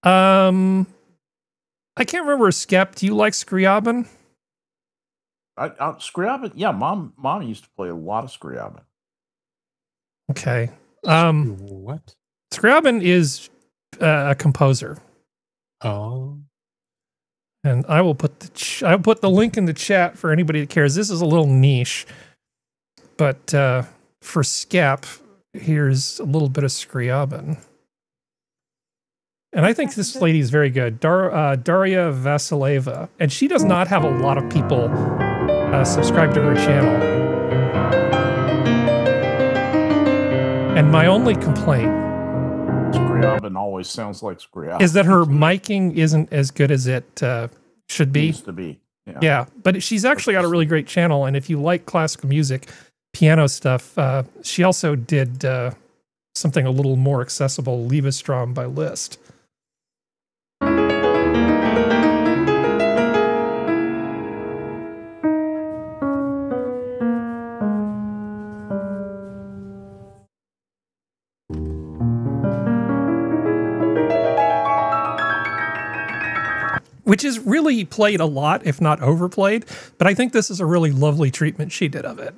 I can't remember. Skep, do you like Scriabin? Scriabin? Yeah, mom used to play a lot of Scriabin. Okay. What? Scriabin is a composer. Oh. And I will put the link in the chat for anybody that cares. This is a little niche, but for Skep, here's a little bit of Scriabin. And I think this lady is very good, Daria Vasileva, and she does not have a lot of people subscribe to her channel. And my only complaint Scriabin always sounds like Scriabin. Is that her miking isn't as good as it should be. Used to be. Yeah, but she's actually got a really great channel, and if you like classical music, piano stuff, she also did something a little more accessible, Liebestrom by Liszt. which is really played a lot, if not overplayed. But I think this is a really lovely treatment she did of it.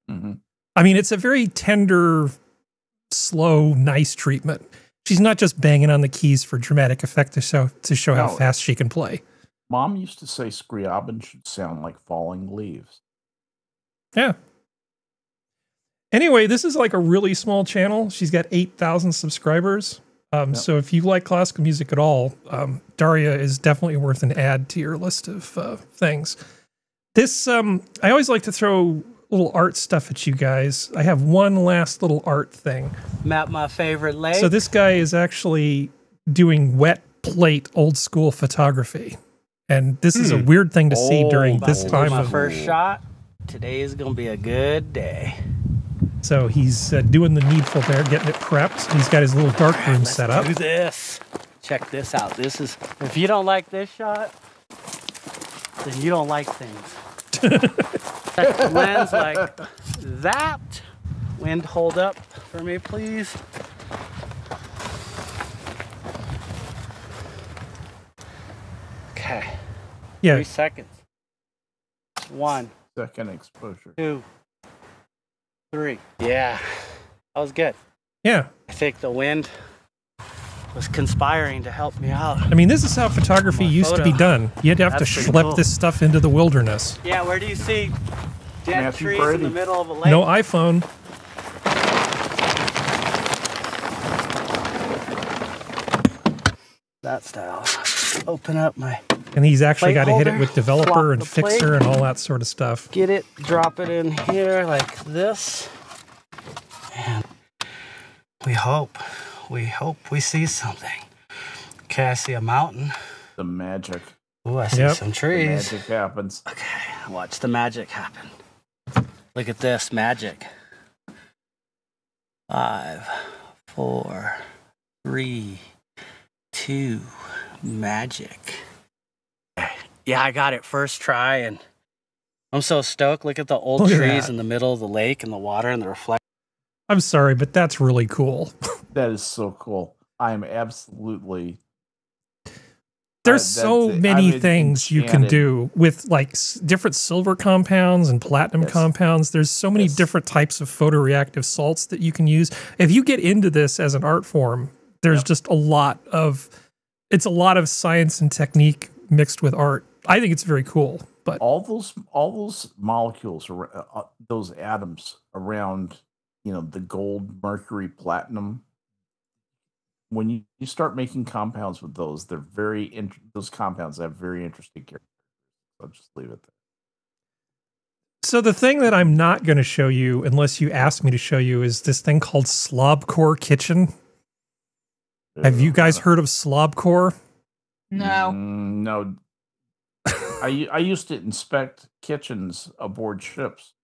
Mm-hmm. I mean, it's a very tender, slow, nice treatment. She's not just banging on the keys for dramatic effect to show how fast she can play. Mom used to say Scriabin should sound like falling leaves. Yeah. Anyway, this is like a really small channel. She's got 8,000 subscribers. So if you like classical music at all, Daria is definitely worth an add to your list of things. This, I always like to throw little art stuff at you guys. I have one last little art thing. Map my favorite lake. So this guy is actually doing wet plate old school photography. And this is a weird thing to see during this time my of first shot. Today is going to be a good day. So he's doing the needful there, getting it prepped. He's got his little darkroom set up. Do this. Check this out. This is, if you don't like this shot, then you don't like things. Check the lens like that. Wind, hold up for me, please. Okay. Yeah. 3 seconds. 1 second exposure. 2, 3. Yeah. That was good. Yeah. I think the wind was conspiring to help me out. I mean, this is how photography used to be done. You'd have to schlep this stuff into the wilderness. Yeah, where do you see dead Matthew trees Brady. in the middle of a lake? No iPhone. That style. Open up my... And he's actually got to hit it holder, with developer flop and the fixer plate, and all that sort of stuff. Get it, drop it in here like this. And we hope we see something. Okay, I see a mountain. The magic. Oh, I see some trees. The magic happens. Okay, watch the magic happen. Look at this magic. 5, 4, 3, 2, magic. Yeah, I got it first try, and I'm so stoked. Look at the old trees in the middle of the lake and the water and the reflection. I'm sorry, but that's really cool. That is so cool. I am absolutely... There's so many things you can do with like different silver compounds and platinum compounds. There's so many different types of photoreactive salts that you can use. If you get into this as an art form, there's just a lot of science and technique mixed with art. I think it's very cool. But all those molecules, those atoms around, the gold, mercury, platinum. When you start making compounds with those, they're those compounds have very interesting characters. I'll just leave it there. So the thing that I'm not going to show you, unless you ask me to show you, is this thing called Slobcore Kitchen. Have you guys heard of Slobcore? No. No. I used to inspect kitchens aboard ships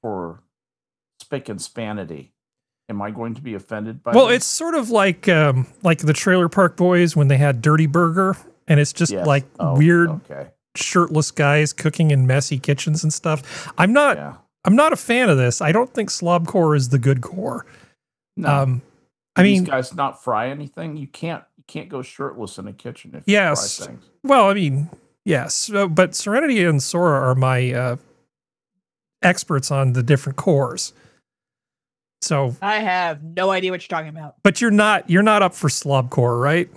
for spick and spanity. Am I going to be offended by Well, this? it's sort of like the Trailer Park Boys when they had Dirty Burger, and it's just weird shirtless guys cooking in messy kitchens and stuff. I'm not a fan of this. I don't think Slobcore is the good core. No. These guys not fry anything. You can't go shirtless in a kitchen if you fry things. Well, I mean, yes, but Serenity and Sora are my experts on the different cores. So I have no idea what you're talking about. But you're not up for Slobcore, right?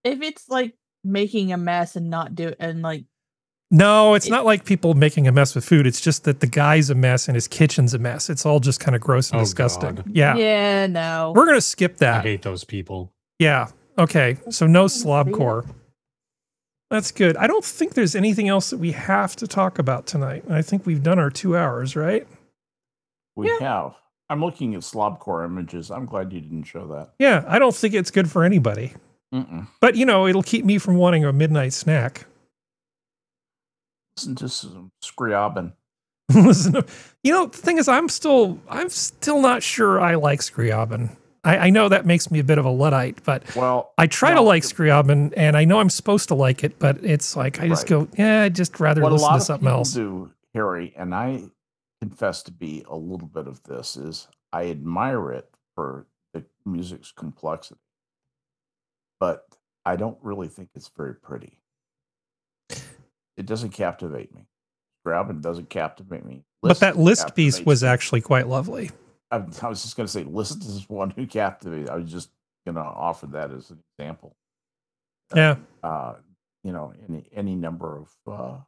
If it's like making a mess and no, it's not like people making a mess with food. It's just that the guy's a mess and his kitchen's a mess. It's all just kind of gross and disgusting. God. Yeah. Yeah, no. We're going to skip that. I hate those people. Yeah. Okay. So no Slobcore. That's good. I don't think there's anything else that we have to talk about tonight. I think we've done our 2 hours, right? We have. I'm looking at Slobcore images. I'm glad you didn't show that. Yeah. I don't think it's good for anybody. But, it'll keep me from wanting a midnight snack. Listen to some Scriabin. The thing is, I'm still not sure I like Scriabin. I know that makes me a bit of a Luddite, but I try to like Scriabin, and I know I'm supposed to like it, but it's like I just go, I'd just rather listen to something else. What a lot of people do, Harry, and I confess to be a little bit of this, is I admire it for the music's complexity, but I don't really think it's very pretty. it doesn't captivate me. Grabbing doesn't captivate me. But that list piece was actually quite lovely. I was just going to say, list is one who captivated. I was just going to offer that as an example. Yeah. You know, any number of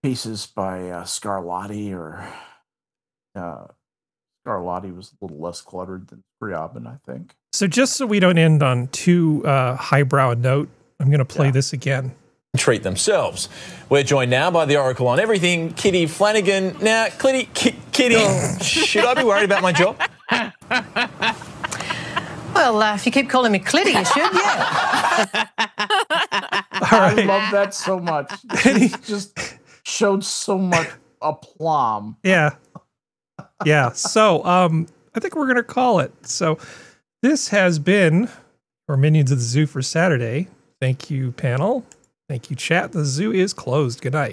pieces by Scarlatti or Scarlatti was a little less cluttered than Scriabin, I think. So just so we don't end on too highbrow a note, I'm going to play this again. Treat themselves. We're joined now by the Oracle on everything, Kitty Flanagan. Now, Kitty, should I be worried about my job? Well, if you keep calling me Clitty, you should, yeah. I love that so much. He just showed so much aplomb. Yeah. Yeah. So I think we're going to call it. So this has been our Minions of the Zoo for Saturday. Thank you, panel. Thank you, chat. The zoo is closed. Good night.